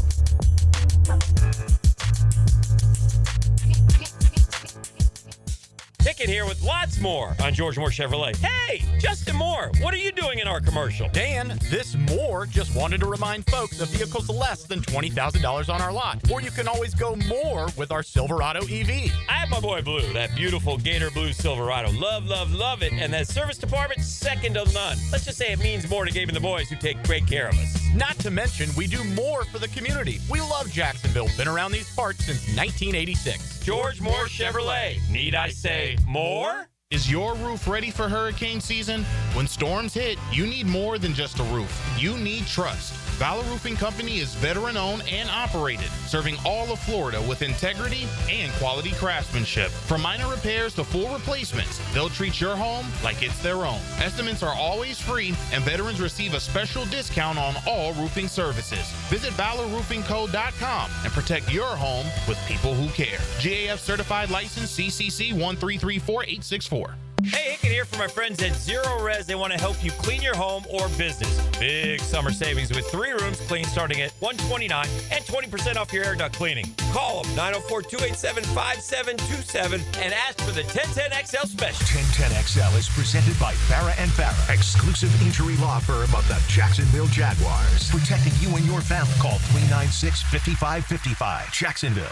Pickett here with lots more on George Moore Chevrolet. Hey, Justin Moore, what are you doing in our commercial? Dan, this Moore just wanted to remind folks of vehicles less than $20,000 on our lot. Or you can always go more with our Silverado EV. I have my boy Blue, that beautiful Gator Blue Silverado. Love, love, love it. And that service department, second to none. Let's just say it means more to Gabe and the boys who take great care of us. Not to mention, we do more for the community. We love Jacksonville. Been around these parts since 1986. George Moore Chevrolet. Need I say more? Is your roof ready for hurricane season? When storms hit, you need more than just a roof. You need trust. Valor Roofing Company is veteran-owned and operated, serving all of Florida with integrity and quality craftsmanship. From minor repairs to full replacements, they'll treat your home like it's their own. Estimates are always free, and veterans receive a special discount on all roofing services. Visit ValorRoofingCo.com and protect your home with people who care. GAF certified license CCC 1334864. Hey, Hicken here from my friends at Zero Res. They want to help you clean your home or business. Big summer savings with 3 rooms clean starting at $129 and 20% off your air duct cleaning. Call them 904-287-5727 and ask for the 1010XL special. 1010XL is presented by Farah and Farah, exclusive injury law firm of the Jacksonville Jaguars. Protecting you and your family. Call 396-5555. Jacksonville.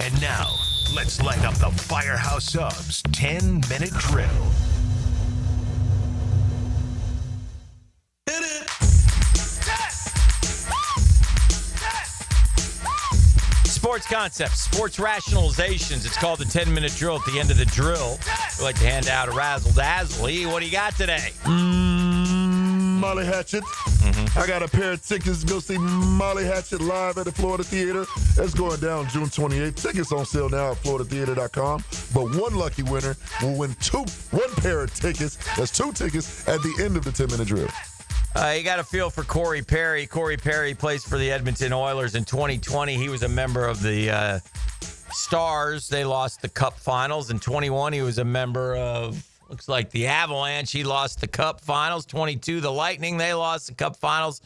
And now, let's light up the Firehouse Subs 10-minute drill. Sports concepts, sports rationalizations. It's called the 10-minute drill. At the end of the drill, we like to hand out a razzle-dazzle. E, what do you got today? Molly Hatchet. I got a pair of tickets to go see Molly Hatchet live at the Florida Theater. That's going down June 28th. Tickets on sale now at floridatheater.com. But one lucky winner will win one pair of tickets. That's 2 tickets at the end of the 10-minute drill. You got a feel for Corey Perry. Corey Perry plays for the Edmonton Oilers. In 2020, he was a member of the Stars. They lost the Cup Finals. In 21, he was a member of, looks like, the Avalanche. He lost the Cup Finals. 22, the Lightning. They lost the Cup Finals.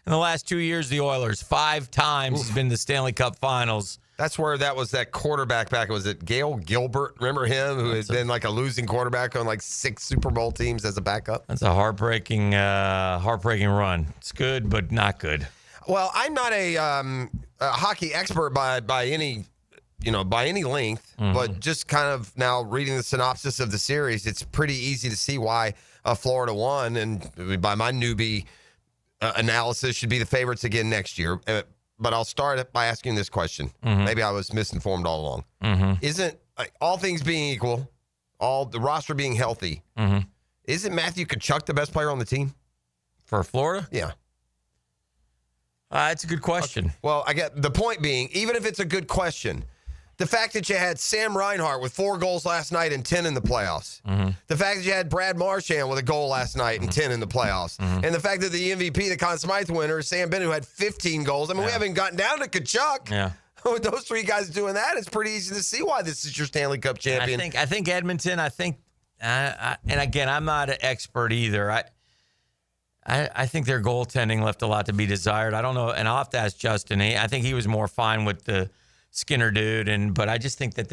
In the last 2 years, the Oilers. 5 times he's been to the Stanley Cup Finals. That's where that was that quarterback back. Was it Gail Gilbert? Remember him, who had been like a losing quarterback on like 6 Super Bowl teams as a backup? That's a heartbreaking run. It's good, but not good. Well, I'm not a hockey expert by any length, but just kind of now reading the synopsis of the series, it's pretty easy to see why Florida won, and by my newbie analysis, should be the favorites again next year. But I'll start by asking this question. Maybe I was misinformed all along. Isn't, all things being equal, all the roster being healthy, isn't Matthew Tkachuk the best player on the team? For Florida? Yeah. It's a good question. Okay. Well, I get the point being, even if it's a good question, the fact that you had Sam Reinhart with 4 goals last night and 10 in the playoffs. The fact that you had Brad Marchand with a goal last night and 10 in the playoffs. And the fact that the MVP, the Conn Smythe winner, Sam Bennett, who had 15 goals. I mean, we haven't gotten down to Tkachuk. Yeah. With those 3 guys doing that, it's pretty easy to see why this is your Stanley Cup champion. I think Edmonton, and again, I'm not an expert either. I think their goaltending left a lot to be desired. I don't know, and I'll have to ask Justin. I think he was more fine with the Skinner dude, but I just think that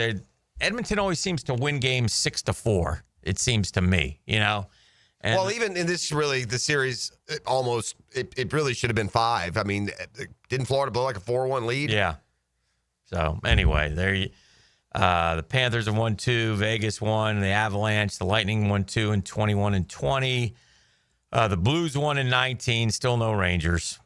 Edmonton always seems to win games 6-4. It seems to me, And, well, even in this, really, the series, it really should have been 5. I mean, didn't Florida blow like a 4-1 lead? Yeah. So anyway, the Panthers have won 2, Vegas won, the Avalanche, the Lightning won 2 in 21 and 20. The Blues won in 19, still no Rangers.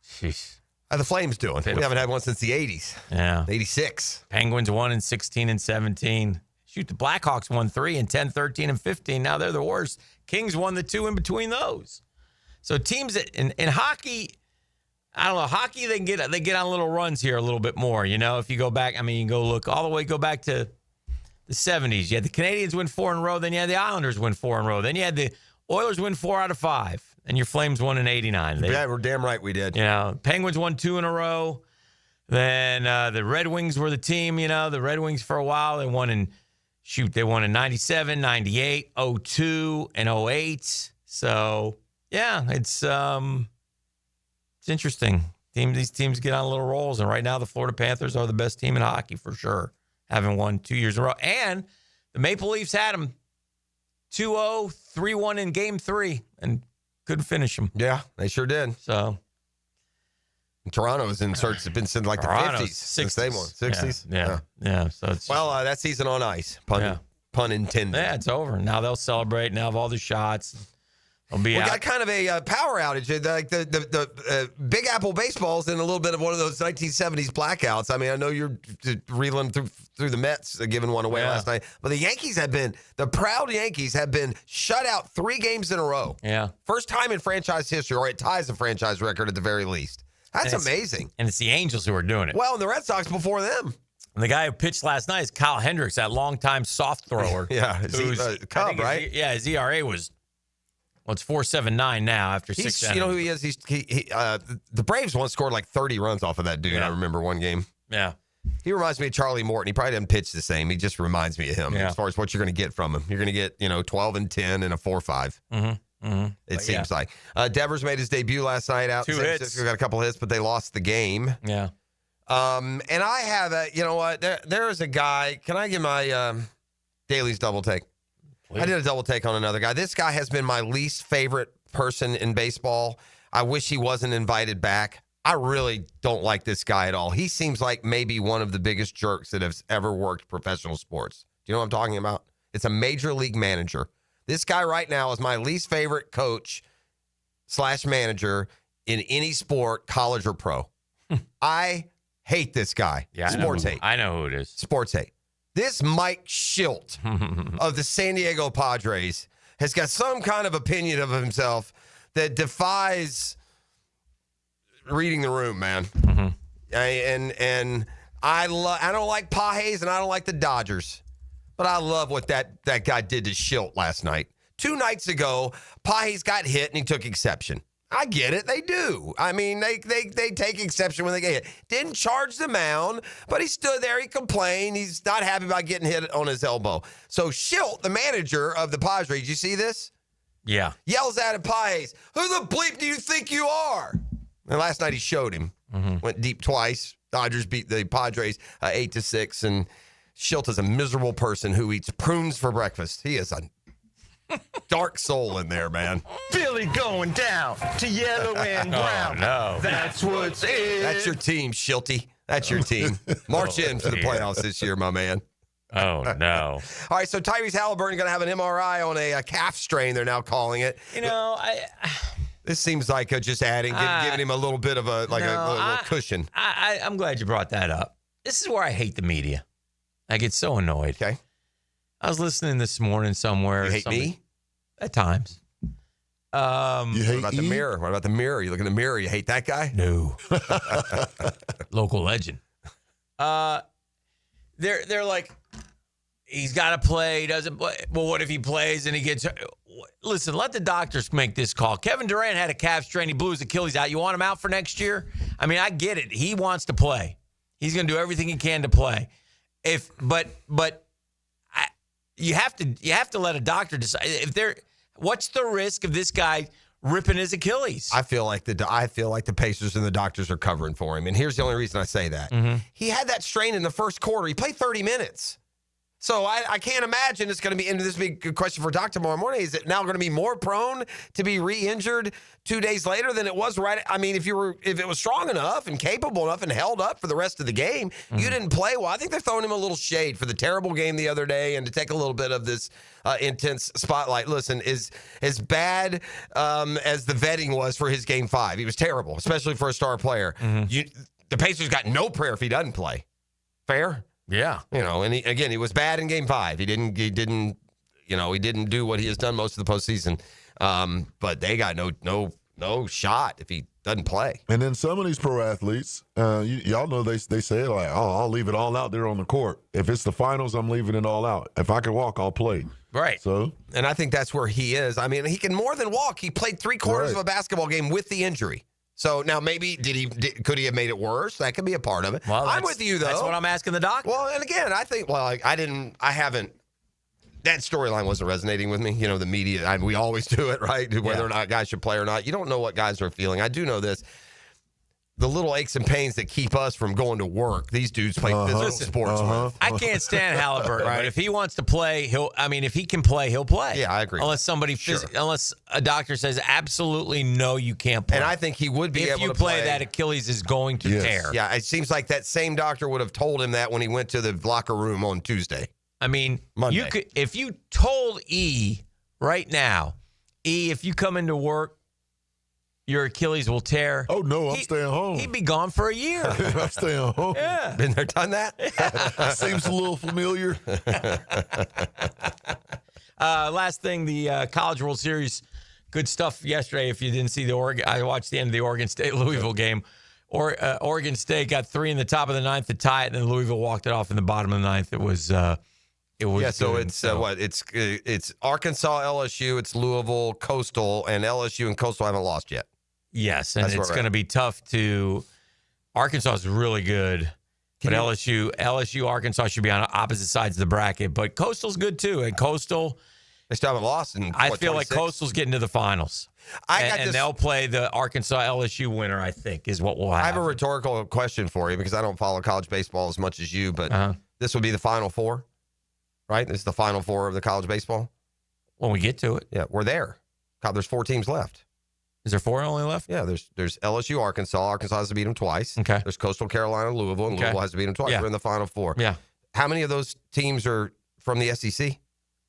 Jeez. How the Flames doing? We haven't had one since the 80s. Yeah. 86. Penguins won in 16 and 17. Shoot, the Blackhawks won 3 in 10, 13, and 15. Now they're the worst. Kings won the 2 in between those. So teams that, in hockey, I don't know, hockey, they get on little runs here a little bit more. If you go back, you can go back to the 70s. You had the Canadians win 4 in a row. Then you had the Islanders win 4 in a row. Then you had the Oilers win 4 out of 5. And your Flames won in 89. Yeah, we're damn right we did. Penguins won 2 in a row. Then the Red Wings were the team, the Red Wings for a while. They won in 97, 98, 02, and 08. So, yeah, it's interesting. These teams get on little rolls. And right now the Florida Panthers are the best team in hockey for sure, having won 2 years in a row. And the Maple Leafs had them 2-0, 3-1 in Game 3, and couldn't finish them. Yeah, they sure did. So, Toronto's in search. It's been since like the 50s. 60s. They won. 60s? Yeah. So it's that season on ice. Pun intended. Yeah, it's over. Now they'll celebrate. Now have all the shots. We got kind of a power outage. Like the Big Apple baseball's in a little bit of one of those 1970s blackouts. I mean, I know you're reeling through the Mets giving one away last night, but the proud Yankees have been shut out 3 games in a row. Yeah. First time in franchise history, or it ties a franchise record at the very least. That's amazing. And it's the Angels who are doing it. Well, and the Red Sox before them. And the guy who pitched last night is Kyle Hendricks, that longtime soft thrower. Yeah, Cub, right? His ERA was, it's 4.79 now after 6 innings. You know who he is? The Braves once scored like 30 runs off of that dude. Yeah. I remember one game. Yeah. He reminds me of Charlie Morton. He probably doesn't pitch the same. He just reminds me of him as far as what you're going to get from him. You're going to get, 12 and 10 and a 4-5. It seems like. Devers made his debut last night out. 2 San hits. Francisco got a couple hits, but they lost the game. Yeah. And I have you know what? There is a guy. Can I give my Daly's double take? Please. I did a double take on another guy. This guy has been my least favorite person in baseball. I wish he wasn't invited back. I really don't like this guy at all. He seems like maybe one of the biggest jerks that has ever worked professional sports. Do you know what I'm talking about? It's a major league manager. This guy right now is my least favorite coach / manager in any sport, college or pro. I hate this guy. Yeah, Sports hate. I know who it is. Sports hate. This Mike Schilt of the San Diego Padres has got some kind of opinion of himself that defies reading the room, man. And I don't like Pages and I don't like the Dodgers, but I love what that guy did to Schilt last night. 2 nights ago, Pages got hit and he took exception. I get it. They do. I mean, they take exception when they get hit. Didn't charge the mound, but he stood there. He complained. He's not happy about getting hit on his elbow. So Schilt, the manager of the Padres, did you see this? Yeah. Yells at Pages, "Who the bleep do you think you are?" And last night he showed him. Went deep twice. Dodgers beat the Padres 8-6. And Schilt is a miserable person who eats prunes for breakfast. He is a dark soul in there, man. Billy going down to yellow and brown. Oh, no. That's what's in. That's your team, Shilty. That's your team. March in for the playoffs this year, my man. Oh, no. All right, so Tyrese Halliburton going to have an MRI on a calf strain, they're now calling it. This seems like just adding, giving him a little bit of a little cushion. I'm glad you brought that up. This is where I hate the media. I get so annoyed. Okay. I was listening this morning somewhere. You hate me? At times. You hate what about the mirror? What about the mirror? You look in the mirror, you hate that guy? No. Local legend. They're like, he's got to play. He doesn't play. Well, what if he plays and he gets hurt? Listen, let the doctors make this call. Kevin Durant had a calf strain. He blew his Achilles out. You want him out for next year? I mean, I get it. He wants to play. He's going to do everything he can to play. You have to let a doctor decide. What's the risk of this guy ripping his Achilles? I feel like the Pacers and the doctors are covering for him. And here's the only reason I say that. He had that strain in the first quarter. He played 30 minutes. So I can't imagine it's going to be, and this will be a good question for Doc tomorrow morning, is it now going to be more prone to be re-injured 2 days later than it was right? I mean, if it was strong enough and capable enough and held up for the rest of the game, you didn't play well. I think they're throwing him a little shade for the terrible game the other day and to take a little bit of this intense spotlight. Listen, is as bad as the vetting was for his Game 5. He was terrible, especially for a star player. The Pacers got no prayer if he doesn't play. Fair? Yeah. And he was bad in Game 5. He didn't do what he has done most of the postseason. But they got no shot if he doesn't play. And then some of these pro athletes, y'all know they say like, "Oh, I'll leave it all out there on the court. If it's the finals, I'm leaving it all out. If I can walk, I'll play." Right. So, and I think that's where he is. I mean, he can more than walk. He played 3/4 of a basketball game with the injury. So now maybe could he have made it worse? That could be a part of it. Well, I'm with you though. That's what I'm asking the doc. Well, and again, I think I haven't. That storyline wasn't resonating with me. The media. We always do it, right? Whether or not guys should play or not. You don't know what guys are feeling. I do know this. The little aches and pains that keep us from going to work. These dudes play physical sports with. I can't stand Halliburton. Right? If he wants to play, if he can play, he'll play. Yeah, I agree. Unless unless a doctor says absolutely no, you can't play. And I think he would be able to play. That Achilles is going to tear. Yeah, it seems like that same doctor would have told him that when he went to the locker room on Tuesday. I mean, Monday. if you told E right now, if you come into work, your Achilles will tear. Oh, no, I'm staying home. He'd be gone for a year. I'm staying home. Yeah. Been there, done that? Seems a little familiar. Last thing, the College World Series, good stuff yesterday. If you didn't see I watched the end of the Oregon State-Louisville game. Oregon State got 3 in the top of the 9th to tie it, and then Louisville walked it off in the bottom of the 9th. It was yeah. So good. it's what? It's Arkansas, LSU, it's Louisville, Coastal, and LSU and Coastal haven't lost yet. Yes, and it's going to be tough to. Arkansas is really good, but LSU, Arkansas should be on opposite sides of the bracket. But Coastal's good too, and Coastal. They still haven't lost. I feel 26? Like Coastal's getting to the finals. And they'll play the Arkansas LSU winner, I think, is what we'll have. I have a rhetorical question for you because I don't follow college baseball as much as you, but this will be the Final Four, right? This is the Final Four of the college baseball? When we get to it. Yeah, we're there. God, there's 4 teams left. Is there 4 only left? Yeah, there's LSU, Arkansas. Arkansas has to beat them twice. Okay. There's Coastal Carolina, Louisville, and Louisville has to beat them twice. Yeah. We're in the Final Four. Yeah. How many of those teams are from the SEC?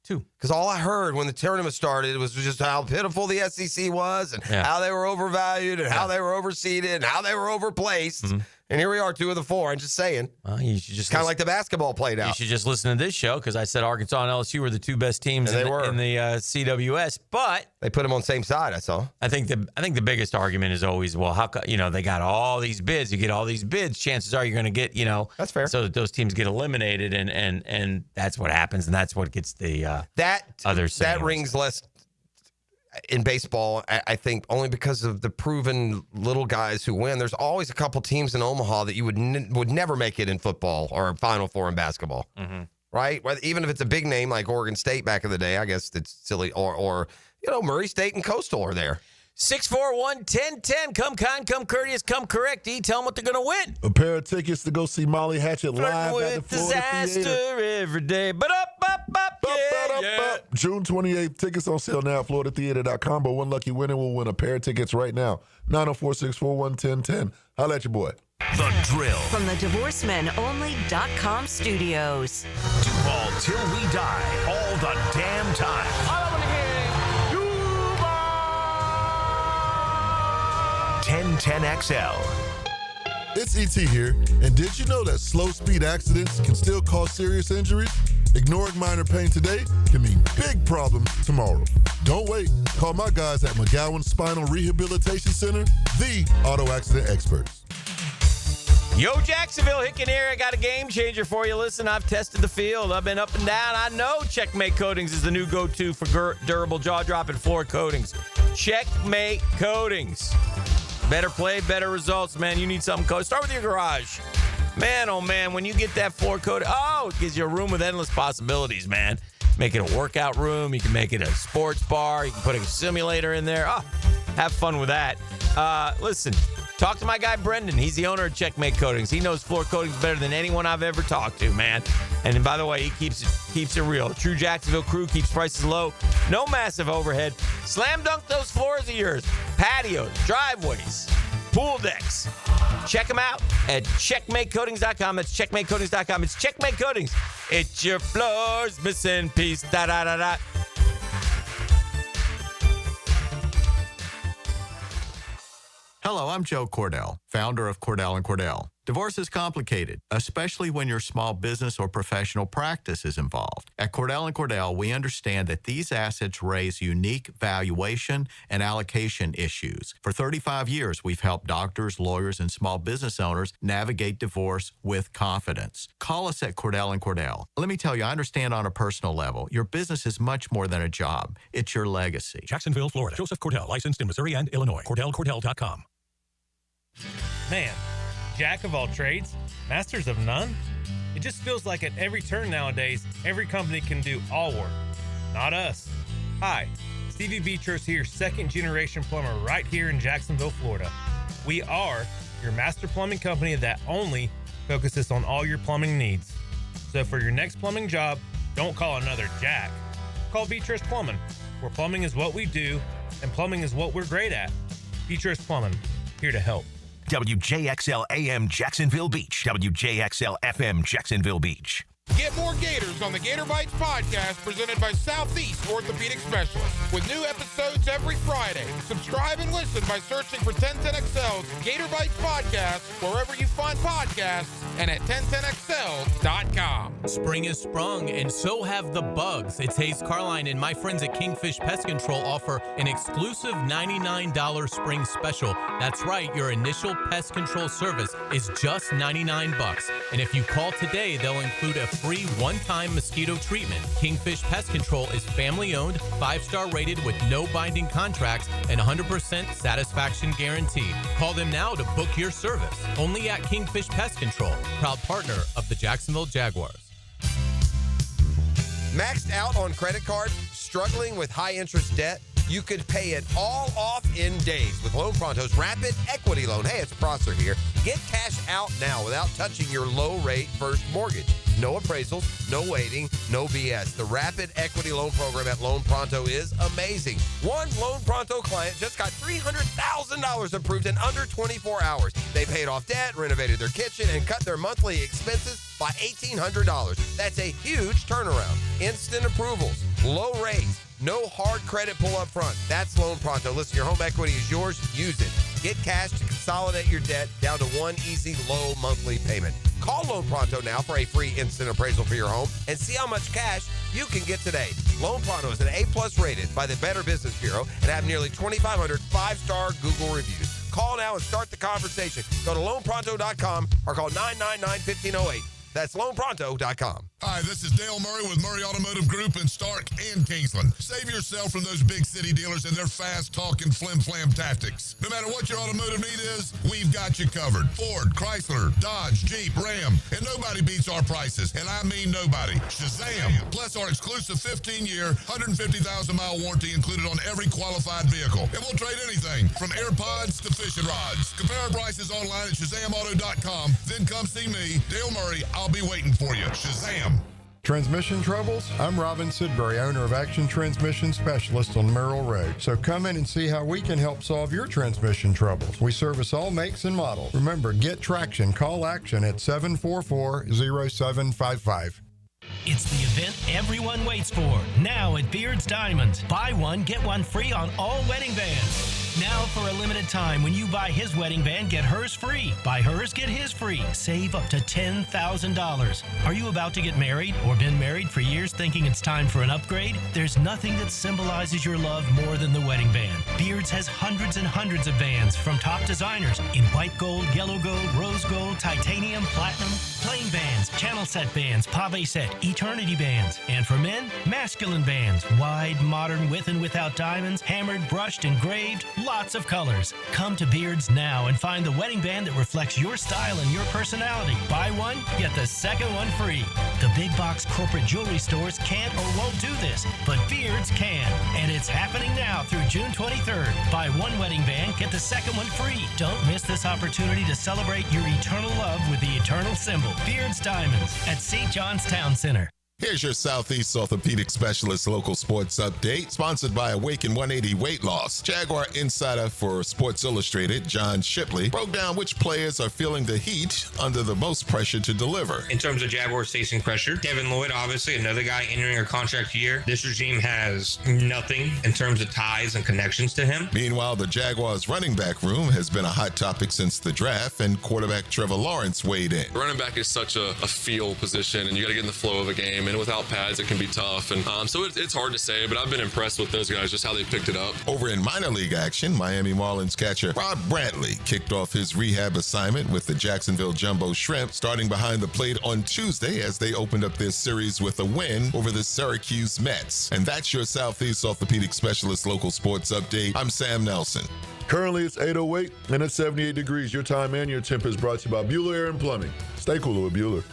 2. Because all I heard when the tournament started was just how pitiful the SEC was and how they were overvalued and how they were overseeded and how they were overplaced. Mm-hmm. And here we are, 2 of the 4. I'm just saying. Well, you should just kind of like the basketball played out. You should just listen to this show because I said Arkansas and LSU were the 2 best teams in the CWS. But they put them on the same side. I saw. I think the biggest argument is always, well, how they got all these bids. You get all these bids. Chances are you're going to get that's fair. So that those teams get eliminated, and that's what happens, and that's what gets the that rings less. In baseball, I think only because of the proven little guys who win. There's always a couple teams in Omaha that you would never make it in football or Final Four in basketball, right? Even if it's a big name like Oregon State back in the day, I guess it's silly. Or Murray State and Coastal are there. 641-1010. Come kind, come courteous, come correct. Tell them what they're going to win. A pair of tickets to go see Molly Hatchet live at the Florida Theater. Every day. But up. June 28th. Tickets on sale now at FloridaTheater.com. But one lucky winner will win a pair of tickets right now. 904-641-1010. Holla at your boy. The Drill. From the DivorceMenOnly.com studios. Duval till we die. All the damn time. I want to hear 1010XL. It's ET here, and did you know that slow speed accidents can still cause serious injuries? Ignoring minor pain today can mean big problems tomorrow. Don't wait. Call my guys at McGowan Spinal Rehabilitation Center, the auto accident experts. Yo, Jacksonville, Hicken here. I got a game changer for you. Listen, I've tested the field. I've been up and down. I know Checkmate Coatings is the new go-to for durable jaw-dropping floor coatings. Checkmate Coatings. Better play, better results, man. You need something coated. Start with your garage. Man, oh, man, when you get that floor coated, it gives you a room with endless possibilities, man. Make it a workout room. You can make it a sports bar. You can put a simulator in there. Have fun with that. Listen, talk to my guy, Brendan. He's the owner of Checkmate Coatings. He knows floor coatings better than anyone I've ever talked to, man. And by the way, he keeps it real. True Jacksonville crew keeps prices low. No massive overhead. Slam dunk those floors of yours. Patios, driveways, pool decks. Check them out at checkmatecoatings.com. That's checkmatecoatings.com. It's Checkmate Coatings. It's your floors missing piece. Da-da-da-da. Hello, I'm Joe Cordell, founder of Cordell & Cordell. Divorce is complicated, especially when your small business or professional practice is involved. At Cordell & Cordell, we understand that these assets raise unique valuation and allocation issues. For 35 years, we've helped doctors, lawyers, and small business owners navigate divorce with confidence. Call us at Cordell & Cordell. Let me tell you, I understand on a personal level, your business is much more than a job. It's your legacy. Jacksonville, Florida. Joseph Cordell, licensed in Missouri and Illinois. CordellCordell.com. Man, jack of all trades, masters of none? It just feels like at every turn nowadays, every company can do all work. Not us. Hi, Stevie Beatrice here, second generation plumber right here in Jacksonville, Florida. We are your master plumbing company that only focuses on all your plumbing needs. So for your next plumbing job, don't call another Jack. Call Beatrice Plumbing, where plumbing is what we do and plumbing is what we're great at. Beatrice Plumbing, here to help. WJXL AM Jacksonville Beach. WJXL FM Jacksonville Beach. Get more Gators on the Gator Bites podcast presented by Southeast Orthopedic Specialists with new episodes every Friday. Subscribe and listen by searching for 1010XL's Gator Bites podcast wherever you find podcasts and at 1010XL.com. Spring has sprung and so have the bugs. It's Hayes Carline and my friends at Kingfish Pest Control offer an exclusive $99 spring special. That's right, your initial pest control service is just $99. And if you call today, they'll include a free one-time mosquito treatment. Kingfish Pest Control is family-owned, 5-star rated with no binding contracts and 100% satisfaction guarantee. Call them now to book your service. Only at Kingfish Pest Control, proud partner of the Jacksonville Jaguars. Maxed out on credit card, struggling with high-interest debt? You could pay it all off in days with Loan Pronto's Rapid Equity Loan. Hey, it's Prosser here. Get cash out now without touching your low-rate first mortgage. No appraisals, no waiting, no BS. The Rapid Equity Loan Program at Loan Pronto is amazing. One Loan Pronto client just got $300,000 approved in under 24 hours. They paid off debt, renovated their kitchen, and cut their monthly expenses by $1,800. That's a huge turnaround. Instant approvals, low rates, no hard credit pull up front. That's Loan Pronto. Listen, your home equity is yours. Use it. Get cash to consolidate your debt down to one easy, low monthly payment. Call Loan Pronto now for a free instant appraisal for your home and see how much cash you can get today. Loan Pronto is an A+ rated by the Better Business Bureau and have nearly 2,500 5-star Google reviews. Call now and start the conversation. Go to loanpronto.com or call 999-1508. That's loanpronto.com. Hi, this is Dale Murray with Murray Automotive Group in Stark and Kingsland. Save yourself from those big city dealers and their fast-talking flim-flam tactics. No matter what your automotive need is, we've got you covered. Ford, Chrysler, Dodge, Jeep, Ram, and nobody beats our prices, and I mean nobody. Shazam! Plus our exclusive 15-year, 150,000-mile warranty included on every qualified vehicle. And we'll trade anything from AirPods to fishing rods. Compare our prices online at ShazamAuto.com. Then come see me, Dale Murray. I'll be waiting for you. Shazam! Transmission troubles? I'm Robin Sidbury, owner of Action Transmission Specialist on Merrill Road. So come in and see how we can help solve your transmission troubles. We service all makes and models. Remember, get traction. Call Action at 744-0755. It's the event everyone waits for. Now at Beard's Diamonds. Buy one, get one free on all wedding bands. Now for a limited time, when you buy his wedding band, get hers free. Buy hers, get his free. Save up to $10,000. Are you about to get married or been married for years thinking it's time for an upgrade? There's nothing that symbolizes your love more than the wedding band. Beards has hundreds and hundreds of bands from top designers in white gold, yellow gold, rose gold, titanium, platinum, plain bands, channel set bands, pave set, eternity bands. And for men, masculine bands, wide, modern, with and without diamonds, hammered, brushed, engraved, lots of colors. Come to Beards now and find the wedding band that reflects your style and your personality. Buy one, get the second one free. The big box corporate jewelry stores can't or won't do this, but Beards can. And it's happening now through June 23rd. Buy one wedding band, get the second one free. Don't miss this opportunity to celebrate your eternal love with the eternal symbol. Beards Diamonds at St. John's Town Center. Here's your Southeast Orthopedic Specialist local sports update, sponsored by Awaken 180 Weight Loss. Jaguar insider for Sports Illustrated, John Shipley, broke down which players are feeling the heat under the most pressure to deliver. In terms of Jaguars facing pressure, Devin Lloyd, obviously another guy entering a contract year. This regime has nothing in terms of ties and connections to him. Meanwhile, the Jaguars running back room has been a hot topic since the draft, and quarterback Trevor Lawrence weighed in. Running back is such a feel position, and you got to get in the flow of a game. And without pads, it can be tough. And so it's hard to say, but I've been impressed with those guys, just how they picked it up. Over in minor league action, Miami Marlins catcher Rob Brantley kicked off his rehab assignment with the Jacksonville Jumbo Shrimp, starting behind the plate on Tuesday as they opened up their series with a win over the Syracuse Mets. And that's your Southeast Orthopedic Specialist local sports update. I'm Sam Nelson. Currently, it's 8:08 and it's 78 degrees. Your time and your temp is brought to you by Bueller Air and Plumbing. Stay cooler with Bueller.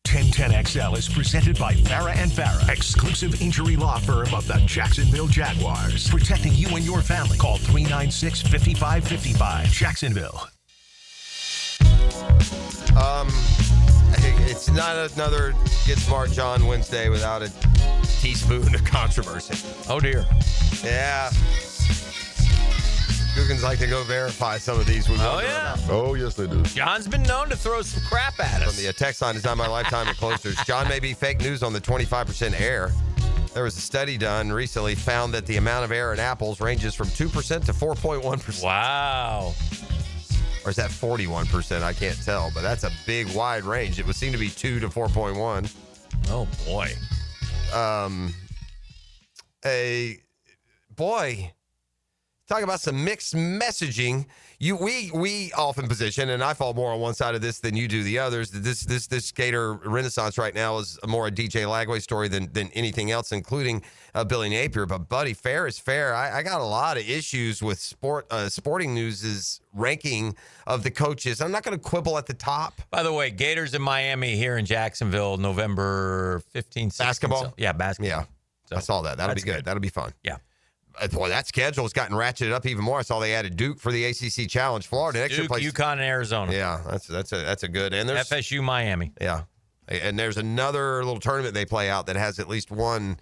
1010XL is presented by Farah and Farah, exclusive injury law firm of the Jacksonville Jaguars. Protecting you and your family. Call 396-5555. Jacksonville. It's not another Get Smart John Wednesday without a teaspoon of controversy. Oh, dear. Yeah. Googans like to go verify some of these. Oh, yeah. Oh, yes, they do. John's been known to throw some crap at us. From the text line, Design My Lifetime at Closers. John may be fake news on the 25% air. There was a study done recently found that the amount of air in apples ranges from 2% to 4.1%. Wow. Or is that 41%? I can't tell, but that's a big, wide range. It would seem to be 2 to 4.1. Oh, boy. Talk about some mixed messaging. We often position, and I fall more on one side of this than you do the others. This Gator renaissance right now is more a DJ Lagway story than anything else, including Billy Napier. But buddy, fair is fair. I got a lot of issues with Sporting News' ranking of the coaches. I'm not going to quibble at the top. By the way, Gators in Miami here in Jacksonville, November 15th. Basketball? Yeah, basketball. Yeah, so I saw that. That'll be good. That'll be fun. Yeah. Boy, that schedule has gotten ratcheted up even more. I saw they added Duke for the ACC Challenge. Florida, next year Duke, plays UConn, and Arizona. Yeah, that's a good. And there's FSU, Miami. Yeah, and there's another little tournament they play out that has at least one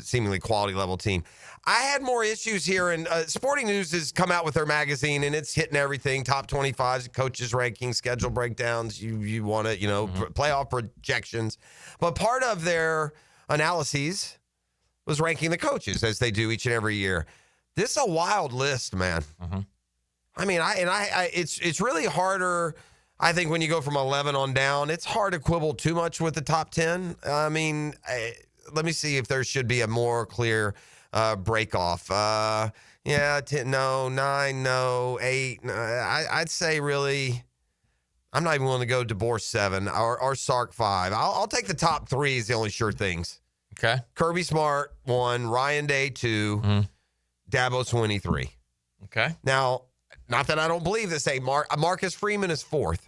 seemingly quality level team. I had more issues here, and Sporting News has come out with their magazine, and it's hitting everything: top 25s, coaches rankings, schedule breakdowns. You want it, playoff projections, but part of their analyses was ranking the coaches as they do each and every year. This is a wild list, man. I mean, it's really harder. I think when you go from 11 on down, it's hard to quibble too much with the top 10. I mean, let me see if there should be a more clear break off. 10, no, 9, no, 8. No, I'd say really, I'm not even willing to go DeBoer 7 or Sark 5. I'll take the top 3 as the only sure things. Okay. Kirby Smart 1, Ryan Day 2, Dabo Swinney 3. Okay. Now, not that I don't believe this. Marcus Freeman is 4th.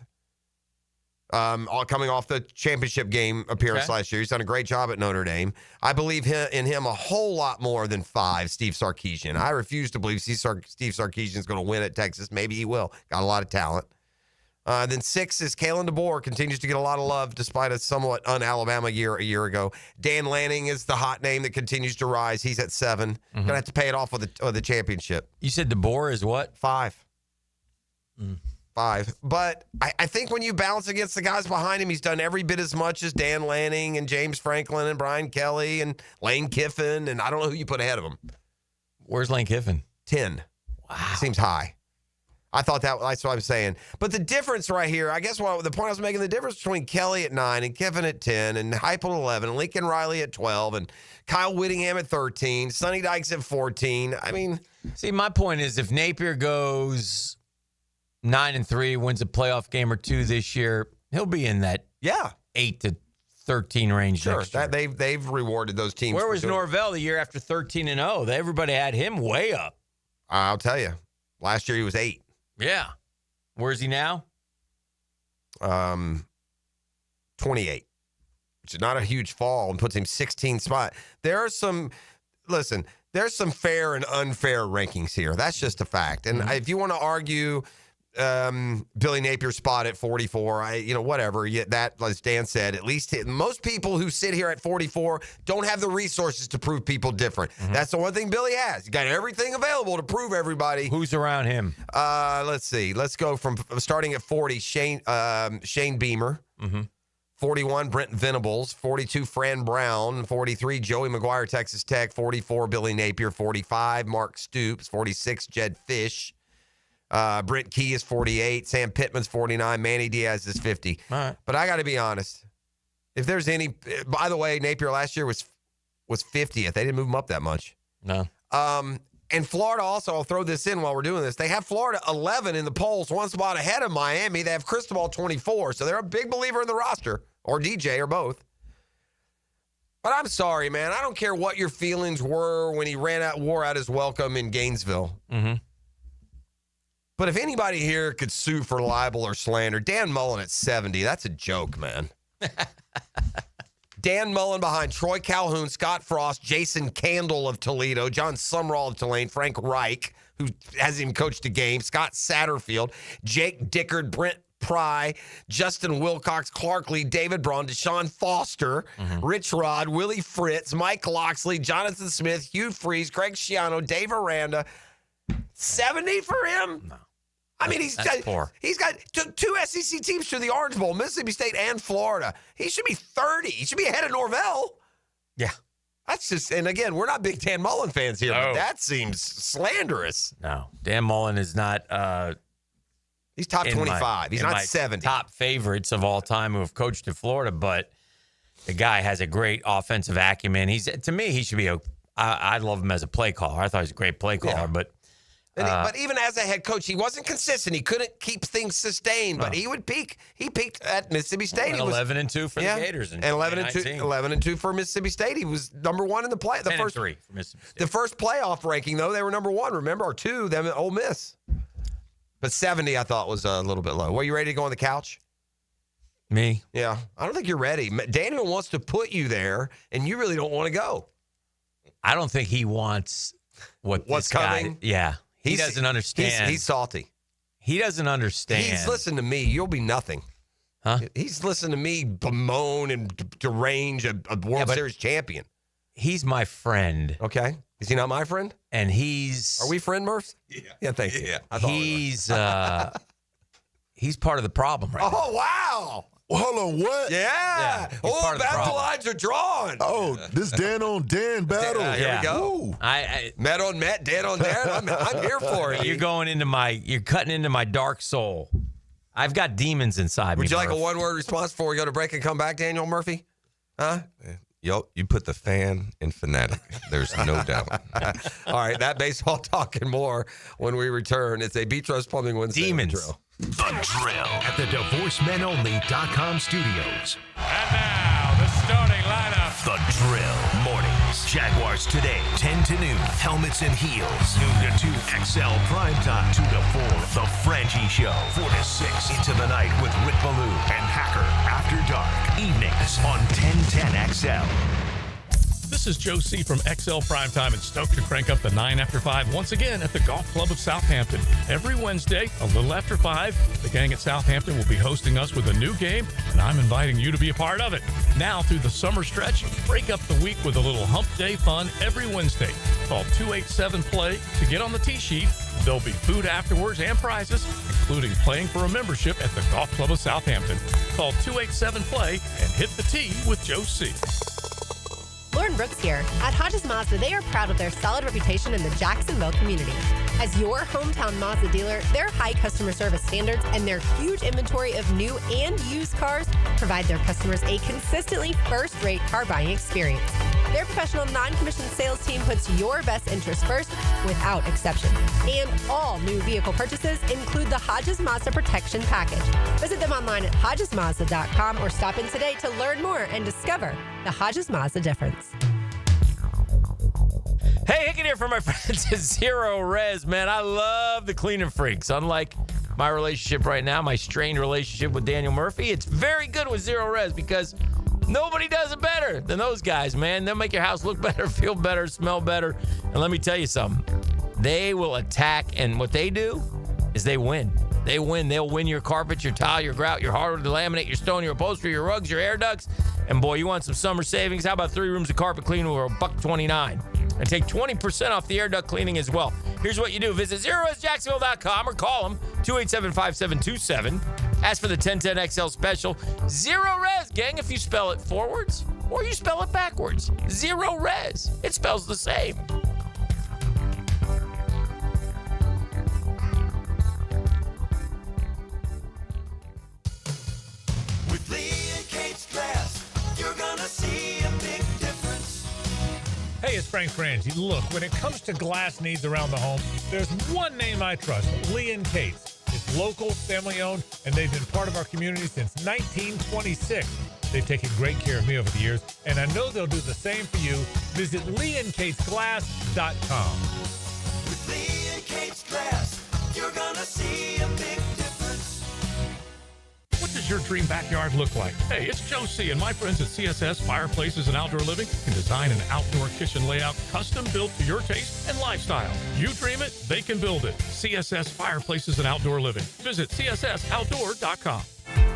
Coming off the championship game appearance last year. He's done a great job at Notre Dame. I believe in him a whole lot more than 5, Steve Sarkisian. I refuse to believe Steve Sarkisian is going to win at Texas. Maybe he will. Got a lot of talent. Then 6 is Kalen DeBoer, continues to get a lot of love despite a somewhat un-Alabama year a year ago. Dan Lanning is the hot name that continues to rise. He's at 7. Going to have to pay it off with the championship. You said DeBoer is what? 5. 5. But I think when you balance against the guys behind him, he's done every bit as much as Dan Lanning and James Franklin and Brian Kelly and Lane Kiffin, and I don't know who you put ahead of him. Where's Lane Kiffin? 10. Wow. Seems high. I thought that's what I'm saying. But the difference right here, I guess the point I was making, the difference between Kelly at 9 and Kiffin at 10 and Heupel at 11 and Lincoln Riley at 12 and Kyle Whittingham at 13, Sonny Dykes at 14. I mean. See, my point is if Napier goes 9-3, wins a playoff game or 2 this year, he'll be in that 8 to 13 range next year. They've rewarded those teams. Where was Norvell the year after 13-0? Everybody had him way up. I'll tell you. Last year he was 8. Yeah. Where's he now? 28, which is not a huge fall and puts him 16th spot. There's some fair and unfair rankings here. That's just a fact. And if you want to argue Billy Napier's spot at 44, whatever. That, as Dan said, at least most people who sit here at 44 don't have the resources to prove people different. That's the one thing Billy has. He got everything available to prove everybody. Who's around him? Let's see. Let's go from starting at 40, Shane Beamer. 41, Brent Venables. 42, Fran Brown. 43, Joey McGuire, Texas Tech. 44, Billy Napier. 45, Mark Stoops. 46, Jed Fish. Brent Key is 48. Sam Pittman's 49. Manny Diaz is 50. All right. But I got to be honest. If there's any, by the way, Napier last year was 50th. They didn't move him up that much. No. And Florida also, I'll throw this in while we're doing this. They have Florida 11 in the polls, one spot ahead of Miami. They have Cristobal 24. So they're a big believer in the roster, or DJ, or both. But I'm sorry, man. I don't care what your feelings were when he wore out his welcome in Gainesville. But if anybody here could sue for libel or slander, Dan Mullen at 70, that's a joke, man. Dan Mullen behind Troy Calhoun, Scott Frost, Jason Candle of Toledo, John Sumrall of Tulane, Frank Reich, who hasn't even coached a game, Scott Satterfield, Jake Dickard, Brent Pry, Justin Wilcox, Clark Lee, David Braun, Deshaun Foster, Rich Rod, Willie Fritz, Mike Loxley, Jonathan Smith, Hugh Freeze, Craig Schiano, Dave Aranda. 70 for him? No. I mean, he's got two SEC teams to the Orange Bowl, Mississippi State and Florida. He should be 30. He should be ahead of Norvell. Yeah. That's just, and again, we're not big Dan Mullen fans here, but No. that seems slanderous. No. Dan Mullen is not he's top 25. He's not 70. Top favorites of all time who have coached in Florida, but the guy has a great offensive acumen. To me, he should be I love him as a play caller. I thought he was a great play caller, but but even as a head coach, he wasn't consistent. He couldn't keep things sustained, but he would peak. He peaked at Mississippi State. He was 11-2 for the Gators, and 11-2 for Mississippi State. He was number one in the play. 10-3 for Mississippi State. The first playoff ranking, though, they were number one. Remember, or two, them at Ole Miss. But 70, I thought, was a little bit low. Were you ready to go on the couch? Me? Yeah, I don't think you're ready. Daniel wants to put you there, and you really don't want to go. I don't think he wants what's coming. Yeah. He doesn't understand. He's salty. He doesn't understand. He's listened to me. You'll be nothing. Huh? He's listened to me bemoan and derange a World Series champion. He's my friend. Okay. Is he not my friend? And he's... Are we friend, Murphs? Yeah, thank you. I thought he's part of the problem right now. Oh, wow. Well, hold on, what? Yeah. Oh, battle lines are drawn. Oh, this Dan on Dan battle. Here we go. Met on Met, Dan on Dan. I'm here for it. You're cutting into my dark soul. I've got demons inside me. Would you like Murph. a one-word response before we go to break and come back, Daniel Murphy? Huh? Yo, you put the fan in fanatic. There's no doubt. All right, that baseball talk and more when we return. It's a Beach Rose Plumbing Wednesday Demons. drill. The Drill at the DivorceMenOnly.com studios. And now, the starting lineup. The Drill mornings. Jaguars today, 10 to noon. Helmets and heels. Noon to 2. XL primetime. 2 to 4. The Franchi Show. 4 to 6. Into the night with Rick Ballou and Hacker After Dark. Evenings on 1010 XL. This is Joe C. from XL Primetime and stoked to crank up the 9 after 5 once again at the Golf Club of Southampton. Every Wednesday, a little after 5, the gang at Southampton will be hosting us with a new game, and I'm inviting you to be a part of it. Now, through the summer stretch, break up the week with a little hump day fun every Wednesday. Call 287-PLAY to get on the tee sheet. There'll be food afterwards and prizes, including playing for a membership at the Golf Club of Southampton. Call 287-PLAY and hit the tee with Joe C. Lauren Brooks here. At Hodges Mazda, they are proud of their solid reputation in the Jacksonville community. As your hometown Mazda dealer, their high customer service standards and their huge inventory of new and used cars provide their customers a consistently first-rate car buying experience. Their professional non-commissioned sales team puts your best interest first without exception. And all new vehicle purchases include the Hodges Mazda Protection Package. Visit them online at HodgesMazda.com or stop in today to learn more and discover the Hodges Mazda difference. Hey, Hicken here from my friends at Zero Res, man. I love the cleaning freaks. Unlike my relationship right now, my strained relationship with Daniel Murphy, it's very good with Zero Res because nobody does it better than those guys, man. They'll make your house look better, feel better, smell better. And let me tell you something. They will attack, and what they do is they win. They win. They'll win your carpet, your tile, your grout, your hardwood, your laminate, your stone, your upholstery, your rugs, your air ducts. And boy, you want some summer savings? How about 3 rooms of carpet cleaning for $129? And take 20% off the air duct cleaning as well. Here's what you do. Visit ZeroResJacksonville.com or call them, 287-5727. Ask for the 1010XL special. Zero Res, gang, if you spell it forwards or you spell it backwards. Zero Res. It spells the same. With Lee and Kate's Glass, you're gonna see a big difference. Hey, it's Frank Frangie. Look, when it comes to glass needs around the home, there's one name I trust, Lee and Kate's. It's local, family-owned, and they've been part of our community since 1926. They've taken great care of me over the years, and I know they'll do the same for you. Visit LeeandKatesGlass.com. With Lee and Kate's Glass, you're gonna see a big difference. What does your dream backyard look like? Hey, it's Joe C. and my friends at CSS Fireplaces and Outdoor Living can design an outdoor kitchen layout custom built to your taste and lifestyle. You dream it, they can build it. CSS Fireplaces and Outdoor Living. Visit CSSOutdoor.com.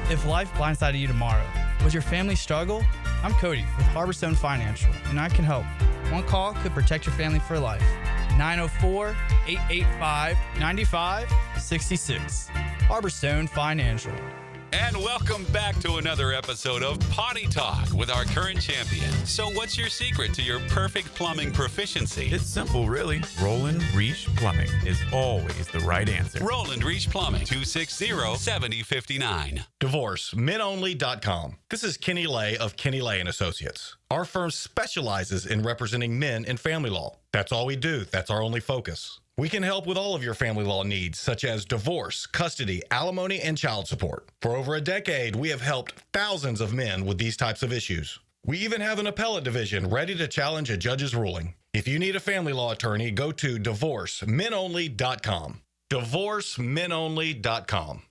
If life blindsided you tomorrow, was your family struggle? I'm Cody with Harborstone Financial, and I can help. One call could protect your family for life. 904-885-9566. Harborstone Financial. And welcome back to another episode of Potty Talk with our current champion. So what's your secret to your perfect plumbing proficiency? It's simple, really. Roland Reach Plumbing is always the right answer. Roland Reach Plumbing, 260-7059. DivorceMenOnly.com. This is Kenny Lay of Kenny Lay & Associates. Our firm specializes in representing men in family law. That's all we do. That's our only focus. We can help with all of your family law needs, such as divorce, custody, alimony, and child support. For over a decade, we have helped thousands of men with these types of issues. We even have an appellate division ready to challenge a judge's ruling. If you need a family law attorney, go to DivorceMenOnly.com. DivorceMenOnly.com.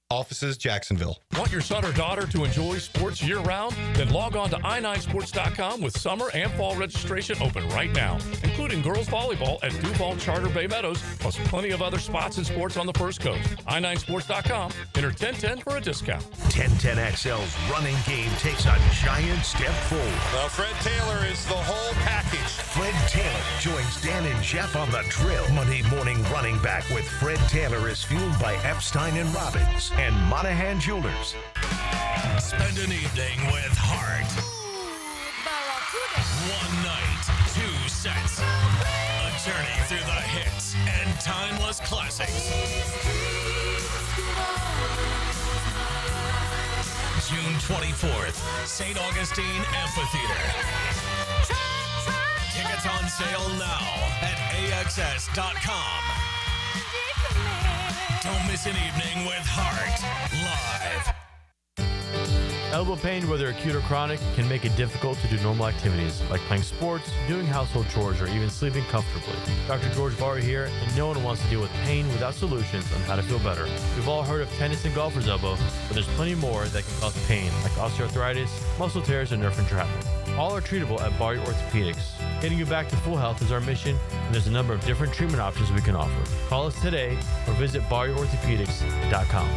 Offices, Jacksonville. Want your son or daughter to enjoy sports year-round? Then log on to i9sports.com with summer and fall registration open right now, including girls volleyball at Duval Charter Bay Meadows, plus plenty of other spots and sports on the First Coast. i9sports.com. Enter 1010 for a discount. 1010XL's running game takes a giant step forward. Well, Fred Taylor is the whole package. Fred Taylor joins Dan and Jeff on the drill. Monday morning running back with Fred Taylor is fueled by Epstein and Robbins and Monahan Jewelers. Spend an evening with heart. One night, 2 sets. A journey through the hits and timeless classics. June 24th, St. Augustine Amphitheater. Tickets on sale now at AXS.com. Don't miss an evening with Heart live. Elbow pain, whether acute or chronic, can make it difficult to do normal activities like playing sports, doing household chores, or even sleeping comfortably. Dr. George Varry here, and no one wants to deal with pain without solutions on how to feel better. We've all heard of tennis and golfer's elbow, but there's plenty more that can cause pain, like osteoarthritis, muscle tears, and nerve entrapment. All are treatable at Barry Orthopedics. Getting you back to full health is our mission, and there's a number of different treatment options we can offer. Call us today or visit BarryOrthopedics.com.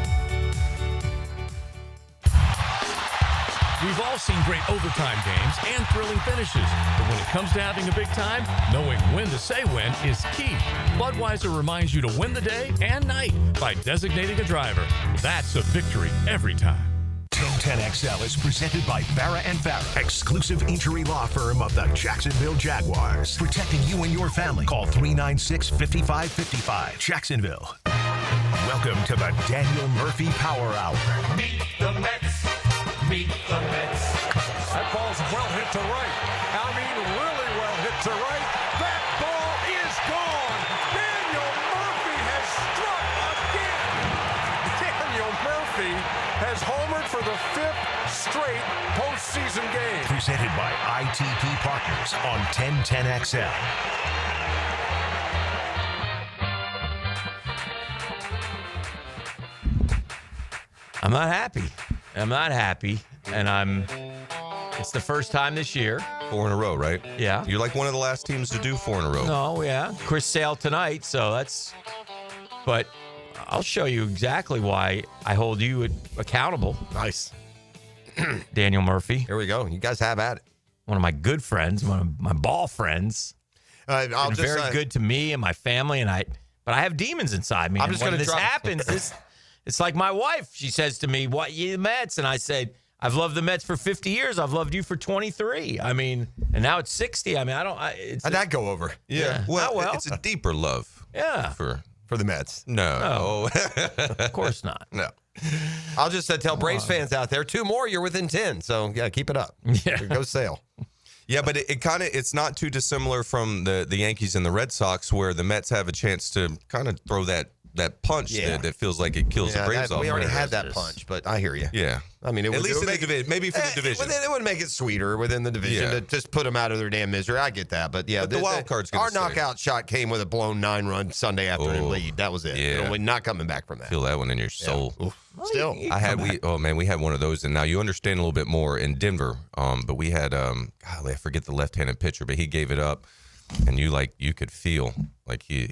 We've all seen great overtime games and thrilling finishes, but when it comes to having a big time, knowing when to say when is key. Budweiser reminds you to win the day and night by designating a driver. That's a victory every time. 1010XL is presented by Barra & Barra, exclusive injury law firm of the Jacksonville Jaguars. Protecting you and your family. Call 396-5555. Jacksonville. Welcome to the Daniel Murphy Power Hour. Meet the Mets. Meet the Mets. That ball's well hit to right. I mean, really well hit to right. That ball is gone. Daniel Murphy has struck again. Daniel Murphy has homered for the 5th straight postseason game. Presented by ITP Partners on 1010XL. I'm not happy. And it's the first time this year. 4 in a row, right? Yeah. You're like one of the last teams to do 4 in a row. No, yeah. Chris Sale tonight, but I'll show you exactly why I hold you accountable. Nice. Daniel Murphy. Here we go. You guys have at it. One of my good friends, one of my ball friends. I'll been just very good to me and my family, but I have demons inside me. I'm and just when gonna this drop- happens, it's like my wife. She says to me, "What, you the Mets?" And I said, "I've loved the Mets for 50 years. I've loved you for 23. I mean, and now it's 60. I mean, How'd that go over? Yeah. Well, it's a deeper love. Yeah. For the Mets. No. Of course not. No. I'll just tell Braves fans out there, 2 more, you're within 10. So, yeah, keep it up. Yeah. Go Sale. Yeah, but it's not too dissimilar from the Yankees and the Red Sox, where the Mets have a chance to kind of throw that punch that feels like it kills the Braves off. We already had that punch, but I hear you. Yeah. I mean, at least in the division, maybe for the division. It would make it sweeter within the division to just put them out of their damn misery. I get that, but yeah, But the wild card's gonna our stay. knockout shot came with a blown 9-run Sunday afternoon lead. That was it. Yeah. We're not coming back from that. Feel that one in your soul. Still, we had one of those, and now you understand a little bit more in Denver. But we had golly, I forget the left-handed pitcher, but he gave it up, and you could feel like he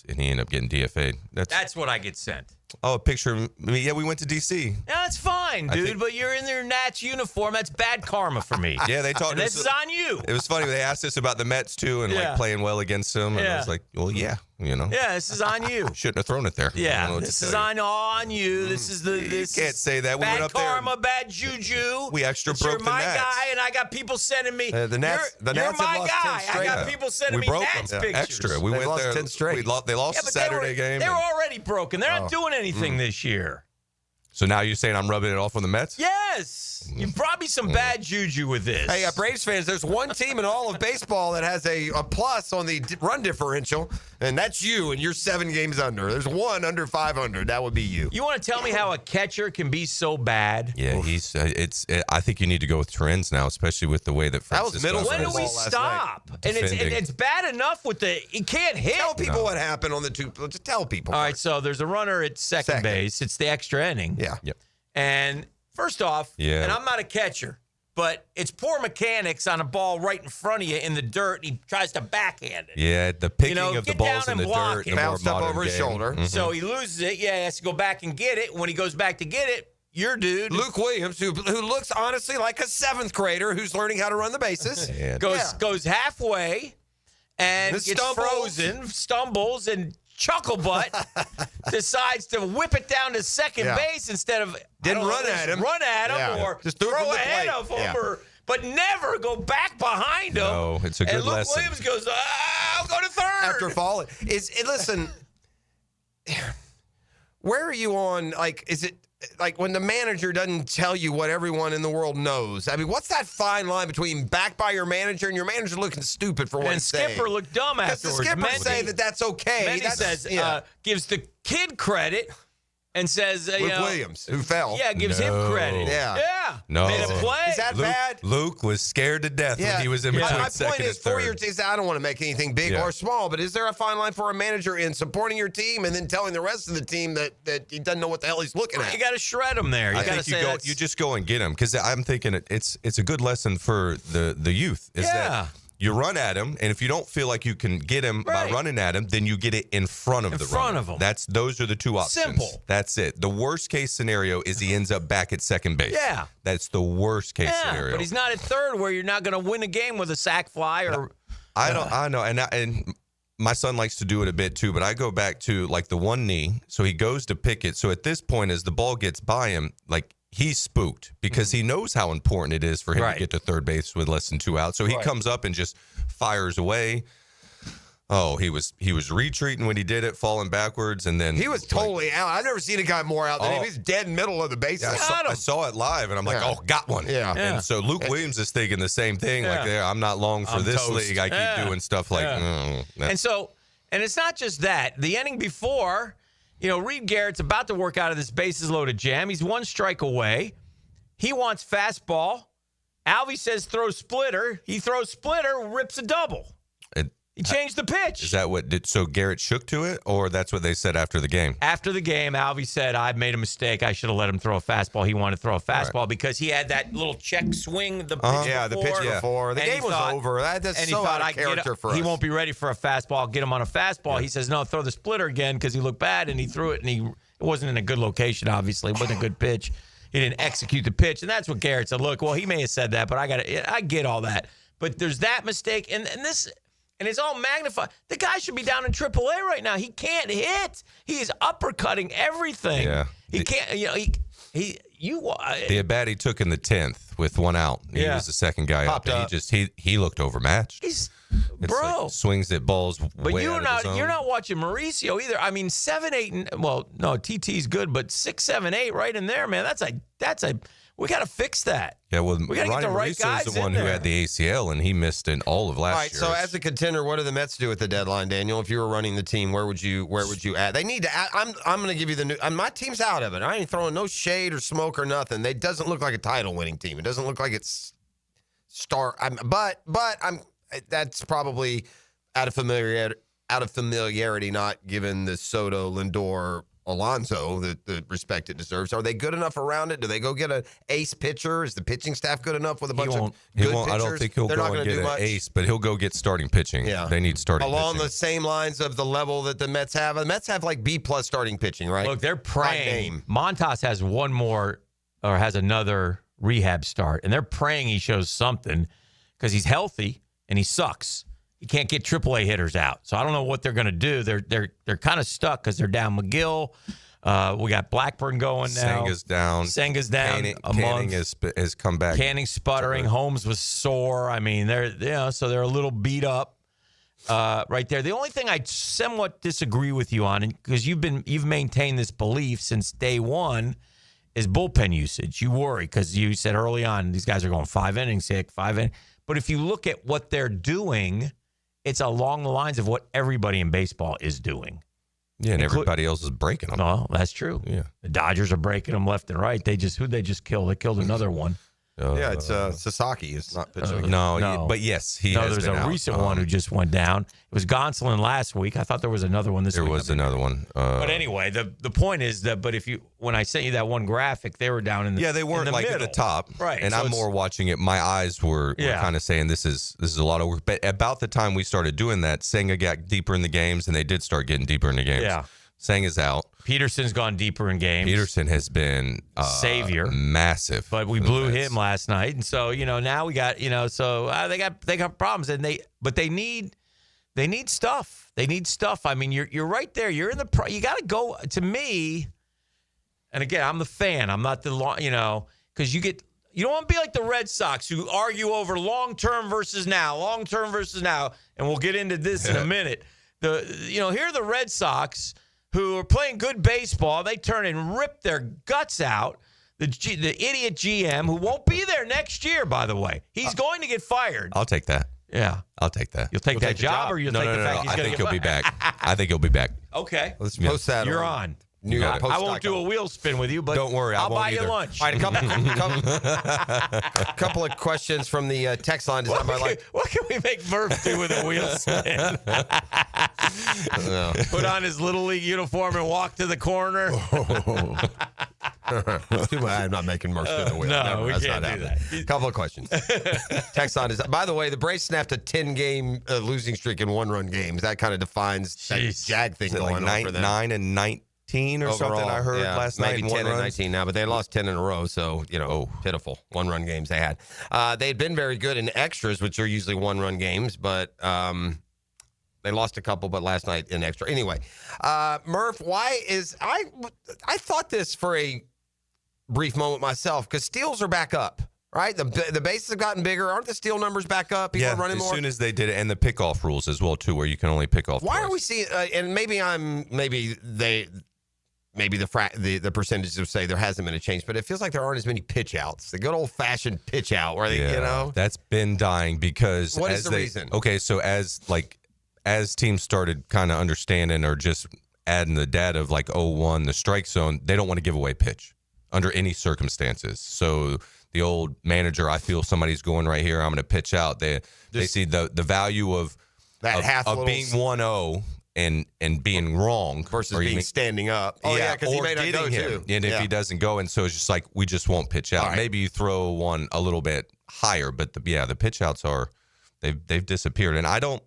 ended up getting DFA'd. That's what I get sent. Oh, a picture of me. Yeah, we went to D.C. Yeah, that's fine, dude. But you're in their Nats uniform. That's bad karma for me. Yeah, they talked. And this is on you. It was funny. They asked us about the Mets too, and like playing well against them. And I was like, well, yeah, you know. Yeah, this is on you. Shouldn't have thrown it there. Yeah, this is on you. This is the. This you can't say that. We bad went up there. karma, bad juju. We extra broke You're the my Nats. guy, and I got people sending me. The Nats. You're Nats have my lost guy. 10 straight. I got people sending me Nats pictures. Extra. We They went lost there. 10 straight. They lost the but Saturday game. They were already broken. They're not doing Mm. anything this year. So now you're saying I'm rubbing it off on the Mets? Yes. You brought me some bad juju with this. Hey, Braves fans, there's one team in all of baseball that has a plus on the run differential, and that's you, and you're 7 games under. There's one under 500. That would be you. You want to tell me how a catcher can be so bad? Yeah, he's. I think you need to go with Trends now, especially with the way that was middle When do we stop? And it's bad enough with the he can't hit. Tell people what happened on the two. Just tell people. All right, so there's a runner at second base. It's the extra inning. Yeah. Yep. And first off, and I'm not a catcher, but it's poor mechanics on a ball right in front of you in the dirt. And he tries to backhand it. Yeah, the picking of the get balls down in and the block dirt. it. In a more Bounced up modern over his game. shoulder. Mhm. So he loses it. Yeah, he has to go back and get it. When he goes back to get it, your dude, Luke Williams, who looks honestly like a 7th grader who's learning how to run the bases, goes halfway and gets stumbles. frozen, stumbles, and Chucklebutt decides to whip it down to second base instead of Didn't run at him. or Just threw it throw from the ahead plate. of him, Yeah. but never go back behind him. No, it's a good and Luke lesson. Williams goes, I'll go to third. After falling. Listen, where are you on, like, is it like when the manager doesn't tell you what everyone in the world knows? I mean, what's that fine line between backed by your manager and your manager looking stupid for what And he's saying? Skipper looked dumb Because the afterwards. Skipper say that that's okay. Mendy That's, says, yeah. gives the kid credit and says, Luke Williams, who fell. Yeah, gives him credit. Yeah. Yeah. No. Made a play. Is that bad? Luke was scared to death when he was in between My second point and is, for third. your team, I don't want to make anything big or small, but is there a fine line for a manager in supporting your team and then telling the rest of the team that he doesn't know what the hell he's looking at? You got to shred him there. You I got to think say you just go and get him because I'm thinking it's a good lesson for the youth. Is that you run at him, and if you don't feel like you can get him by running at him, then you get it in front of the runner. of him. Those are the two options. Simple. That's it. The worst case scenario is he ends up back at second base. Yeah. That's the worst case scenario. But he's not at third where you're not going to win a game with a sack fly or. I know, and my son likes to do it a bit too. But I go back to like the one knee, so he goes to pick it. So at this point, as the ball gets by him, like he's spooked because he knows how important it is for him to get to third base with less than 2 outs. So he comes up and just fires away. Oh, he was retreating when he did it, falling backwards, and then He was totally out. I've never seen a guy more out than him. Oh. He's dead middle of the bases. Yeah, I saw it live, and I'm like, oh, got one. Yeah. And so Luke Williams is thinking the same thing. Like, I'm not long for I'm this toast. league. I keep doing stuff like, And it's not just that. The inning before, Reed Garrett's about to work out of this bases loaded jam. He's 1 strike away. He wants fastball. Alvy says throw splitter. He throws splitter, rips a double. He changed the pitch. Is that what did? So Garrett shook to it, or that's what they said after the game? After the game, Alvy said, I made a mistake. I should have let him throw a fastball. He wanted to throw a fastball because he had that little check swing. The pitch before. The game was over. That's so out of character for us. He won't be ready for a fastball. Get him on a fastball. He says, no, throw the splitter again because he looked bad, and he threw it, and it wasn't in a good location, obviously. It wasn't a good pitch. He didn't execute the pitch, and that's what Garrett said. Look, well, he may have said that, but I get all that. But there's that mistake, and this... And it's all magnified. The guy should be down in AAA right now. He can't hit. He's uppercutting everything. Yeah. He can't. The at bat he took in the 10th with 1 out. He was the second guy Popped up. up. He looked overmatched. It's like swings at balls. But way you're out of the zone. not. You're not watching Mauricio either. I mean, 7, 8, and well, no, TT's good, but 6, 7, 8, right in there, man. That's a. We got to fix that. Yeah, well, we got to get the right guys is the one in who there. had the ACL, and he missed in all of last All right, year. so as a contender, what do the Mets do at the deadline, Daniel? If you were running the team, where would you add? They need to add. I'm going to give you the new. My team's out of it. I ain't throwing no shade or smoke or nothing. It doesn't look like a title-winning team. It doesn't look like it's but that's probably out of familiarity, not given the Soto, Lindor, Alonso the respect it deserves. Are they good enough around it? Do they go get an ace pitcher? Is the pitching staff good enough with a bunch of good pitchers? I don't think he'll They're go not and gonna get do an much. ace, but he'll go get starting pitching. Yeah. They need starting Along pitching. the same lines of the level that the Mets have. The Mets have like B+ starting pitching, right? Look, they're By praying. name. Montas has one more or has another rehab start, and they're praying he shows something because he's healthy and he sucks. He can't get AAA hitters out, so I don't know what they're going to do. They're kind of stuck because they're down McGill. We got Blackburn going now. Senga's down. Canning Canning has come back. Canning sputtering. Holmes was sore. I mean, so they're a little beat up right there. The only thing I somewhat disagree with you on, because you've maintained this belief since day one, is bullpen usage. You worry because you said early on these guys are going 5 innings, 5 innings. But if you look at what they're doing, it's along the lines of what everybody in baseball is doing. Yeah, and everybody else is breaking them. No, that's true. Yeah, the Dodgers are breaking them left and right. Who'd they just kill? They killed another one. Yeah, it's Sasaki. It's not pitching. No, but yes, he has there's been a out. recent one who just went down. It was Gonsolin last week. I thought there was another one this week. There was another one. But anyway, the point is that. But when I sent you that one graphic, they were down in the they weren't like middle. at the top, right? And so I'm more watching it. My eyes were kind of saying this is a lot of work. But about the time we started doing that, Senga got deeper in the games, and they did start getting deeper in the games. Yeah. Senga's out. Peterson's gone deeper in games. Peterson has been savior, massive. But we blew him last night, and so now we got so they got problems, and they need stuff. They need stuff. I mean, you're right there. You're in the you got to go to me. And again, I'm the fan. I'm not the because you don't want to be like the Red Sox who argue over long term versus now, and we'll get into this in a minute. Here are the Red Sox who are playing good baseball. They turn and rip their guts out. The idiot GM who won't be there next year, by the way. He's going to get fired. I'll take that. Yeah. I'll take that. You'll take that job, or you'll take the fact he's I going to think get he'll be fired? back. I think he'll be back. Okay. Let's post that. You're on. I won't do a wheel spin with you, but don't worry, I'll I won't buy either. you lunch. All right, a couple of questions from the text line. What can we make Murph do with a wheel spin? Put on his Little League uniform and walk to the corner. Too bad I'm not making Murph do the wheel. No, we that's can't not do happening. that. Couple of questions. Text line is, by the way, the Braves snapped a 10-game losing streak in one-run games. That kind of defines that Jag thing going on for them. 9 and 19 or Overall, something I heard last night. Maybe 10 and 19 now, but they lost 10 in a row, so, pitiful one-run games they had. They had been very good in extras, which are usually one-run games, but they lost a couple, but last night in extra. Anyway, Murph, why is I thought this for a brief moment myself, because steals are back up, right? The bases have gotten bigger. Aren't the steal numbers back up? People are running as more? soon as they did it, and the pickoff rules as well, too, where you can only pick off Why twice. are we seeing, and maybe the percentages will say there hasn't been a change, but it feels like there aren't as many pitch outs. The good old-fashioned pitch out where they, That's been dying because What is the reason? Okay, so as teams started kind of understanding or just adding the data of like 0-1, the strike zone, they don't want to give away pitch under any circumstances. So the old manager, I feel somebody's going right here, I'm going to pitch out. They see the value of being 1-0 and being wrong versus being standing up. Oh, yeah, because he may not go, too. And if he doesn't go, and so it's just like, we just won't pitch out. Right. Maybe you throw one a little bit higher, but the pitch outs they've disappeared. And I don't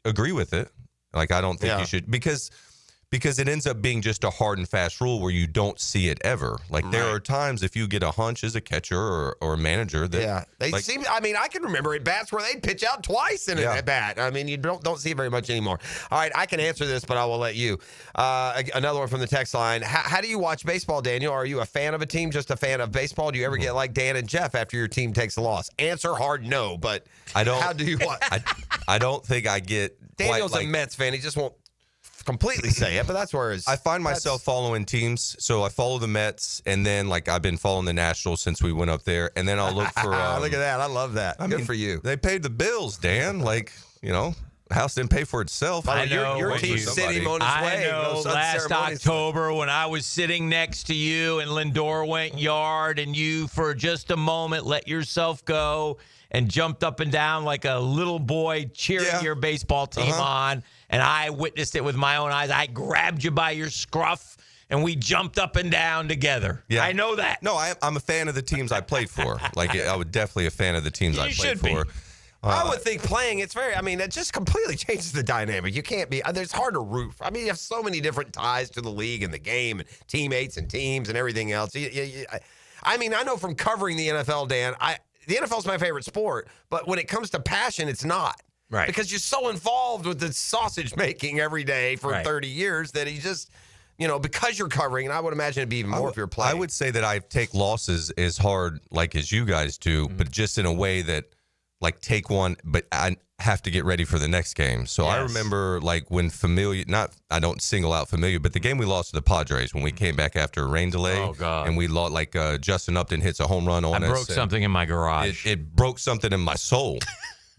agree with it. Like, I don't think you should, because it ends up being just a hard and fast rule where you don't see it ever. Like, there are times if you get a hunch as a catcher or a manager that seem. I mean, I can remember at bats where they'd pitch out twice in a bat. I mean, you don't see it very much anymore. All right, I can answer this, but I will let you. Another one from the text line. How do you watch baseball, Daniel? Are you a fan of a team, just a fan of baseball? Do you ever get like Dan and Jeff after your team takes a loss? Answer hard no, but I don't. How do you watch? I don't think I get. Daniel's a Mets fan. He just won't completely say it, but that's where I find myself following teams. So I follow the Mets, and then like I've been following the Nationals since we went up there, and then I'll look for. Look at that! I love that. Good for you. They paid the bills, Dan. Like, House didn't pay for itself. I know. Your team sent him on his way. I know. Last October when I was sitting next to you and Lindor went yard and you, for just a moment, let yourself go and jumped up and down like a little boy cheering your baseball team on. And I witnessed it with my own eyes. I grabbed you by your scruff and we jumped up and down together. Yeah. I know that. No, I'm a fan of the teams I played for. I was definitely a fan of the teams I played for. I would think playing, it just completely changes the dynamic. You can't be, it's hard to root. I mean, you have so many different ties to the league and the game and teammates and teams and everything else. I know from covering the NFL, Dan, the NFL is my favorite sport, but when it comes to passion, it's not. Right. Because you're so involved with the sausage making every day for 30 years that he just, because you're covering, and I would imagine it'd be even more if you're playing. I would say that I take losses as hard as you guys do, but just in a way that, take one, but I have to get ready for the next game. So I remember when I don't single out Familia, but the game we lost to the Padres when we came back after a rain delay. Oh, God. And we lost, Justin Upton hits a home run on us. I broke something in my garage. It broke something in my soul.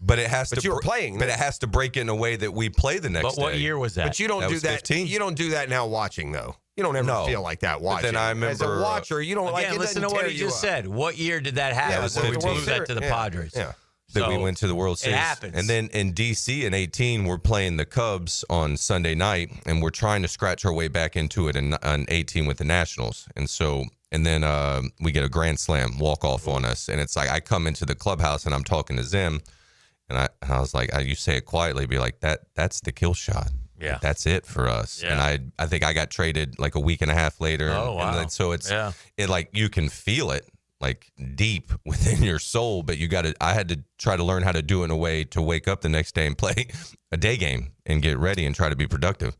But it has but you were playing. But it has to break in a way that we play the next day. But what year was that? But you don't do that. 15. You don't do that now watching, though. You don't ever feel like that watching. But then I remember, as a watcher, you don't again, listen to what he just said. What year did that happen? That was when we 15. blew that to the Padres. Yeah. That we went to the World Series. It happens. And then in D.C. in 18, we're playing the Cubs on Sunday night, and we're trying to scratch our way back into it in 18 with the Nationals. And then we get a grand slam walk-off on us, and it's like I come into the clubhouse, and I'm talking to Zim, and I was like, you say it quietly, be like, that's the kill shot. Yeah. That's it for us. Yeah. And I think I got traded a week and a half later. Oh, wow. And then, so it's you can feel it. Deep within your soul, but I had to try to learn how to do it in a way to wake up the next day and play a day game and get ready and try to be productive.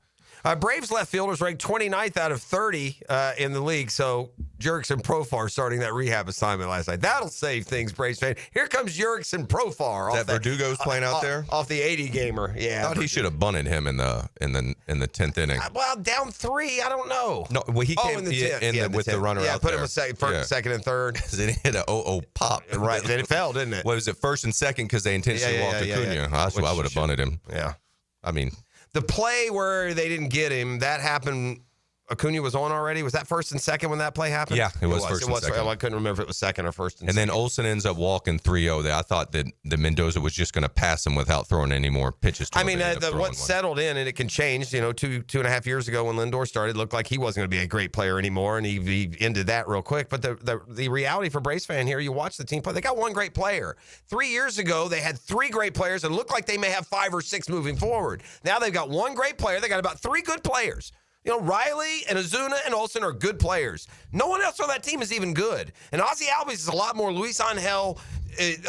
Braves left fielders ranked 29th out of 30 in the league. So Jurickson Profar starting that rehab assignment last night. That'll save things, Braves fan. Here comes Jurickson Profar. Is that Verdugo's playing out there? Off the 80 gamer. Yeah. I thought he should have bunted him in the 10th inning. Well, down 3, I don't know. No, well, he came in the 10th. with the runner out put there. him second and third. Because it hit a 0-0 pop. Right. Then it fell, didn't it? What was it, first and second because they intentionally walked Acuna? I would have bunted him. Yeah. I mean, the play where they didn't get him, that happened. Acuna was on already. Was that first and second when that play happened? Yeah, it was first and second. I couldn't remember if it was second or first and second. second. Then Olsen ends up walking 3-0 there. I thought that the Mendoza was just going to pass him without throwing any more pitches to him. What settled in, and it can change, 2.5 years ago when Lindor started, it looked like he wasn't going to be a great player anymore, and he ended that real quick. But the reality for Braves fan here, you watch the team play, they got one great player. 3 years ago, they had 3 great players, and it looked like they may have 5 or 6 moving forward. Now they've got one great player. They got about 3 good players. Riley and Ozuna and Olsen are good players. No one else on that team is even good. And Ozzy Albies is a lot more Luis Angel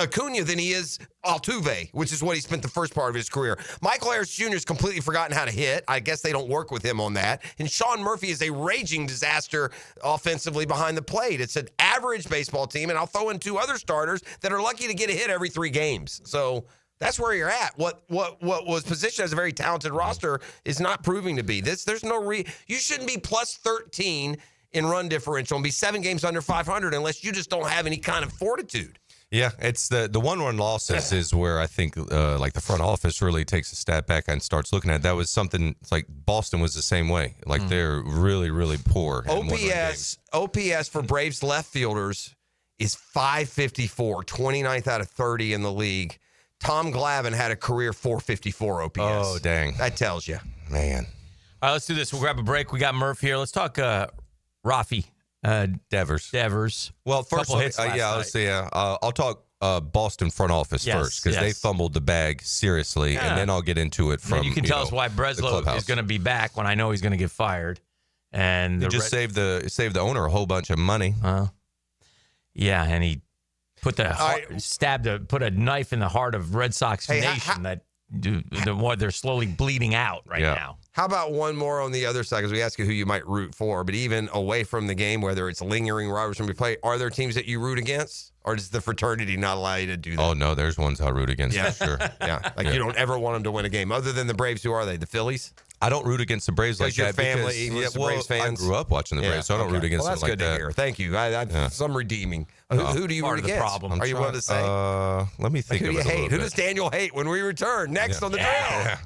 Acuna than he is Altuve, which is what he spent the first part of his career. Michael Harris Jr. has completely forgotten how to hit. I guess they don't work with him on that. And Sean Murphy is a raging disaster offensively behind the plate. It's an average baseball team, and I'll throw in 2 other starters that are lucky to get a hit every 3 games. So that's where you're at. What was positioned as a very talented roster is not proving to be. There's no you shouldn't be plus 13 in run differential and be 7 games under 500 unless you just don't have any kind of fortitude. Yeah, it's the 1-run losses is where I think the front office really takes a step back and starts looking at. That was something. It's like Boston was the same way. They're really, really poor. OPS for Braves left fielders is 554, 29th out of 30 in the league. Tom Glavine had a career 454 OPS. Oh, dang. That tells you. Man. All right, let's do this. We'll grab a break. We got Murph here. Let's talk Rafi Devers. Well, first, I'll talk Boston front office first because they fumbled the bag seriously, and then I'll get into it from. And you can tell us why Breslow is going to be back when I know he's going to get fired, and he just saved the owner a whole bunch of money. Yeah, and he put put a knife in the heart of Red Sox Nation they're slowly bleeding out now. How about one more on the other side? Because we ask you who you might root for, but even away from the game, whether it's lingering rivals from your play, are there teams that you root against, or does the fraternity not allow you to do that? Oh no, there's ones I root against for sure. You don't ever want them to win a game. Other than the Braves, who are they? The Phillies? I don't root against the Braves like your that. family was the Braves fans? I grew up watching the Braves, so I don't root against well, that's them like good that. to hear. Thank you. Some redeeming. Who do you root against? I'm Are you willing to say? Let me think Who of do you it a hate? little Who bit. does Daniel hate when we return? Next on The Drill.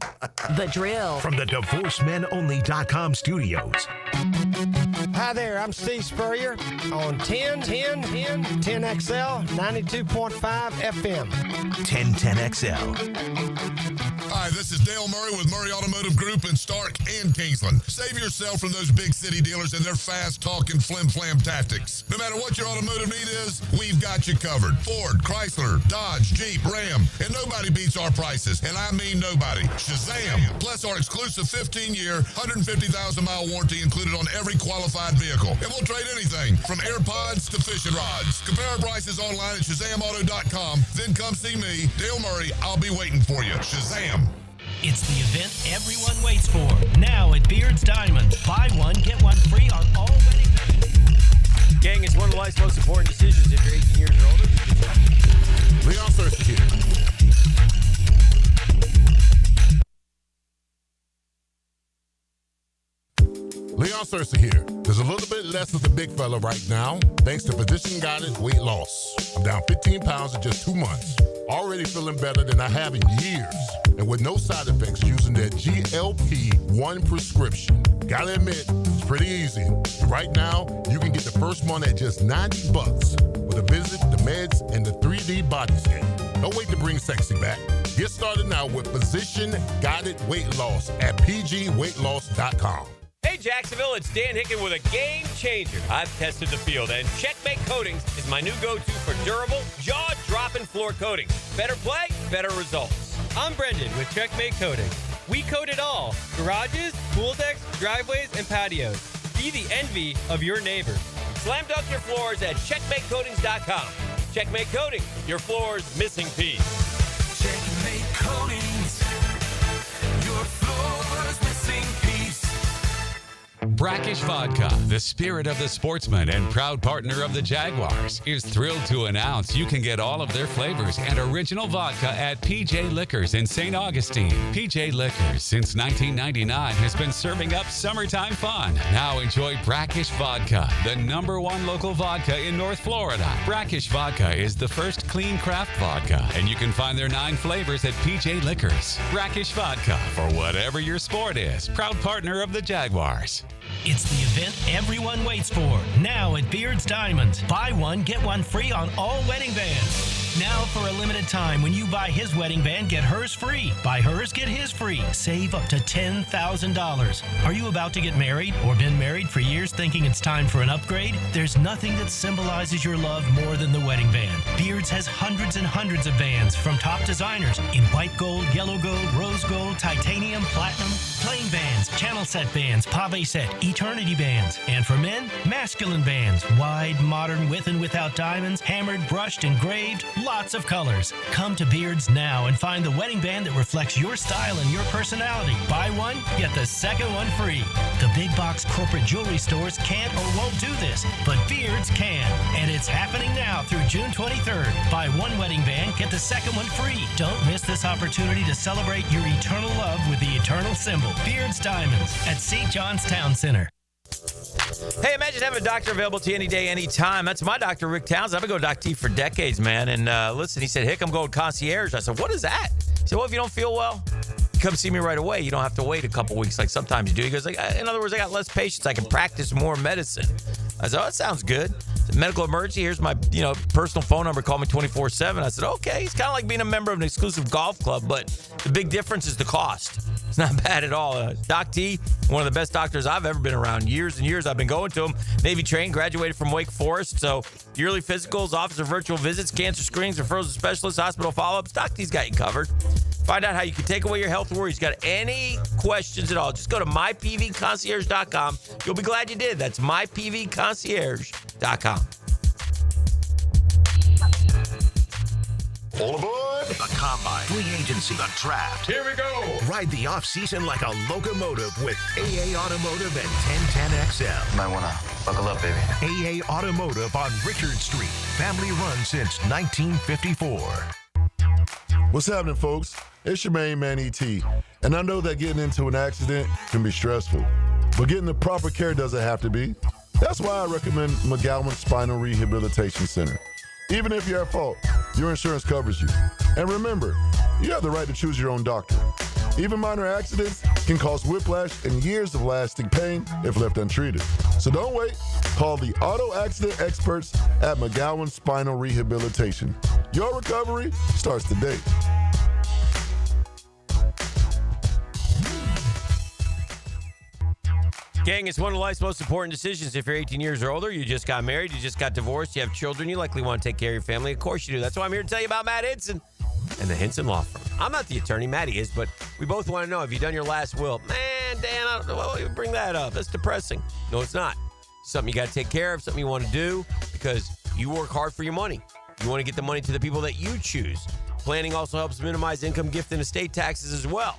The Drill. From the DivorceMenOnly.com studios. Hi there, I'm Steve Spurrier on 10XL 92.5 FM. 1010XL. Hi, this is Dale Murray with Murray Automotive Group in Stark and Kingsland. Save yourself from those big city dealers and their fast-talking flim-flam tactics. No matter what your automotive need is, we've got you covered. Ford, Chrysler, Dodge, Jeep, Ram, and nobody beats our prices, and I mean nobody. Shazam! Plus our exclusive 15-year, 150,000-mile warranty included on every qualified vehicle. And we'll trade anything from AirPods to fishing rods. Compare our prices online at ShazamAuto.com. Then come see me, Dale Murray. I'll be waiting for you. Shazam! It's the event everyone waits for. Now at Beard's Diamonds. Buy one, get one free on all wedding bands. Gang, it's one of life's most important decisions if you're 18 years or older. Leon Thurston here. Leon Thurston here. There's a little bit less of the big fella right now, thanks to physician-guided weight loss. I'm down 15 pounds in just 2 months. Already feeling better than I have in years. And with no side effects using that GLP-1 prescription. Gotta admit, it's pretty easy. Right now, you can get the first one at just $90 with a visit, the meds, and the 3D body scan. Don't wait to bring sexy back. Get started now with physician-guided weight loss at pgweightloss.com. Hey, Jacksonville, it's Dan Hicken with a game changer. I've tested the field, and Checkmate Coatings is my new go-to for durable, jaw-dropping floor coatings. Better play, better results. I'm Brendan with Checkmate Coatings. We coat it all. Garages, pool decks, driveways, and patios. Be the envy of your neighbors. Slam dunk your floors at checkmatecoatings.com. Checkmate Coatings, your floor's missing piece. Checkmate Coatings, your floor's missing piece. Brackish Vodka, the spirit of the sportsman and proud partner of the Jaguars, is thrilled to announce you can get all of their flavors and original vodka at PJ Liquors in St. Augustine. PJ Liquors, since 1999, has been serving up summertime fun. Now enjoy Brackish Vodka, the #1 local vodka in North Florida. Brackish Vodka is the first clean craft vodka, and you can find their 9 flavors at PJ Liquors. Brackish Vodka, for whatever your sport is. Proud partner of the Jaguars. It's the event everyone waits for. Now at Beard's Diamonds. Buy one, get one free on all wedding bands. Now for a limited time, when you buy his wedding band, get hers free. Buy hers, get his free. Save up to $10,000. Are you about to get married or been married for years thinking it's time for an upgrade? There's nothing that symbolizes your love more than the wedding band. Beard's has hundreds and hundreds of bands from top designers in white gold, yellow gold, rose gold, titanium, platinum, plain bands, channel set bands, pave set, eternity bands. And for men, masculine bands, wide, modern, with and without diamonds, hammered, brushed, engraved, lots of colors. Come to Beard's now and find the wedding band that reflects your style and your personality. Buy one, get the second one free. The big box corporate jewelry stores can't or won't do this, but Beard's can. And it's happening now through June 23rd. Buy one wedding band, get the second one free. Don't miss this opportunity to celebrate your eternal love with the eternal symbol, Beard's Diamonds, at St. John's Town Center. Hey, imagine having a doctor available to you any day, any time. That's my doctor, Rick Townsend. I've been going to Doc T for decades, man. And listen, he said, Hick, I'm going concierge. I said, what is that? He said, well, if you don't feel well, come see me right away. You don't have to wait a couple weeks like sometimes you do. He goes, like, in other words, I got less patients. I can practice more medicine. I said, oh, that sounds good. Medical emergency, here's my personal phone number. Call me 24/7. I said, okay. It's kind of like being a member of an exclusive golf club, but the big difference is the cost. It's not bad at all. Doc T, one of the best doctors I've ever been around. Years and years I've been going to him. Navy trained, graduated from Wake Forest. So yearly physicals, officer virtual visits, cancer screenings, referrals to specialists, hospital follow-ups. Doc T's got you covered. Find out how you can take away your health worries. Got any questions at all, just go to mypvconcierge.com. You'll be glad you did. That's mypvconcierge.com. All aboard! The Combine, free agency, the draft. Here we go! Ride the offseason like a locomotive with AA Automotive and 1010XL. Might want to buckle up, baby. AA Automotive on Richard Street. Family run since 1954. What's happening, folks? It's your main man, E.T. And I know that getting into an accident can be stressful, but getting the proper care doesn't have to be. That's why I recommend McGowan Spinal Rehabilitation Center. Even if you're at fault, your insurance covers you. And remember, you have the right to choose your own doctor. Even minor accidents can cause whiplash and years of lasting pain if left untreated. So don't wait. Call the auto accident experts at McGowan Spinal Rehabilitation. Your recovery starts today. Gang, it's one of life's most important decisions. If you're 18 years or older, you just got married, you just got divorced, you have children, you likely want to take care of your family. Of course you do. That's why I'm here to tell you about Matt Henson and the Henson Law Firm. I'm not the attorney, Matty is, but we both want to know, have you done your last will? Man, Dan, I don't know why you bring that up. That's depressing. No, it's not. Something you got to take care of, something you want to do because you work hard for your money. You want to get the money to the people that you choose. Planning also helps minimize income, gift, and estate taxes as well.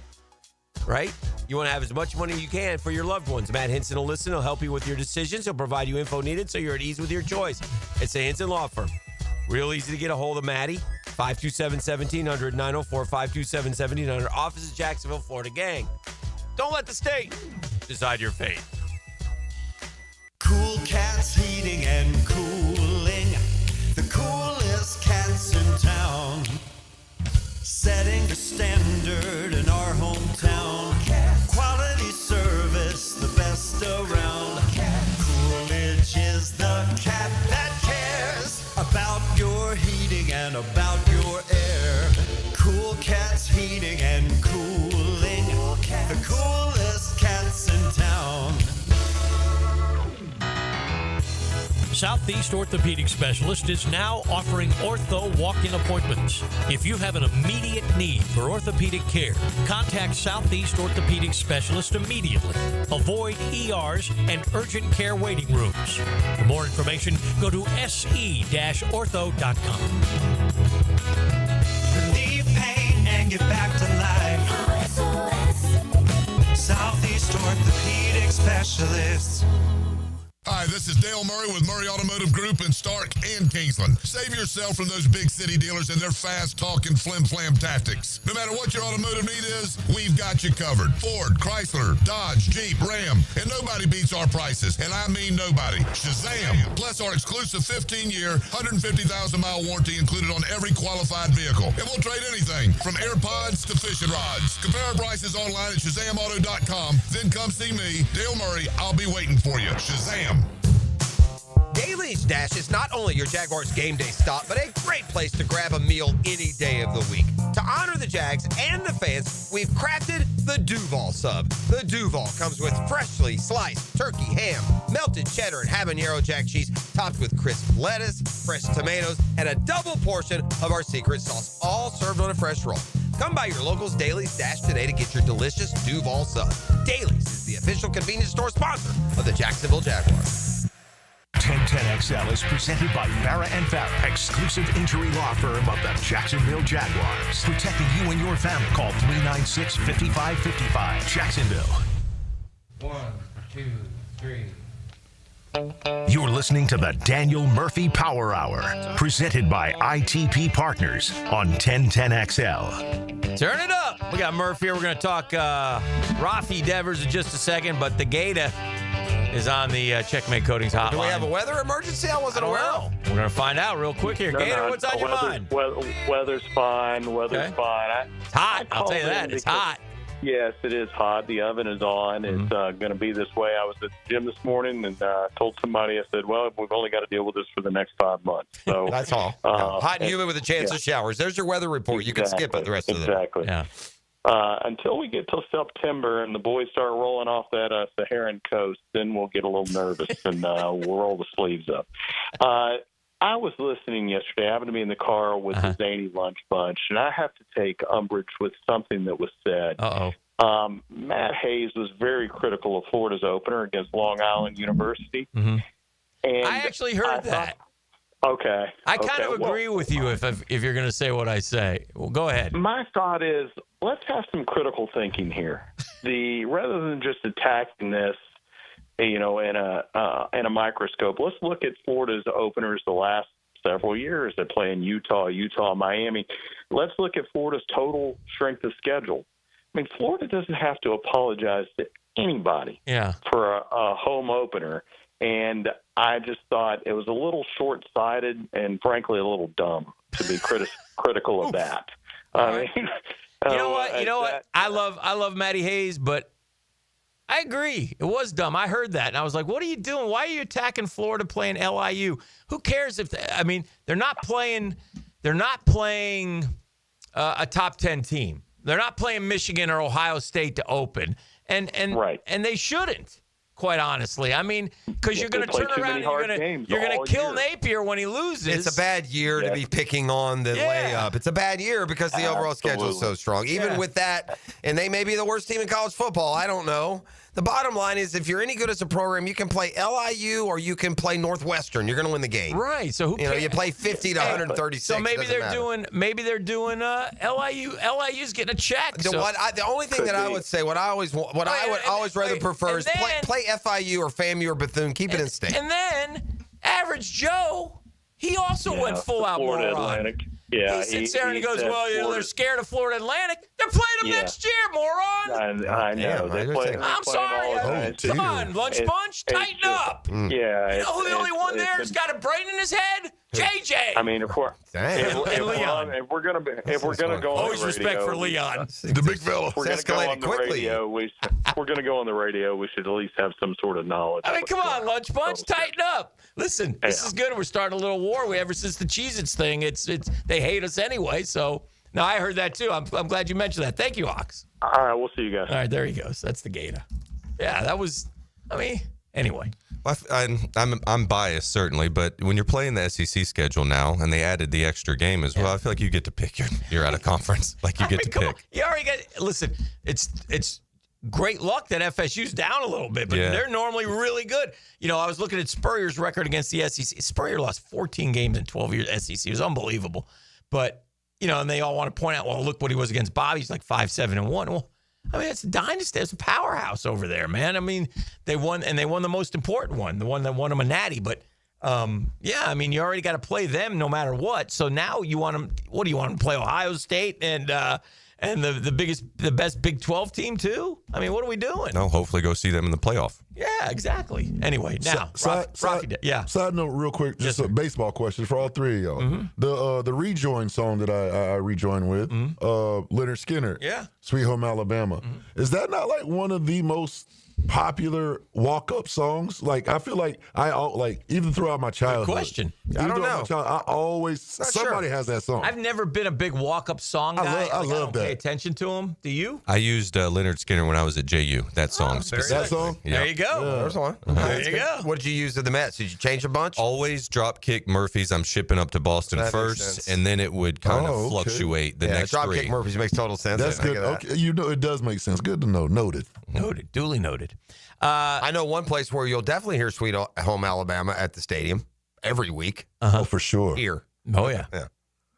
Right? You want to have as much money as you can for your loved ones. Matt Henson will listen. He'll help you with your decisions. He'll provide you info needed so you're at ease with your choice. It's the Henson Law Firm. Real easy to get a hold of Matty. 527-1700, 904-527-1700. Office is Jacksonville, Florida. Gang, don't let the state decide your fate. Cool Cats Heating and Cooling, the coolest cats in town. Setting the standard in our hometown. Quality service, the best around. Coolidge is the cat that cares about your heating and about your air. Cool Cats Heating and Cooling, the coolest cats in town. Southeast Orthopedic Specialist is now offering ortho walk-in appointments. If you have an immediate need for orthopedic care, contact Southeast Orthopedic Specialist immediately. Avoid ERs and urgent care waiting rooms. For more information, go to se-ortho.com. Relieve pain and get back to life. Southeast Orthopedic Specialist. Hi, this is Dale Murray with Murray Automotive Group in Stark and Kingsland. Save yourself from those big city dealers and their fast-talking flim-flam tactics. No matter what your automotive need is, we've got you covered. Ford, Chrysler, Dodge, Jeep, Ram, and nobody beats our prices, and I mean nobody. Shazam! Plus our exclusive 15-year, 150,000-mile warranty included on every qualified vehicle. And we'll trade anything from AirPods to fishing rods. Compare our prices online at ShazamAuto.com. Then come see me, Dale Murray. I'll be waiting for you. Shazam! Daly's Dash is not only your Jaguars game day stop, but a great place to grab a meal any day of the week. To honor the Jags and the fans, we've crafted the Duval sub. The Duval comes with freshly sliced turkey ham, melted cheddar and habanero jack cheese, topped with crisp lettuce, fresh tomatoes, and a double portion of our secret sauce, all served on a fresh roll. Come by your local's Daly's Dash today to get your delicious Duval sub. Daly's is the official convenience store sponsor of the Jacksonville Jaguars. 1010XL is presented by Farah & Farah, exclusive injury law firm of the Jacksonville Jaguars. Protecting you and your family. Call 396-5555. Jacksonville. 1, 2, 3. You're listening to the Daniel Murphy Power Hour, presented by ITP Partners on 1010XL. Turn it up. We got Murph here. We're going to talk Rafi Devers in just a second, but the Gator is on the Checkmate Coatings hotline. Do we have a weather emergency? I wasn't aware of. We're going to find out real quick here. Gator, what's on your mind? Weather's fine. Weather's fine. It's hot. I'll tell you that. It's hot. Yes, it is hot. The oven is on. It's going to be this way. I was at the gym this morning and told somebody, I said, well, we've only got to deal with this for the next 5 months. So that's all. Hot and humid with a chance of showers. There's your weather report. You can skip it the rest of the day. Exactly. Yeah. Until we get till September and the boys start rolling off that Saharan coast, then we'll get a little nervous and we'll roll the sleeves up. I was listening yesterday. I happened to be in the car with the Zany Lunch Bunch, and I have to take umbrage with something that was said. Matt Hayes was very critical of Florida's opener against Long Island University. Mm-hmm. And I actually heard that. Okay. I kind of agree with you if you're going to say what I say. Well, go ahead. My thought is, let's have some critical thinking here. Rather than just attacking this, in a microscope, let's look at Florida's openers the last several years. They play in Utah, Miami. Let's look at Florida's total strength of schedule. I mean, Florida doesn't have to apologize to anybody for a home opener. And I just thought it was a little short-sighted and, frankly, a little dumb to be critical of that. I mean, you know what? I love Matty Hayes, but I agree. It was dumb. I heard that, and I was like, what are you doing? Why are you attacking Florida playing LIU? Who cares if they're not playing a top 10 team. They're not playing Michigan or Ohio State to open. And they shouldn't. Quite honestly, I mean, because you're going to turn around and you're going to kill Napier when he loses. It's a bad year to be picking on the layup. It's a bad year because the overall schedule is so strong. Even with that, and they may be the worst team in college football. I don't know. The bottom line is, if you're any good as a program, you can play LIU or you can play Northwestern. You're going to win the game. Right. So you play 50 to 136. So maybe they're doing LIU. LIU's getting a check. The only thing that I would say, I would always rather prefer is play FIU or FAMU or Bethune. Keep it in state. And then Average Joe, he also went full out Florida moron. Atlantic. Yeah, he sits there and he goes, well, they're scared of Florida Atlantic. They're playing them next year, moron. I know. I'm sorry. Come on, Lunch Bunch, tighten up. Yeah. You know who the only one there who's got a brain in his head? JJ. I mean, if we're gonna go on always the radio, respect for Leon, the big fella. If we're gonna go on the radio, we're gonna go on the radio. We should at least have some sort of knowledge. I mean, come on, Lunch Bunch, tighten up. Listen, this is good. We're starting a little war. Ever since the Cheez-Its thing, it's they hate us anyway. So now I heard that too. I'm glad you mentioned that. Thank you, Ox. All right, we'll see you guys. All right, there he goes. That's the Gator. Yeah, that was. I mean, anyway. I'm biased, certainly, but when you're playing the SEC schedule now and they added the extra game as well, I feel like you get to pick your out of conference. Like you get to pick. You already got. Listen, it's great luck that FSU's down a little bit, but they're normally really good. You know, I was looking at Spurrier's record against the SEC. Spurrier lost 14 games in 12 years SEC. It was unbelievable. But, and they all want to point out, well, look what he was against Bobby. He's like 5-7-1. Well, I mean, it's a dynasty. It's a powerhouse over there, man. I mean, they won the most important one, the one that won them a natty. But, I mean, you already got to play them no matter what. So now you want them, what do you want them to play, Ohio State and the best Big 12 team too? I mean, what are we doing? No, hopefully go see them in the playoff. Yeah, exactly. Anyway, now, Side note, real quick, just a baseball question for all three of y'all. Mm-hmm. The rejoin song that I rejoined with, Leonard Skinner, Sweet Home Alabama. Is that not like one of the most popular walk-up songs? Like, I feel like even throughout my childhood. Good question. I don't know. I always somebody has that song. I've never been a big walk-up song guy. I love that. Pay attention to them. Do you? I used Leonard Skinner when I was at JU. That song specifically. That song? Yeah. There you go. There's one. There you go. What did you use at the Mets? Did you change a bunch? Always drop kick Murphy's. I'm shipping up to Boston That makes first, sense. and then it would kind of fluctuate the next drop three. kick Murphy's makes total sense. That's good. Okay, it does make sense. Good to know. Noted. Duly noted. I know one place where you'll definitely hear Sweet Home Alabama at the stadium every week. Oh, for sure. Here. Oh, yeah.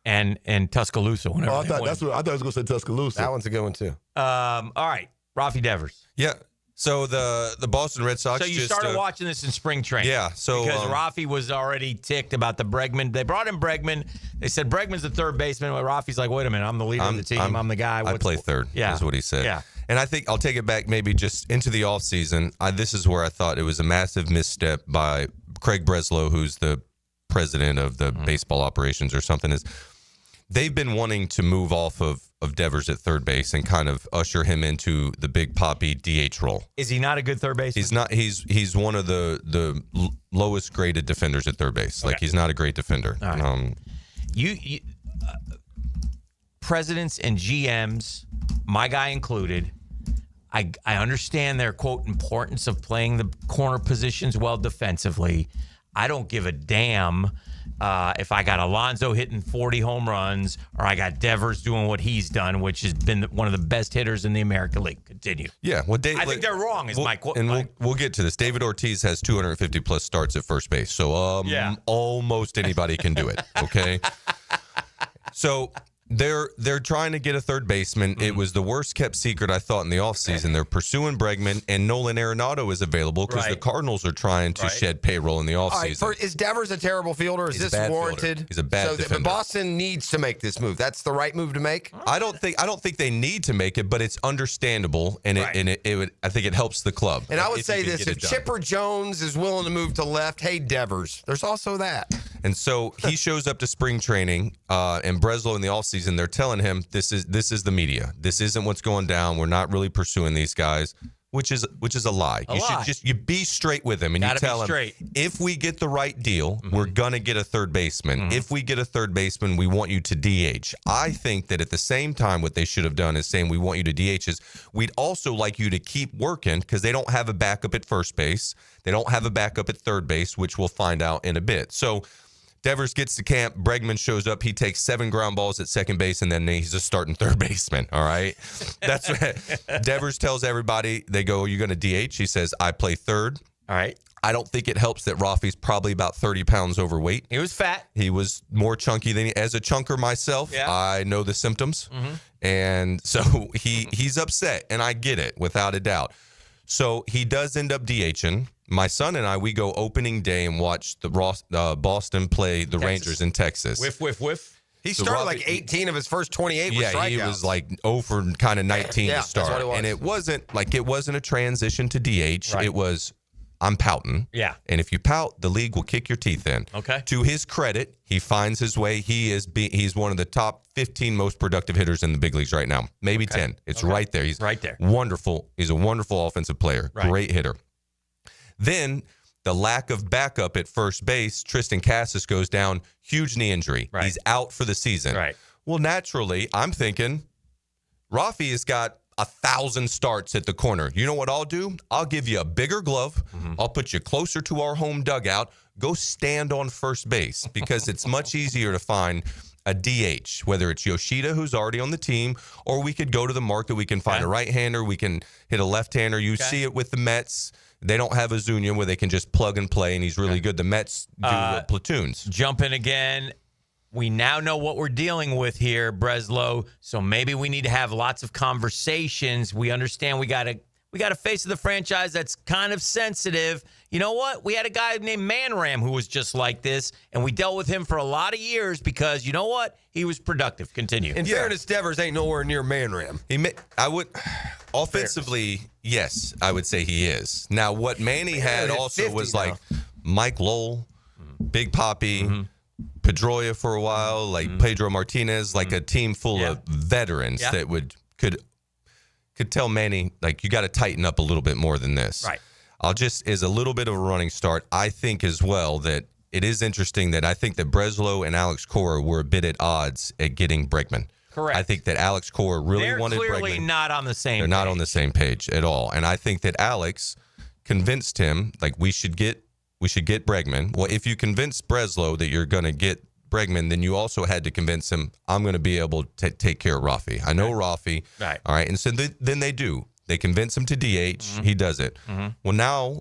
And Tuscaloosa. Whenever I thought I was going to say Tuscaloosa. That one's a good one, too. All right. Rafi Devers. Yeah. So the Boston Red Sox. So you started watching this in spring training. Yeah. So because Rafi was already ticked about the Bregman. They brought in Bregman. They said Bregman's the third baseman. Well, Rafi's like, wait a minute, I'm the leader of the team. I'm the guy. I play third. Yeah. Is what he said. Yeah. And I think I'll take it back maybe just into the offseason. This is where I thought it was a massive misstep by Craig Breslow, who's the president of the baseball operations or something. Is they've been wanting to move off of Devers at third base and kind of usher him into the Big Papi DH role. Is he not a good third baseman? He's not. He's one of the lowest graded defenders at third base. Like he's not a great defender. All right. You presidents and GMs, my guy included, I understand their, quote, importance of playing the corner positions well defensively. I don't give a damn if I got Alonso hitting 40 home runs or I got Devers doing what he's done, which has been one of the best hitters in the American League. Continue. Yeah. Well, I think they're wrong, is my quote. And we'll get to this. David Ortiz has 250-plus starts at first base. So almost anybody can do it, okay? So They're trying to get a third baseman. It was the worst kept secret, I thought, in the offseason. They're pursuing Bregman, and Nolan Arenado is available because the Cardinals are trying to shed payroll in the offseason. All right, is Devers a terrible fielder? Is this warranted? Fielder. He's a bad defender. But Boston needs to make this move. That's the right move to make. I don't think they need to make it, but it's understandable, and it would. I think it helps the club. And I would say this: if Chipper Jones is willing to move to left, hey Devers, there's also that. And so he shows up to spring training, and Breslow in the offseason, they're telling him this is the media. This isn't what's going down. We're not really pursuing these guys, which is a lie. You be straight with him, and you tell him if we get the right deal, we're gonna get a third baseman. If we get a third baseman, we want you to DH. I think that at the same time, what they should have done is saying we want you to DH is we'd also like you to keep working because they don't have a backup at first base. They don't have a backup at third base, which we'll find out in a bit. So Devers gets to camp. Bregman shows up. He takes 7 ground balls at second base, and then he's a starting third baseman. All right. That's what Devers tells everybody. They go, "Are you going to DH?" He says, "I play third." All right. I don't think it helps that Rafi's probably about 30 pounds overweight. He was fat. He was more chunky than he. As a chunker myself, I know the symptoms. And so he's upset, and I get it without a doubt. So he does end up DHing. My son and I, we go opening day and watch the Boston play the Rangers in Texas. Whiff. He started like 18 of his first 28 with strikeouts. He was like 0 for kind of 19 to start. That's what it was. And it wasn't a transition to DH. It was, I'm pouting. Yeah. And if you pout, the league will kick your teeth in. Okay. To his credit, he finds his way. He's one of the top 15 most productive hitters in the big leagues right now. Maybe 10. It's right there. He's right there. Wonderful. He's a wonderful offensive player. Right. Great hitter. Then the lack of backup at first base, Tristan Cassis goes down, huge knee injury. Right. He's out for the season. Right. Well, naturally, I'm thinking Rafi has got 1,000 starts at the corner. You know what I'll do? I'll give you a bigger glove. I'll put you closer to our home dugout. Go stand on first base because it's much easier to find a DH, whether it's Yoshida, who's already on the team, or we could go to the market. We can find a right-hander. We can hit a left-hander. You see it with the Mets. They don't have a Zuniga where they can just plug and play, and he's really good. The Mets do platoons. Jump in again. We now know what we're dealing with here, Breslow. So maybe we need to have lots of conversations. We understand we got a face of the franchise that's kind of sensitive. You know what? We had a guy named Manram who was just like this, and we dealt with him for a lot of years because, you know what? He was productive. Continue. In fairness, Devers ain't nowhere near Manram. Offensively, yes, I would say he is. Now, what Manny had also was like Mike Lowell, Big Papi, Pedroia for a while, like Pedro Martinez, like a team full of veterans that could tell Manny, like, you got to tighten up a little bit more than this. Right. As a little bit of a running start, I think as well that it is interesting that I think that Breslow and Alex Cora were a bit at odds at getting Bregman. Correct. I think that Alex Cora really wanted Bregman. They're clearly not on the same They're page. not on the same page at all. And I think that Alex convinced him, like, we should get Bregman. Well, if you convince Breslow that you're going to get Bregman, then you also had to convince him, I'm going to be able to take care of Rafi. I know Rafi. Right. All right. And so then they do. They convince him to DH. He does it. Well, now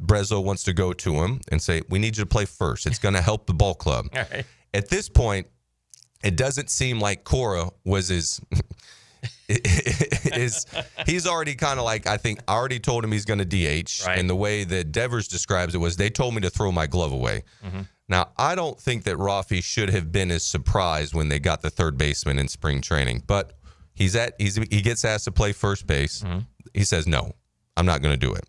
Breslow wants to go to him and say, we need you to play first. It's going to help the ball club. Right. At this point, it doesn't seem like Cora was he's already kind of like, I already told him he's going to DH. Right. And the way that Devers describes it was they told me to throw my glove away. Now, I don't think that Rafi should have been as surprised when they got the third baseman in spring training, but he gets asked to play first base. He says, no, I'm not going to do it.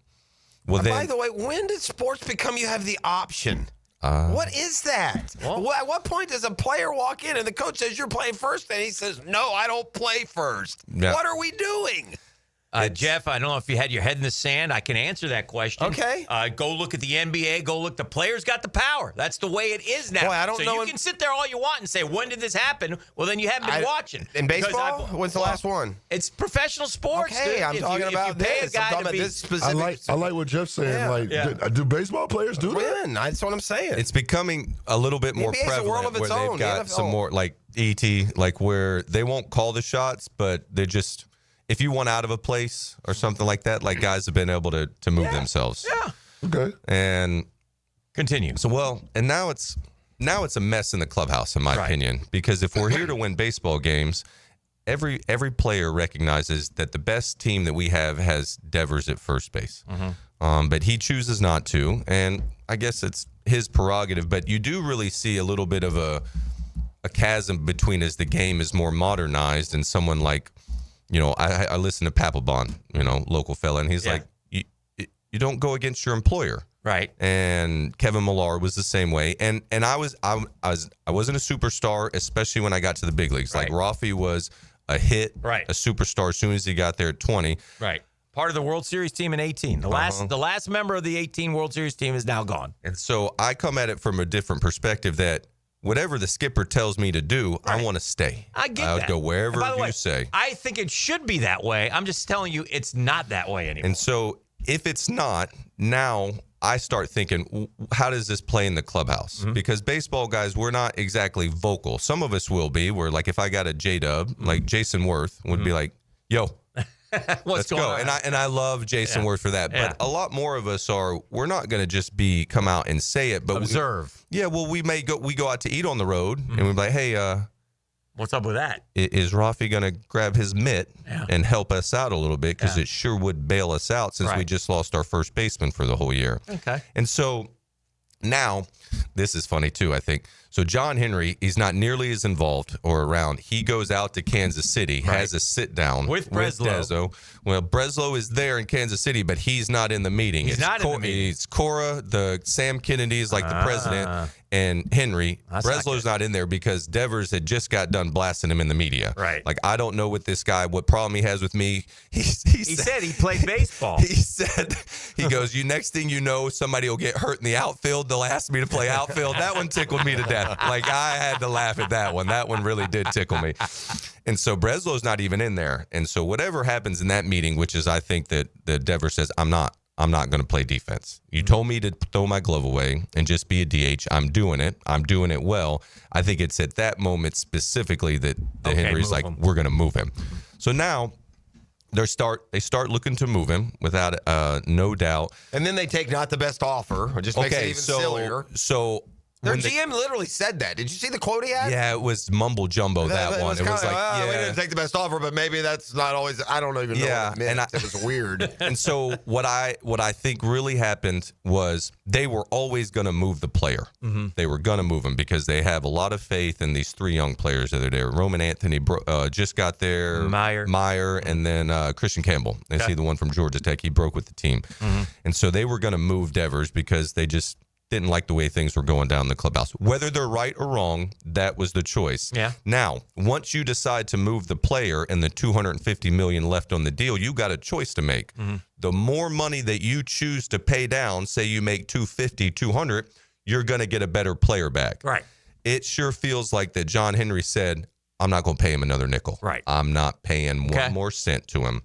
Well, By the way, when did sports become you have the option? What is that? At what point does a player walk in and the coach says you're playing first and he says, no, I don't play first? Yeah. What are we doing? Jeff, I don't know if you had your head in the sand. I can answer that question. Okay. Go look at the NBA. Go look. The players got the power. That's the way it is now. Boy, I don't know. You can sit there all you want and say, when did this happen? Well, then you haven't been watching. In baseball? When's the last one? It's professional sports. Okay, dude. I'm talking about this. I'm talking about this specific. I like what Jeff's saying. Do baseball players do that? That's what I'm saying. It's becoming a little bit more NBA's a prevalent world of its where own. they've got The some NFL. more like ET, like where they won't call the shots, but they're just, if you want out of a place or something like that, like guys have been able to move themselves. Yeah. Okay. And continue. So, and now it's now it's a mess in the clubhouse, in my opinion, because if we're here to win baseball games, every player recognizes that the best team that we have has Devers at first base. But he chooses not to, and I guess it's his prerogative. But you do really see a little bit of a chasm between as the game is more modernized and someone like, I listen to Papelbon, local fella, and he's like, you don't go against your employer. Right. And Kevin Millar was the same way. And I wasn't a superstar, especially when I got to the big leagues. Like Rafi was a hit, a superstar as soon as he got there at 20. Right. Part of the World Series team in 18. The last member of the 18 World Series team is now gone. And so I come at it from a different perspective that whatever the skipper tells me to do, I want to stay. I get I would that. go wherever you say. I think it should be that way. I'm just telling you it's not that way anymore. And so if it's not, now I start thinking, how does this play in the clubhouse? Because baseball guys, we're not exactly vocal. Some of us will be, where like if I got a J-Dub, like Jason Worth would be like, yo, let's go. And I love Jason Worth for that. But a lot more of us we're not going to just come out and say it, but observe. We go out to eat on the road and we're like, hey, what's up with that? Is Rafi going to grab his mitt and help us out a little bit? Because it sure would bail us out since we just lost our first baseman for the whole year. Okay. And so now, this is funny too, I think. So John Henry, he's not nearly as involved or around. He goes out to Kansas City, has a sit down with Breslow. Well, Breslow is there in Kansas City, but he's not in the meeting. He's not in the meeting. It's Cora, Sam Kennedy is like the president, and Henry. Breslow's not in there because Devers had just got done blasting him in the media. Right. Like, I don't know what problem he has with me. He said he played baseball. He goes, next thing you know, somebody will get hurt in the outfield. They'll ask me to play outfield. That one tickled me to death. Like, I had to laugh at that one. That one really did tickle me. And so Breslow's not even in there. And so whatever happens in that meeting, which is I think that Devers says, I'm not going to play defense. You told me to throw my glove away and just be a DH. I'm doing it. I'm doing it well. I think it's at that moment specifically that Henry's like, we're going to move him. So now they start looking to move him without no doubt. And then they take not the best offer, or just makes it even sillier. So their GM literally said that. Did you see the quote he had? Yeah, it was mumble jumbo, that one. It was like, we didn't take the best offer, but maybe that's not always. I don't even know what it meant. It was weird. And so what I think really happened was they were always going to move the player. They were going to move him because they have a lot of faith in these three young players that are there. Roman Anthony just got there. Meyer, and then Christian Campbell. Is he the one from Georgia Tech? He broke with the team. And so they were going to move Devers because they just didn't like the way things were going down in the clubhouse. Whether they're right or wrong, that was the choice. Yeah. Now, once you decide to move the player and the $250 million left on the deal, you got a choice to make. The more money that you choose to pay down, say you make $250, $200, you're going to get a better player back. Right. It sure feels like that John Henry said, I'm not going to pay him another nickel. Right. I'm not paying one more cent to him.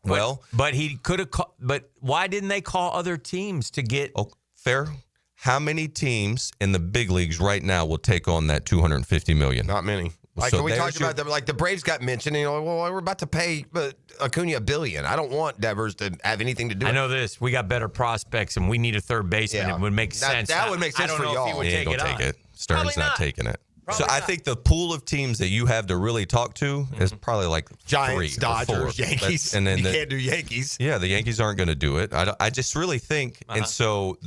But he could have. But why didn't they call other teams to get? Oh, fair. How many teams in the big leagues right now will take on that $250 million? Not many. Like, So we talked there's about them, like the Braves got mentioned, well, we're about to pay Acuna $1 billion. I don't want Devers to have anything to do with it. I know this. We got better prospects, and we need a third baseman. Yeah. It would make sense. That would make sense I don't for know if y'all. he would He ain't take gonna it take on. it. Stearns Probably not not. taking it. Probably So I not. think the pool of teams that you have to really talk to is probably like Giants, 3 or 4. Dodgers, Yankees. And then you can't do Yankees. Yeah, the Yankees aren't going to do it. I just really think, and so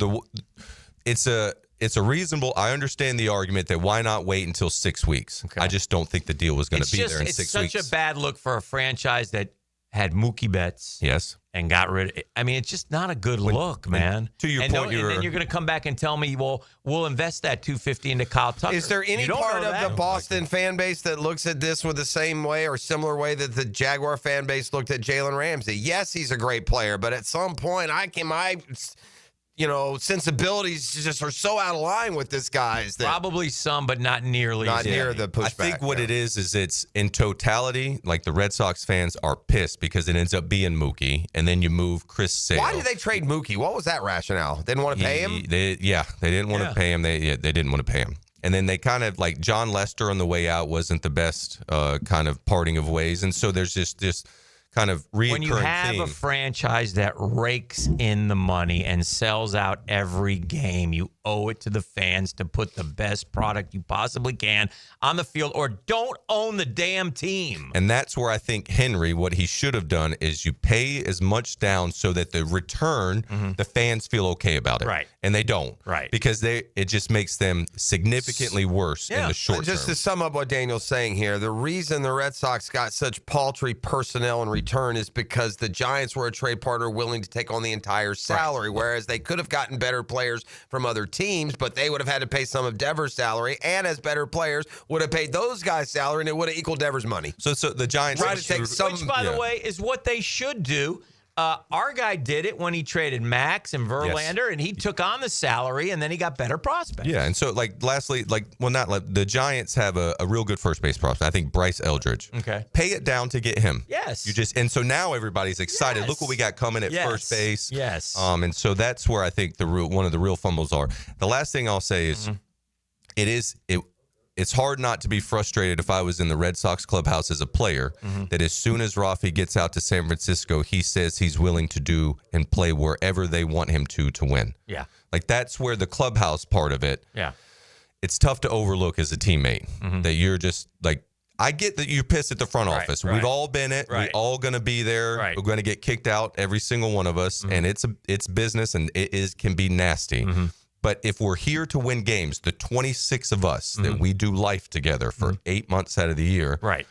it's a reasonable. I understand the argument that why not wait until 6 weeks. I just don't think the deal was going to be there in 6 weeks. It's such a bad look for a franchise that had Mookie Betts. Yes. And got rid of it. I mean, it's just not a good look, man. To your and point, and then you're going to come back and tell me, well, we'll invest that $250 into Kyle Tucker. Is there any You don't part know of that. the Boston fan base that looks at this with the same way or similar way that the Jaguar fan base looked at Jalen Ramsey? Yes, he's a great player, but at some point, my sensibilities just are so out of line with this guy's that Probably some, but not nearly. not near the pushback. I think what it is it's in totality, like the Red Sox fans are pissed because it ends up being Mookie, and then you move Chris Sale. Why did they trade Mookie? What was that rationale? Didn't want to pay him? They didn't want to pay him. They didn't want to pay him. And then they kind of like John Lester on the way out wasn't the best kind of parting of ways. And so there's just this kind of reoccurring When you have theme. a franchise that rakes in the money and sells out every game, you owe it to the fans to put the best product you possibly can on the field, or don't own the damn team. And that's where I think Henry, what he should have done is you pay as much down so that the return, the fans feel okay about it. Right. And they don't. Right. Because it just makes them significantly worse in the short Just term. to sum up what Daniel's saying here, the reason the Red Sox got such paltry personnel in return is because the Giants were a trade partner willing to take on the entire salary, whereas they could have gotten better players from other teams, but they would have had to pay some of Devers' salary, and as better players would have paid those guys' salary, and it would have equaled Devers' money. So the Giants try to take some, which, by the way, is what they should do. Our guy did it when he traded Max and Verlander, and he took on the salary, and then he got better prospects. Yeah, and so, lastly, the Giants have a real good first base prospect. I think Bryce Eldridge. Okay. Pay it down to get him. Yes. And so now everybody's excited. Yes. Look what we got coming at Yes. first base. Yes. And so that's where I think one of the real fumbles are. The last thing I'll say is it's hard not to be frustrated if I was in the Red Sox clubhouse as a player, that as soon as Rafi gets out to San Francisco, he says he's willing to do and play wherever they want him to win. Yeah. That's where the clubhouse part of it, Yeah. it's tough to overlook as a teammate, that you're just I get that you're pissed at the front office. right. We've all been it. Right. We're all going to be there. Right. We're going to get kicked out, every single one of us, and it's business, and can be nasty. But if we're here to win games, the 26 of us that we do life together for 8 months out of the year, right?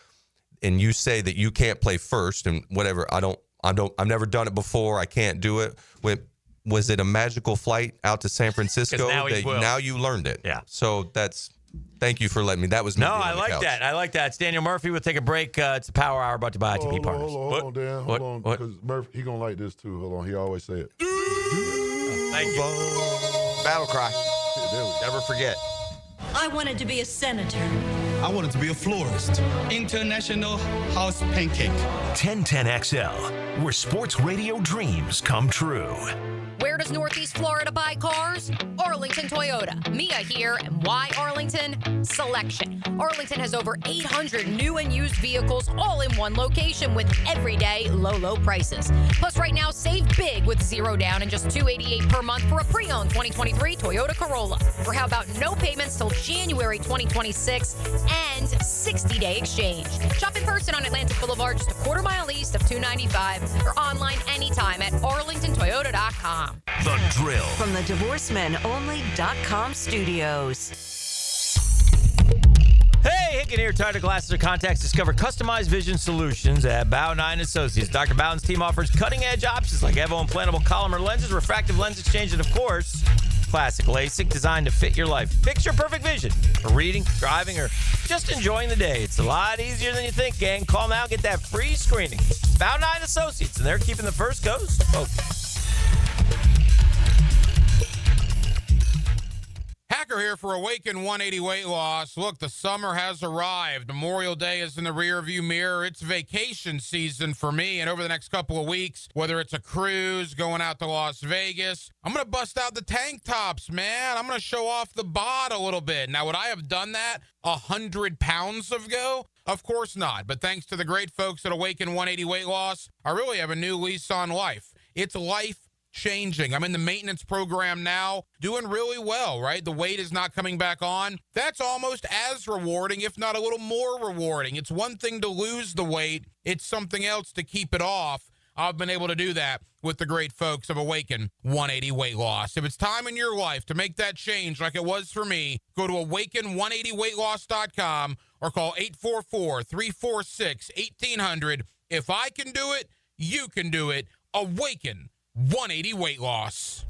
And you say that you can't play first and whatever, I've never done it before. I can't do it. Was it a magical flight out to San Francisco that now you learned it? Yeah. So thank you for letting me. That was me. No, on I the like couch. that. I like that. It's Daniel Murphy. We'll take a break. It's a Power Hour brought to you by ITP Partners. Hold on, Dan. What? Hold on, What? because Murph, he gonna like this too. Hold on, he always say it. Thank you. Battle cry. Never forget. I wanted to be a senator. I wanted to be a florist. International House Pancake. 1010XL, where sports radio dreams come true. Where does Northeast Florida buy cars? Arlington Toyota. Mia here, and why Arlington? Selection. Arlington has over 800 new and used vehicles all in one location with everyday low prices. Plus, right now, save big with zero down and just $288 per month for a pre-owned 2023 Toyota Corolla. Or how about no payments till January 2026 and 60-day exchange. Shop in person on Atlantic Boulevard, just a quarter-mile east of 295, or online anytime at arlingtontoyota.com. The Drill. From the DivorceMenOnly.com studios. Hey, Hicken here. Tired of glasses or contacts? Discover customized vision solutions at Bow 9 Associates. Dr. Bowden's team offers cutting-edge options like Evo implantable Collamer lenses, refractive lens exchange, and, of course, classic LASIK designed to fit your life. Fix your perfect vision for reading, driving, or just enjoying the day. It's a lot easier than you think, gang. Call now and get that free screening. It's Bow 9 Associates, and they're keeping the first coast focused. Hacker here for Awaken 180 Weight Loss. Look, the summer has arrived. Memorial Day is in the rearview mirror. It's vacation season for me, and over the next couple of weeks, whether it's a cruise, going out to Las Vegas, I'm going to bust out the tank tops, man. I'm going to show off the bod a little bit. Now, would I have done that 100 pounds ago? Of course not, but thanks to the great folks at Awaken 180 Weight Loss, I really have a new lease on life. It's life changing. I'm in the maintenance program now, doing really well, right? The weight is not coming back on. That's almost as rewarding, if not a little more rewarding. It's one thing to lose the weight. It's something else to keep it off. I've been able to do that with the great folks of Awaken 180 Weight Loss. If it's time in your life to make that change like it was for me, go to awaken180weightloss.com or call 844-346-1800. If I can do it, you can do it. Awaken 180 Weight Loss.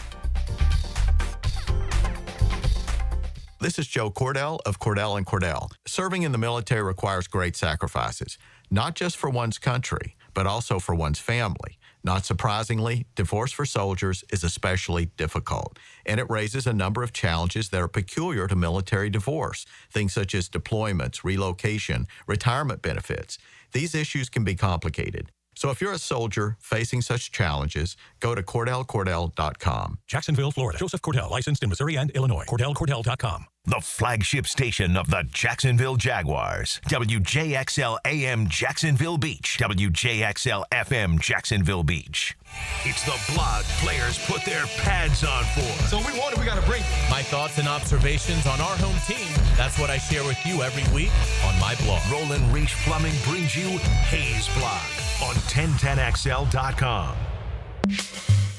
This is Joe Cordell of Cordell & Cordell. Serving in the military requires great sacrifices, not just for one's country, but also for one's family. Not surprisingly, divorce for soldiers is especially difficult, and it raises a number of challenges that are peculiar to military divorce, things such as deployments, relocation, retirement benefits. These issues can be complicated. So if you're a soldier facing such challenges, go to CordellCordell.com. Jacksonville, Florida. Joseph Cordell, licensed in Missouri and Illinois. CordellCordell.com. the flagship station of the Jacksonville Jaguars. WJXL AM Jacksonville Beach. WJXL FM Jacksonville Beach. It's the blog players put their pads on for. So we got to bring my thoughts and observations on our home team. That's what I share with you every week on my blog. Roland Reach Plumbing brings you Hayes Blog on 1010XL.com.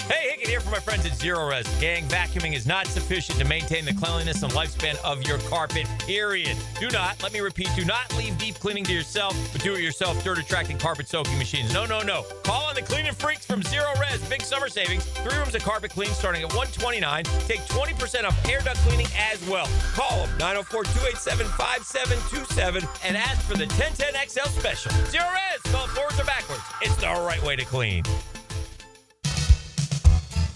Hey, Hickett here for my friends at Zero Res. Gang, vacuuming is not sufficient to maintain the cleanliness and lifespan of your carpet, period. Do not, let me repeat, do not leave deep cleaning to yourself, but do-it-yourself dirt-attracting carpet soaking machines. No. Call on the cleaning freaks from Zero Res. Big summer savings. 3 rooms of carpet clean starting at $129. Take 20% off hair duct cleaning as well. Call them, 904-287-5727, and ask for the 1010XL special. Zero Res, spell it forwards or backwards. It's the right way to clean.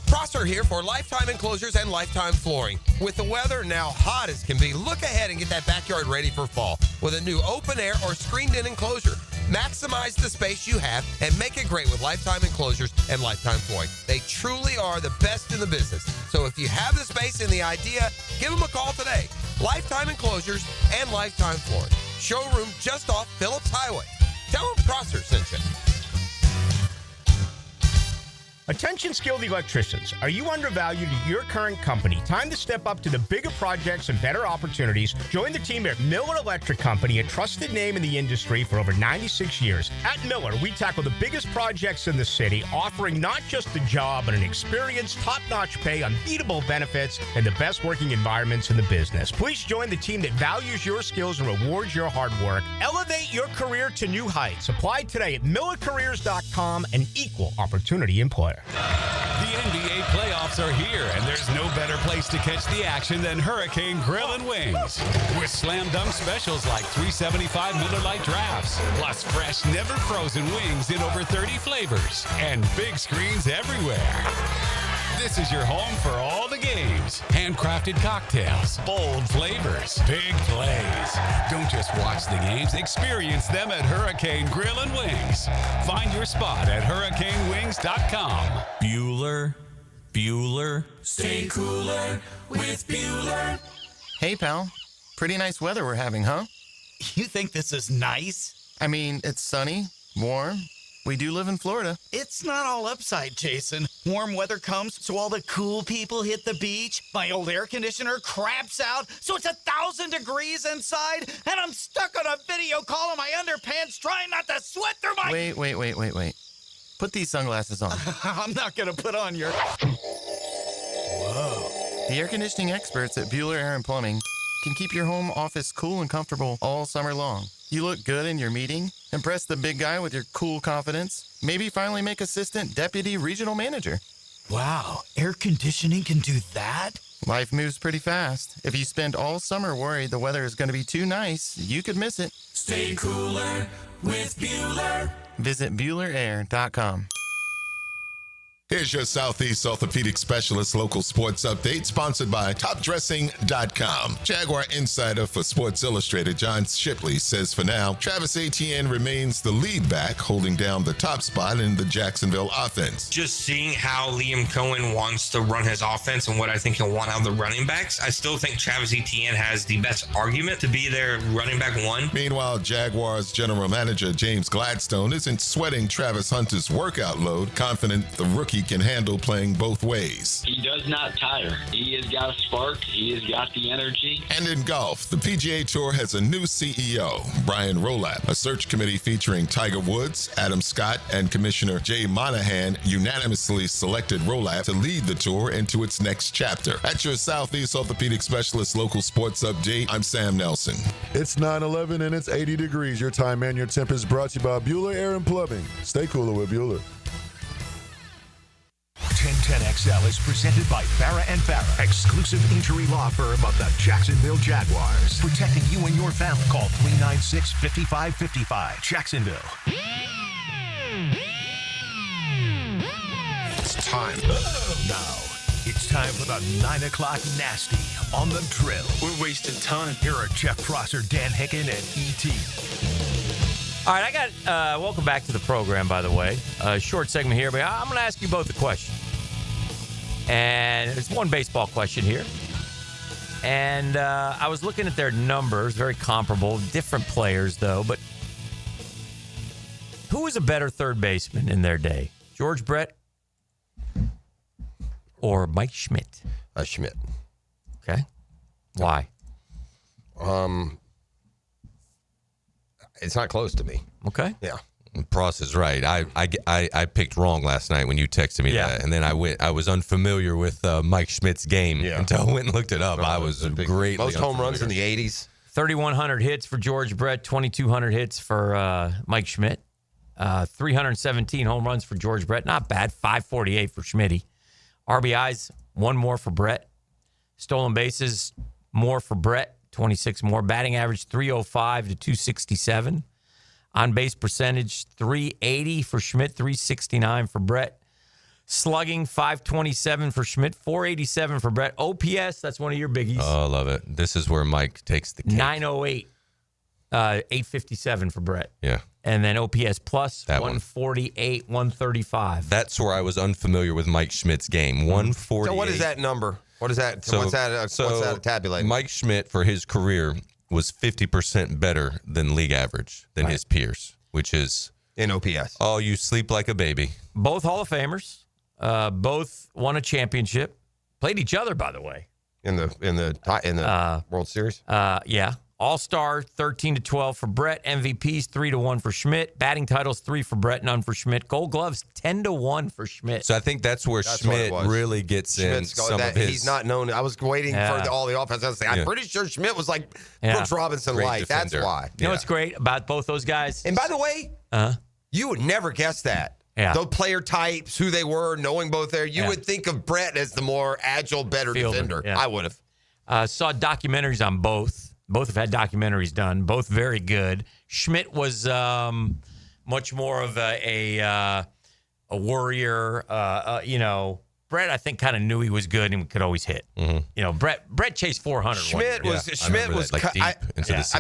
Prosser here for Lifetime Enclosures and Lifetime Flooring. With the weather now hot as can be, look ahead and get that backyard ready for fall with a new open air or screened-in enclosure. Maximize the space you have and make it great with Lifetime Enclosures and Lifetime Flooring. They truly are the best in the business. So if you have the space and the idea, give them a call today. Lifetime Enclosures and Lifetime Flooring. Showroom just off Phillips Highway. Tell them Prosser sent you. Attention skilled electricians. Are you undervalued at your current company? Time to step up to the bigger projects and better opportunities. Join the team at Miller Electric Company, a trusted name in the industry for over 96 years. At Miller, we tackle the biggest projects in the city, offering not just a job, but an experience, top-notch pay, unbeatable benefits, and the best working environments in the business. Please join the team that values your skills and rewards your hard work. Elevate your career to new heights. Apply today at millercareers.com, an equal opportunity employer. The NBA playoffs are here, and there's no better place to catch the action than Hurricane Grill and Wings. With slam dunk specials like $3.75 Miller Lite drafts, plus fresh, never frozen wings in over 30 flavors, and big screens everywhere. This is your home for all the games. Handcrafted cocktails, bold flavors, big plays. Don't just watch the games, experience them at Hurricane Grill and Wings. Find your spot at hurricanewings.com. Bueller. Stay cooler with Bueller. Hey, pal. Pretty nice weather we're having, huh? You think this is nice? I mean, it's sunny, warm. We do live in Florida. It's not all upside, Jason. Warm weather comes, so all the cool people hit the beach. My old air conditioner craps out, so it's 1,000 degrees inside, and I'm stuck on a video call in my underpants trying not to sweat through my... Wait. Put these sunglasses on. I'm not going to put on your... Whoa. The air conditioning experts at Bueller Air and Plumbing can keep your home office cool and comfortable all summer long. You look good in your meeting, impress the big guy with your cool confidence, maybe finally make assistant deputy regional manager. Wow, air conditioning can do that? Life moves pretty fast. If you spend all summer worried the weather is going to be too nice, you could miss it. Stay cooler with Bueller. Visit BuellerAir.com. Here's your Southeast Orthopedic Specialist local sports update, sponsored by TopDressing.com. Jaguar insider for Sports Illustrated, John Shipley, says for now, Travis Etienne remains the lead back, holding down the top spot in the Jacksonville offense. Just seeing how Liam Cohen wants to run his offense and what I think he'll want out of the running backs, I still think Travis Etienne has the best argument to be their running back one. Meanwhile, Jaguars general manager James Gladstone isn't sweating Travis Hunter's workout load, confident the rookie can handle playing both ways. He does not tire. He has got a spark. He has got the energy. And in golf, the PGA Tour has a new CEO, Brian Rolap. A search committee featuring Tiger Woods, Adam Scott, and Commissioner Jay Monahan unanimously selected Rolap to lead the tour into its next chapter. At your Southeast Orthopedic Specialist local sports update, I'm Sam Nelson. It's 9/11 and it's 80 degrees. Your time and your temp is brought to you by Bueller Air and Plumbing. Stay cooler with Bueller. 1010XL is presented by Farah & Farah, exclusive injury law firm of the Jacksonville Jaguars. Protecting you and your family. Call 396-5555. Jacksonville. It's time. Now, it's time for the 9 o'clock nasty on the drill. We're wasting time. Here are Jeff Prosser, Dan Hicken, and E.T. All right, welcome back to the program, by the way. Short segment here, but I'm going to ask you both a question. And there's one baseball question here. And I was looking at their numbers, very comparable, different players though. But who was a better third baseman in their day, George Brett or Mike Schmidt? Schmidt. Okay. Why? It's not close to me. Okay. Yeah. Pross is right. I picked wrong last night when you texted me that, and then I was unfamiliar with Mike Schmidt's game until I went and looked it up. I was greatly most home runs in the 80s. 3,100 hits for George Brett, 2,200 hits for Mike Schmidt, 317 home runs for George Brett. Not bad. 548 for Schmitty. RBIs, one more for Brett. Stolen bases, more for Brett, 26 more. Batting average, 305 to 267. On base percentage, 380 for Schmidt, 369 for Brett. Slugging, 527 for Schmidt, 487 for Brett. OPS, that's one of your biggies. Oh, I love it. This is where Mike takes the cake. 908, 857 for Brett. Yeah. And then OPS plus, That 148, 135. That's where I was unfamiliar with Mike Schmidt's game. 148. So what is that number? What is that? What's that tabulating? Mike Schmidt, for his career, was 50% better than league average than his peers, which is in OPS. Oh, you sleep like a baby. Both Hall of Famers. Both won a championship. Played each other, by the way. In the World Series? Yeah. All-Star, 13-12 for Brett. MVPs, 3-1 for Schmidt. Batting titles, 3 for Brett, none for Schmidt. Gold Gloves, 10-1 for Schmidt. So I think that's where Schmidt really gets in some of his... He's not known. I was waiting for all the offense. I was saying, I'm pretty sure Schmidt was like Brooks Robinson light. That's why. You know what's great about both those guys? And by the way, you would never guess that. Yeah. Those player types, who they were, knowing both there, you would think of Brett as the more agile, better defender. Yeah. I would have. Saw documentaries on both. Both have had documentaries done. Both very good. Schmidt was much more of a warrior. Brett, I think, kind of knew he was good and could always hit. Mm-hmm. You know, Brett chased 400. Schmidt was cut. I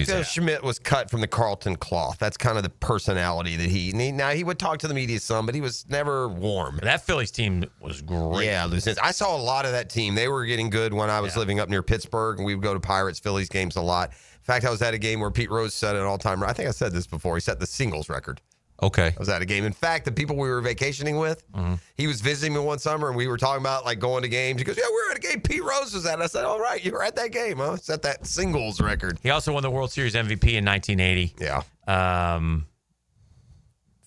feel Schmidt was cut from the Carlton cloth. That's kind of the personality that he would talk to the media some, but he was never warm. That Phillies team was great. Yeah, I saw a lot of that team. They were getting good when I was living up near Pittsburgh, and we would go to Pirates-Phillies games a lot. In fact, I was at a game where Pete Rose set an all-time. I think I said this before. He set the singles record. Okay. I was at a game. In fact, the people we were vacationing with, he was visiting me one summer, and we were talking about like going to games. He goes, "Yeah, we were at a game Pete Rose was at." I said, "All right, you were at that game, huh?" Set that singles record. He also won the World Series MVP in 1980. Yeah.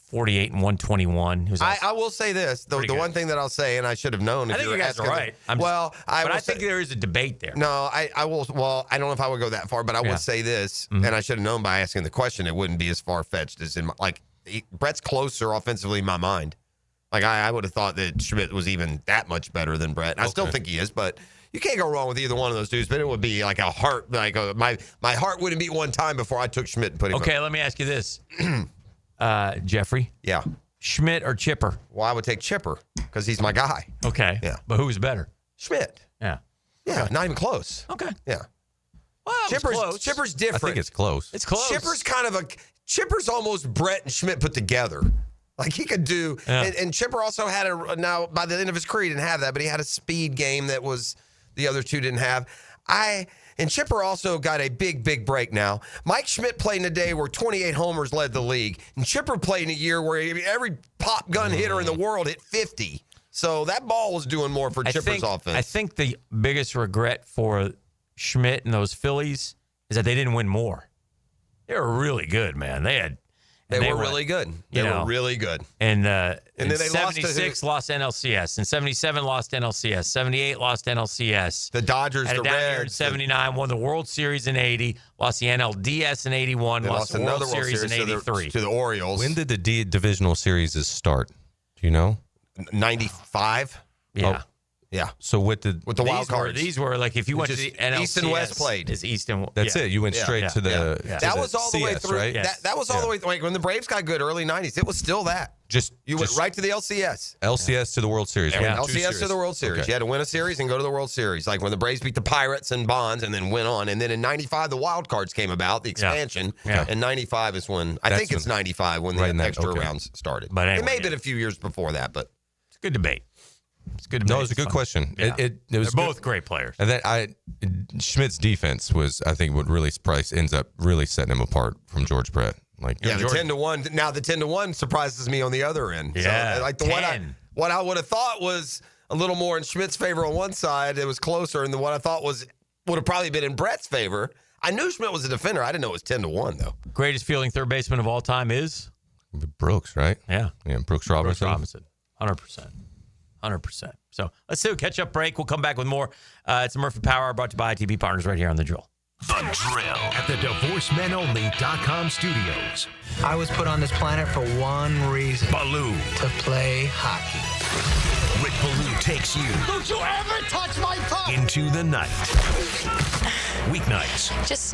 48 and 121. I will say this, the one thing that I'll say, and I should have known. I think you guys are right. I think there is a debate there. No, I will. Well, I don't know if I would go that far, but I would say this, and I should have known by asking the question. It wouldn't be as far fetched as in Brett's closer offensively in my mind. Like I would have thought that Schmidt was even that much better than Brett. I still think he is, but you can't go wrong with either one of those dudes. But it would be like a heart, my heart wouldn't beat one time before I took Schmidt and put him. Okay, let me ask you this, Jeffrey. Yeah, Schmidt or Chipper? Well, I would take Chipper because he's my guy. Okay. Yeah, but who's better? Schmidt. Yeah. Yeah, not even close. Okay. Yeah. Well, Chipper's different. I think it's close. It's close. Chipper's almost Brett and Schmidt put together. Like he could do, and Chipper also had now by the end of his career he didn't have that, but he had a speed game that was the other two didn't have. And Chipper also got a big break now. Mike Schmidt played in a day where 28 homers led the league, and Chipper played in a year where every pop gun hitter in the world hit 50. So that ball was doing more for Chipper's offense. I think the biggest regret for Schmidt and those Phillies is that they didn't win more. They were really good, man. They were really good. They were really good. And then they 76 lost NLCS. And 77 lost NLCS. 78 lost NLCS. The Dodgers, had the it down Reds. here in 79, won the World Series in 80, lost the NLDS in 81, lost the World Series in 83. To the Orioles. When did the divisional series start? Do you know? 95? Yeah. Yeah. So with the wild cards. These were like if you went to the NLCS. East and West played. It's East and That's it. You went straight to the That was all the way through. Right? That was all the way through. Like when the Braves got good early 90s, it was still that. You went right to the LCS. LCS to the World Series. LCS to the World Series. Okay. You had to win a series and go to the World Series. Like when the Braves beat the Pirates and Bonds and then went on. And then in 95, the wild cards came about, the expansion. Yeah. And 95 is when, I think it's 95 when the extra rounds started. But anyway, it may have been a few years before that, but. It's a good debate. It's good to No, it's a good question. Yeah. It was They're both great players. And then Schmidt's defense was, I think, what really ends up really setting him apart from George Brett. Like, Yeah, the 10-1. Now the 10-1 surprises me on the other end. Yeah, so, like what I would have thought was a little more in Schmidt's favor on one side, it was closer, and then what I thought would have probably been in Brett's favor. I knew Schmidt was a defender. I didn't know it was 10-1 though. Greatest fielding third baseman of all time is Brooks, right? Yeah, Brooks Robinson. 100%. So let's do a catch-up break. We'll come back with more. It's a Murphy Power brought to you by ITB Partners right here on The Drill. The Drill at the DivorceMenOnly.com studios. I was put on this planet for one reason. Baloo. To play hockey. Rick Baloo takes you. Don't you ever touch my puck! Into the night. Weeknights. Just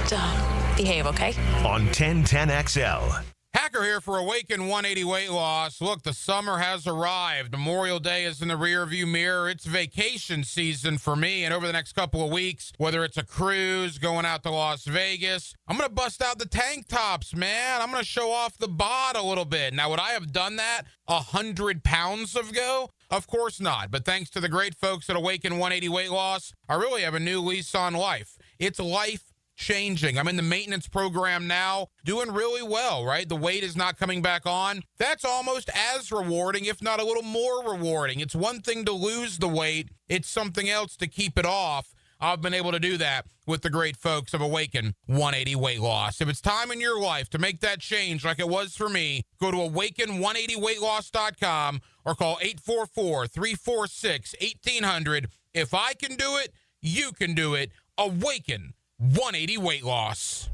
behave, okay? On 1010XL. Hacker here for Awaken 180 Weight Loss. Look, the summer has arrived. Memorial Day is in the rearview mirror. It's vacation season for me. And over the next couple of weeks, whether it's a cruise, going out to Las Vegas, I'm going to bust out the tank tops, man. I'm going to show off the bod a little bit. Now, would I have done that 100 pounds ago? Of course not. But thanks to the great folks at Awaken 180 Weight Loss, I really have a new lease on life. It's life changing. I'm in the maintenance program now, doing really well, right? The weight is not coming back on. That's almost as rewarding, if not a little more rewarding. It's one thing to lose the weight. It's something else to keep it off. I've been able to do that with the great folks of Awaken 180 Weight Loss. If it's time in your life to make that change like it was for me, go to awaken180weightloss.com or call 844-346-1800. If I can do it, you can do it. Awaken 180 Weight Loss.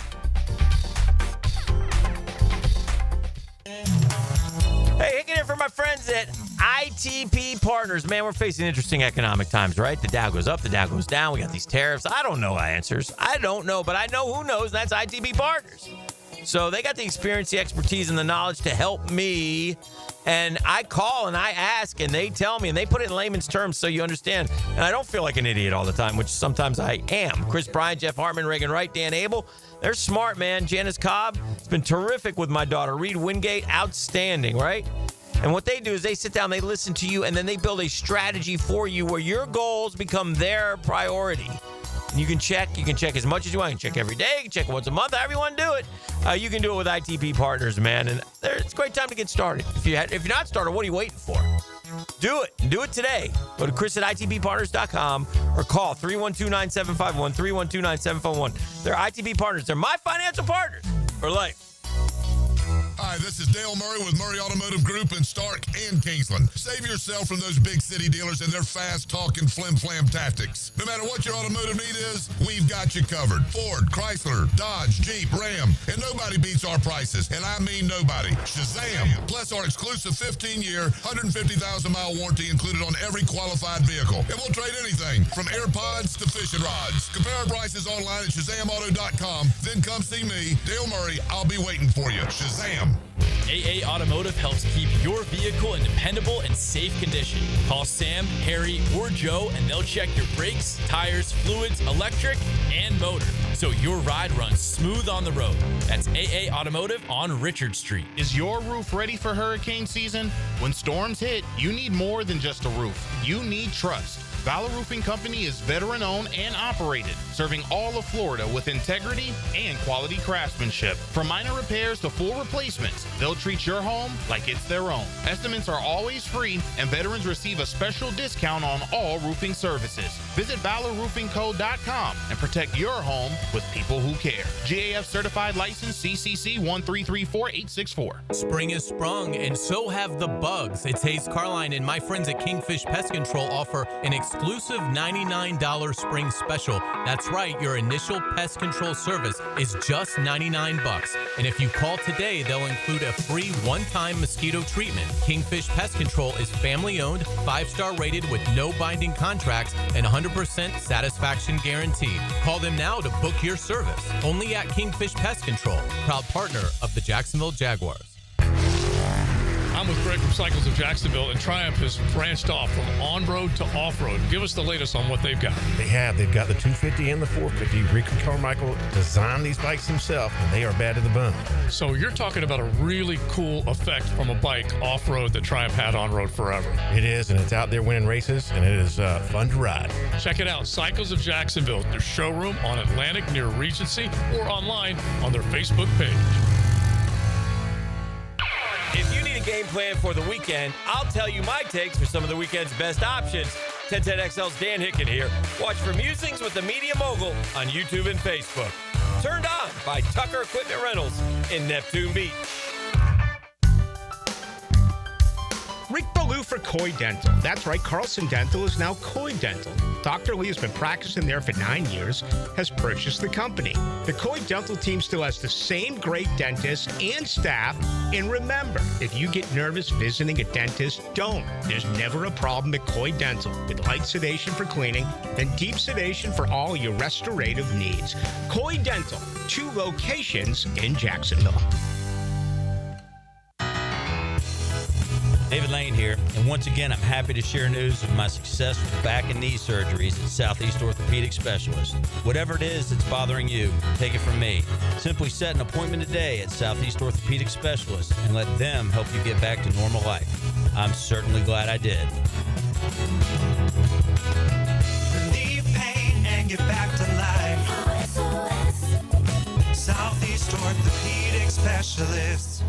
Hey, hanging in for my friends at ITP Partners. Man, we're facing interesting economic times, right? The Dow goes up, the Dow goes down. We got these tariffs. I don't know answers. I don't know, but I know who knows, and that's ITP Partners. So they got the experience, the expertise, and the knowledge to help me. And I call and I ask, and they tell me, and they put it in layman's terms so you understand. And I don't feel like an idiot all the time, which sometimes I am. Chris Bryant, Jeff Hartman, Reagan Wright, Dan Abel, they're smart, man. Janice Cobb, it's been terrific with my daughter. Reed Wingate, outstanding, right? And what they do is they sit down, they listen to you, and then they build a strategy for you where your goals become their priority. And you can check as much as you want. You can check every day, you can check once a month, however you want to do it. You can do it with ITP Partners, man. And it's a great time to get started. If you're not started, what are you waiting for? Do it. Do it today. Go to Chris at ITBPartners.com or call 312-9751, 312-9751. They're ITB Partners. They're my financial partners for life. Hi, this is Dale Murray with Murray Automotive Group in Stark and Kingsland. Save yourself from those big city dealers and their fast-talking flim-flam tactics. No matter what your automotive need is, we've got you covered. Ford, Chrysler, Dodge, Jeep, Ram, and nobody beats our prices, and I mean nobody. Shazam! Plus our exclusive 15-year, 150,000-mile warranty included on every qualified vehicle. And we'll trade anything from AirPods to fishing rods. Compare our prices online at ShazamAuto.com. Then come see me, Dale Murray. I'll be waiting for you. Shazam! AA Automotive helps keep your vehicle in dependable and safe condition. Call Sam, Harry, or Joe, and they'll check your brakes, tires, fluids, electric, and motor, so your ride runs smooth on the road. That's AA Automotive on Richard Street. Is your roof ready for hurricane season? When storms hit, you need more than just a roof. You need trust. Valor Roofing Company is veteran-owned and operated, serving all of Florida with integrity and quality craftsmanship. From minor repairs to full replacements, they'll treat your home like it's their own. Estimates are always free, and veterans receive a special discount on all roofing services. Visit ValorRoofingCo.com and protect your home with people who care. GAF certified license CCC 1334864. Spring has sprung, and so have the bugs. It's Hayes Carline and my friends at Kingfish Pest Control offer an exclusive $99 spring special. That's right, your initial pest control service is just $99. And if you call today, they'll include a free one-time mosquito treatment. Kingfish Pest Control is family-owned, 5-star rated with no binding contracts and 100% satisfaction guarantee. Call them now to book your service. Only at Kingfish Pest Control, proud partner of the Jacksonville Jaguars. I'm with Greg from Cycles of Jacksonville, and Triumph has branched off from on-road to off-road. Give us the latest on what they've got. They've got the 250 and the 450. Rick Carmichael designed these bikes himself, and they are bad to the bone. So you're talking about a really cool effect from a bike off-road that Triumph had on-road forever. It is, and it's out there winning races, and it is fun to ride. Check it out, Cycles of Jacksonville, their showroom on Atlantic near Regency, or online on their Facebook page. If you need a game plan for the weekend, I'll tell you my takes for some of the weekend's best options. 1010XL's Dan Hicken here. Watch for Musings with the Media Mogul on YouTube and Facebook. Turned on by Tucker Equipment Rentals in Neptune Beach. Rick Ballou for Coy Dental. That's right, Carlson Dental is now Coy Dental. Dr. Lee has been practicing there for 9 years, has purchased the company. The Coy Dental team still has the same great dentists and staff. And remember, if you get nervous visiting a dentist, don't. There's never a problem at Coy Dental with light sedation for cleaning and deep sedation for all your restorative needs. Coy Dental, 2 locations in Jacksonville. David Lane here, and once again, I'm happy to share news of my success with back and knee surgeries at Southeast Orthopedic Specialists. Whatever it is that's bothering you, take it from me. Simply set an appointment today at Southeast Orthopedic Specialists and let them help you get back to normal life. I'm certainly glad I did. Relieve pain and get back to life. Southeast Orthopedic Specialists.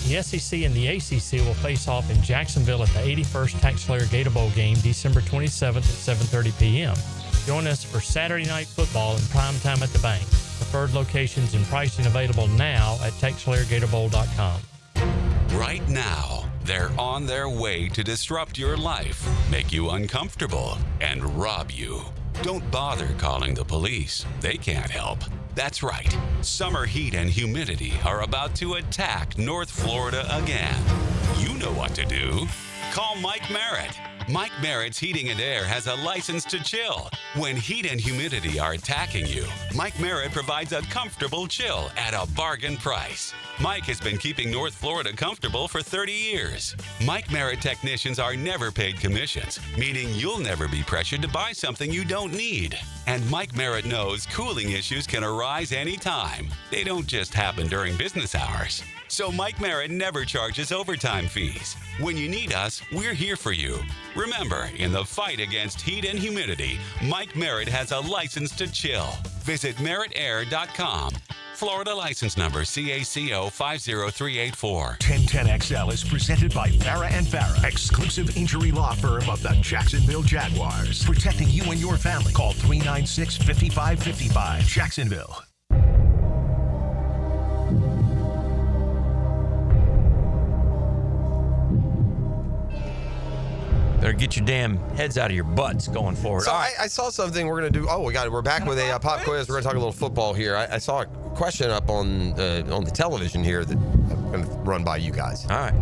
The SEC and the ACC will face off in Jacksonville at the 81st TaxSlayer Gator Bowl game December 27th at 7:30 p.m. Join us for Saturday Night Football in prime time at the bank. Preferred locations and pricing available now at TaxSlayerGatorBowl.com. Right now, they're on their way to disrupt your life, make you uncomfortable, and rob you. Don't bother calling the police. They can't help. That's right. Summer heat and humidity are about to attack North Florida again. You know what to do. Call Mike Merritt. Mike Merritt's Heating and Air has a license to chill. When heat and humidity are attacking you, Mike Merritt provides a comfortable chill at a bargain price. Mike has been keeping North Florida comfortable for 30 years. Mike Merritt technicians are never paid commissions, meaning you'll never be pressured to buy something you don't need. And Mike Merritt knows cooling issues can arise anytime. They don't just happen during business hours. So Mike Merritt never charges overtime fees. When you need us, we're here for you. Remember, in the fight against heat and humidity, Mike Merritt has a license to chill. Visit merrittair.com. Florida license number CACO 50384. 1010XL is presented by Farah and Farah, exclusive injury law firm of the Jacksonville Jaguars. Protecting you and your family. Call 396-5555. Jacksonville. Better get your damn heads out of your butts going forward. So I saw something we're going to do. Oh, we're back with a pop quiz. We're going to talk a little football here. I saw a question up on the television here that I'm going to run by you guys. All right.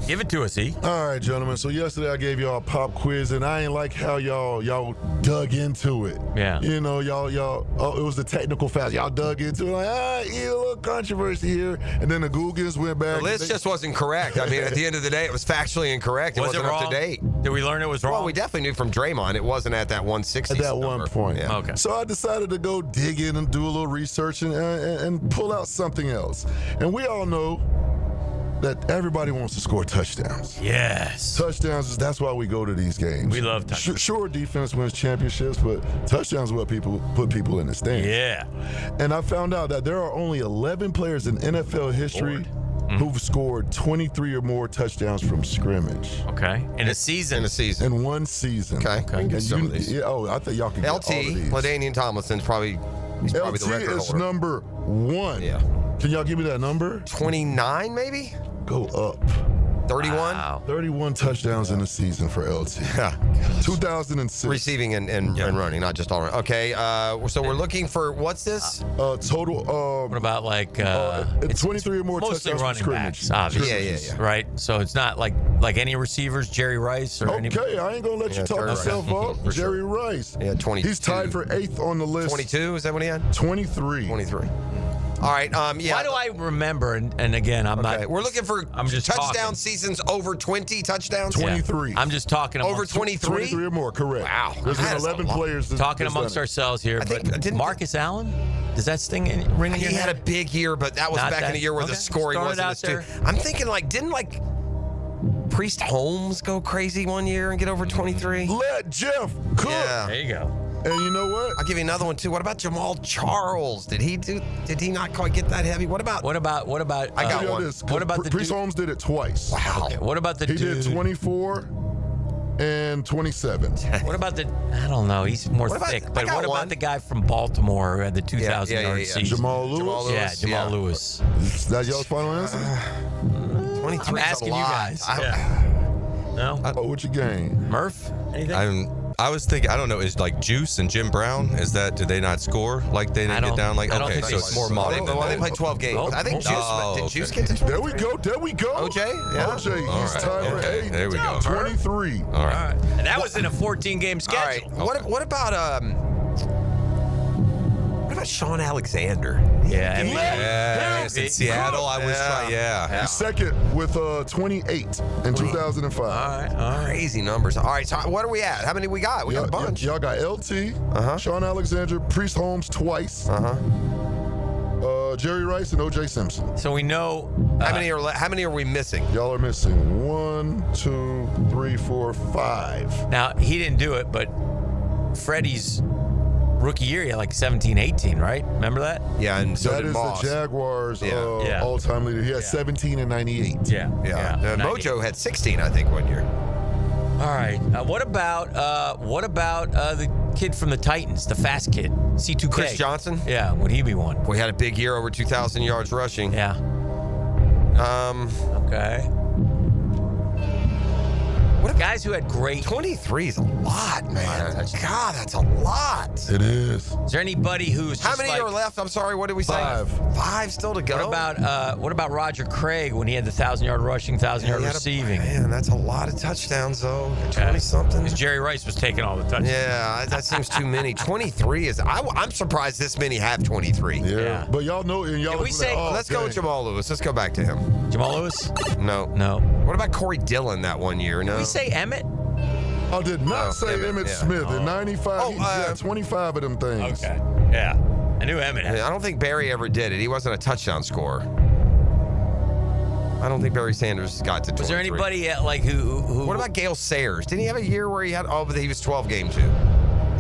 Give it to us, E. All right, gentlemen. So yesterday I gave y'all a pop quiz, and I ain't like how y'all dug into it. Yeah. You know, y'all. It was the technical fast. Y'all dug into it like, a little controversy here, and then the Googans went back. The list just wasn't correct. I mean, at the end of the day, it was factually incorrect. It wasn't up to date. Did we learn it was wrong? Well, we definitely knew from Draymond it wasn't at that 160. At that number. one point. Yeah. Okay. So I decided to go dig in and do a little research and pull out something else. And we all know that everybody wants to score touchdowns. Yes. Touchdowns, that's why we go to these games. We love touchdowns. Sure, defense wins championships, but touchdowns are what put people in the stands. Yeah. And I found out that there are only 11 players in NFL history who've scored 23 or more touchdowns from scrimmage. Okay. In a season. In one season. Okay. And Get some of these. I thought y'all could get all of these. LaDainian Tomlinson's probably the record is holder. number 1. Yeah. Can y'all give me that number? 29, maybe? Go up. 31? Wow. 31 touchdowns in a season for LT. Yeah. 2006. Receiving and running, not just all running. Okay, so we're looking for, what's this? Total. What about like 23 or more mostly touchdowns running from backs, scrimmage. obviously. Yeah. Right? So it's not like any receivers, Jerry Rice or any. Okay, I ain't gonna let you talk Jerry yourself Rice. up. For Jerry Rice. Yeah, 22. He's tied for 8th on the list. 22, is that what he had? 23. 23. All right. Yeah. Why do I remember? And again, I'm not. We're looking for I'm just touchdown talking. seasons over 20 touchdowns. 23. I'm just talking Over amongst, 23? 23 or more, correct. Wow. There's been That is a 11 lot. players. talking that's amongst done it. ourselves here. I think- But didn't- Marcus Allen, does that sting ring in He your had a head? big year, but that was Not back in that- the year where the okay. scoring Throwing it wasn't out as there. I'm thinking didn't Priest Holmes go crazy one year and get over 23? Let Jeff cook. Yeah. There you go. And you know what? I'll give you another one too. What about Jamal Charles? Did he not quite get that heavy? What about I got one. What about the Priest dude? Holmes did it twice. Wow. Okay, what about the He dude? did 24 and 27. What about the? I don't know. He's more What about- thick. I But got what one. about the guy from Baltimore who had the 2,000 yard season? Jamal Lewis? Yeah, Jamal Lewis. Is that y'all's final answer? 23 I'm asking you guys. No? Oh, what you gain? Murph? Anything? I was thinking, I don't know, is like Juice and Jim Brown, did they not score? Like they didn't get down? Like, I don't okay, think so they it's more scored. modern than Well, they that. played 12 games. I think Juice did okay. Juice get to 23? There we go. OJ? Yeah. OJ, All he's right. tied for Okay, 8. there we go. 23. All right. And that was in a 14-game All right. schedule. What about Sean Alexander? Yeah. Yes, in Seattle, I was trying. Yeah. He's second with 28 in 2005. All right. Crazy numbers. All right, so what are we at? How many we got? We got a bunch. Y'all got LT, Sean Alexander, Priest Holmes twice, Jerry Rice, and OJ Simpson. So we know How many are we missing? Y'all are missing 1, 2, 3, 4, 5. now he didn't do it, but Freddie's rookie year, he had like 17, 18, right? Remember that? Yeah, and so That did is Moss. the Jaguars Yeah. all-time leader. He had 17 and 98. Yeah. Mojo had 16, I think, one year. All right. What about the kid from the Titans, the fast kid, C2K? Chris Johnson? Yeah. Would he be one? We had a big year, over 2,000 yards rushing. Yeah. Okay. What guys who had great 23 is a lot, man. God, that's a lot. It is. Is there anybody who's How just many like, are left? I'm sorry. What did we say? 5. 5 still to go. What about Roger Craig when he had the 1,000-yard rushing, 1,000-yard receiving? Man, that's a lot of touchdowns, though. 20-something. Because Jerry Rice was taking all the touchdowns. Yeah, that seems too many. 23 is. I'm surprised this many have 23. Yeah. But y'all know, and y'all Did we was say- like, oh, Let's go with Jamal Lewis. Let's go back to him. Jamal Lewis? No. No. What about Corey Dillon that one year? No. Did we say Emmett? I did not say Emmett yeah. Smith. In 95, Oh, he had 25 of them things. Okay. Yeah. I knew Emmett had. I don't think Barry ever did it. He wasn't a touchdown scorer. I don't think Barry Sanders got to 23. Was there anybody who? What about Gale Sayers? Didn't he have a year where he had? Oh, but he was 12 game too.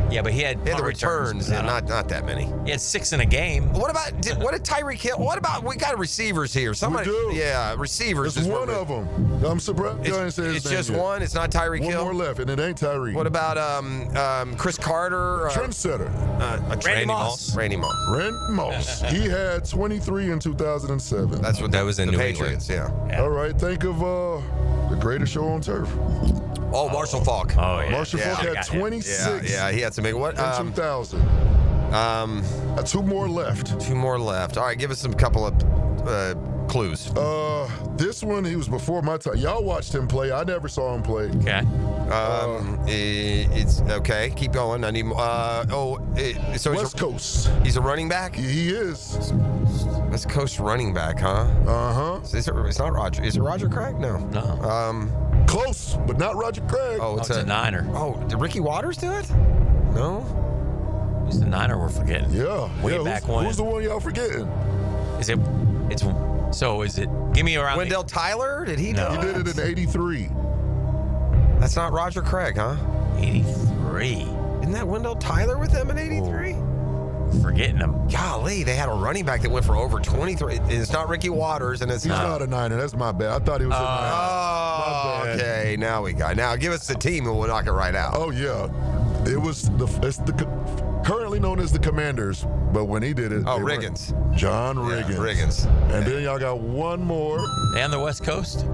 Yeah, but he had He had punt the returns, and not that many. He had 6 in a game. What about what did Tyreek Hill? What about we got receivers here? Somebody, We do. yeah, receivers. There's is one what of them. I'm surprised y'all didn't say his It's name just yet. one. It's not Tyreek One Hill. more left, and it ain't Tyreek. What about Chris Carter? Trendsetter. Randy Moss. Randy Moss. Randy Moss. He had 23 in 2007. That's what That was in the New Patriots. Yeah. All right, think of the greatest show on turf. Oh, Marshall Falk. Oh yeah. Marshall Falk had 26 Yeah, he had some big. What? in 2000. 2 more left. 2 more left. All right, give us some couple of clues. This one, he was before my time. Y'all watched him play. I never saw him play. Okay. It's okay. Keep going. I need. So West Coast. He's a running back. He is. West Coast running back, huh? It's not Roger. Is it Roger Craig? No. No. Close, but not Roger Craig. Oh, It's a Niner. Oh, did Ricky Waters do it? No. Who's the Niner we're forgetting? Yeah. Way yeah, back who's, when. Who's the one y'all forgetting? Is it? It's. So is it? Give me around. Wendell Tyler? Did he? No. do He that? did it in 83. That's not Roger Craig, huh? 83. Isn't that Wendell Tyler with them in 83? Forgetting him. Golly, they had a running back that went for over 23. It's not Ricky Waters, and it's He's not a Niner. That's my bad. I thought he was a Niner. Oh, My bad. okay. Now we got. Now give us the team, and we'll knock it right out. Oh, yeah. It's currently known as the Commanders, but when he did it. Oh, they weren't. Riggins. John Yeah, Riggins. Riggins. And then y'all got one more. And the West Coast.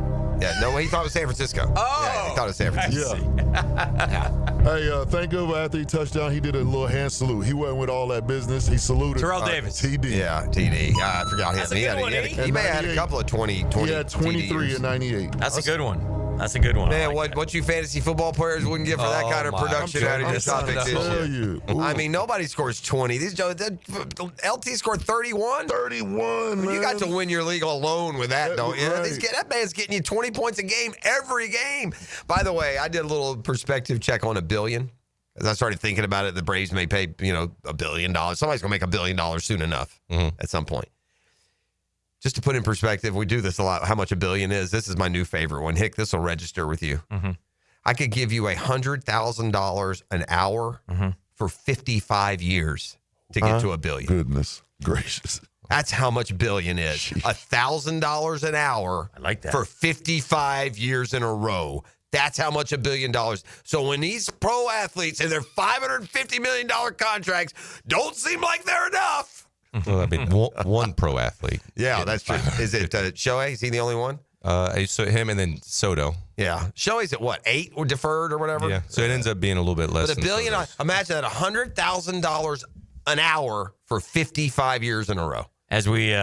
Yeah, no, he thought it was San Francisco. Oh, yeah, he thought it was San Francisco. Yeah. Hey, think of after he touchdown, he did a little hand salute. He wasn't with all that business. He saluted. Terrell Davis. TD. Yeah, TD. I forgot him. That's a good one, eh? He may have had a couple of 20 He had 23 TDs. and 98. That's a good one. That's a good one. Man, what you fantasy football players wouldn't get for that kind of production out of your topic this year. I mean, nobody scores 20. LT scored 31. 31, You got to win your league alone with that, don't you? Right. That man's getting you 20 points a game every game. By the way, I did a little perspective check on $1 billion. As I started thinking about it, the Braves may pay, $1 billion. Somebody's going to make $1 billion soon enough at some point. Just to put in perspective, we do this a lot, how much $1 billion is. This is my new favorite one. Hick, this will register with you. I could give you $100,000 an hour for 55 years to get to $1 billion. Goodness gracious. That's how much billion is. $1,000 an hour for 55 years in a row. That's how much $1 billion. So when these pro athletes and their $550 million contracts don't seem like they're enough. Well, I mean, one pro athlete. Yeah, that's true. Is it Shohei? Is he the only one? So him and then Soto. Yeah. Shohei's at what, 8 or deferred or whatever? Yeah. So it ends up being a little bit less. But $1 billion, imagine that $100,000 an hour for 55 years in a row. As we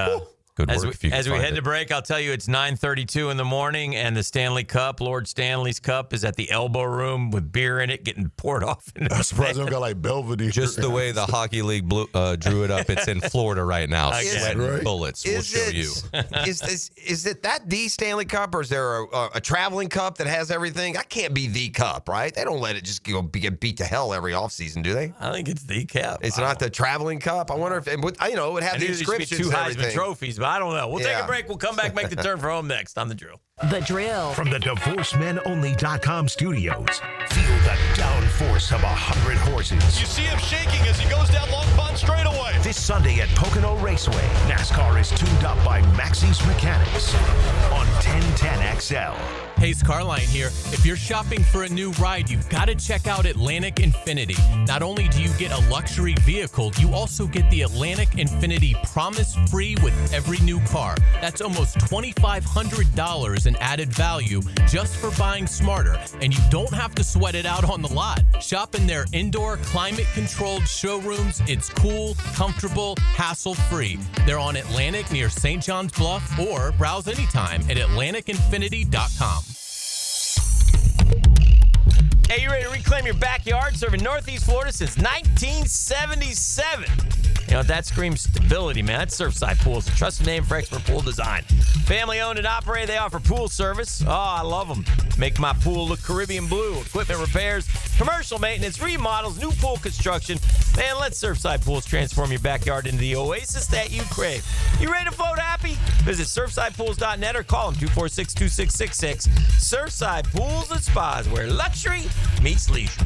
As we head to break, I'll tell you it's 9:32 in the morning, and the Stanley Cup, Lord Stanley's Cup, is at the Elbow Room with beer in it, getting poured off. I'm surprised they don't got like Belvedere. Just the way the Hockey League drew it up, it's in Florida right now. Sweating bullets. We'll show you. Is it the Stanley Cup, or is there a traveling cup that has everything? That can't be the cup, right? They don't let it just get beat to hell every offseason, do they? I think it's the cup. It's not the traveling cup. I wonder if it would have the inscriptions. 2 and Heisman everything. trophies, but I don't know. We'll take a break. We'll come back, make the turn for home next on The Drill. The Drill. From the DivorceMenOnly.com studios. Feel the downforce of 100 horses. You see him shaking as he goes down Long Pond straightaway. This Sunday at Pocono Raceway, NASCAR is tuned up by Maxie's Mechanics on 1010XL. Hayes Carline here. If you're shopping for a new ride, you've got to check out Atlantic Infinity. Not only do you get a luxury vehicle, you also get the Atlantic Infinity Promise Free with every new car. That's almost $2,500 in added value just for buying smarter, and you don't have to sweat it out on the lot. Shop in their indoor climate-controlled showrooms. It's cool, comfortable, hassle-free. They're on Atlantic near St. John's Bluff, or browse anytime at AtlanticInfinity.com. Hey, you ready to reclaim your backyard? Serving Northeast Florida since 1977. You know, that screams stability, man. That's Surfside Pools, a trusted name for expert pool design. Family owned and operated, they offer pool service. Oh, I love them. Make my pool look Caribbean blue. Equipment repairs, commercial maintenance, remodels, new pool construction. Man, let Surfside Pools transform your backyard into the oasis that you crave. You ready to float happy? Visit surfsidepools.net or call them 246-2666. Surfside Pools and Spas, where luxury meets leisure.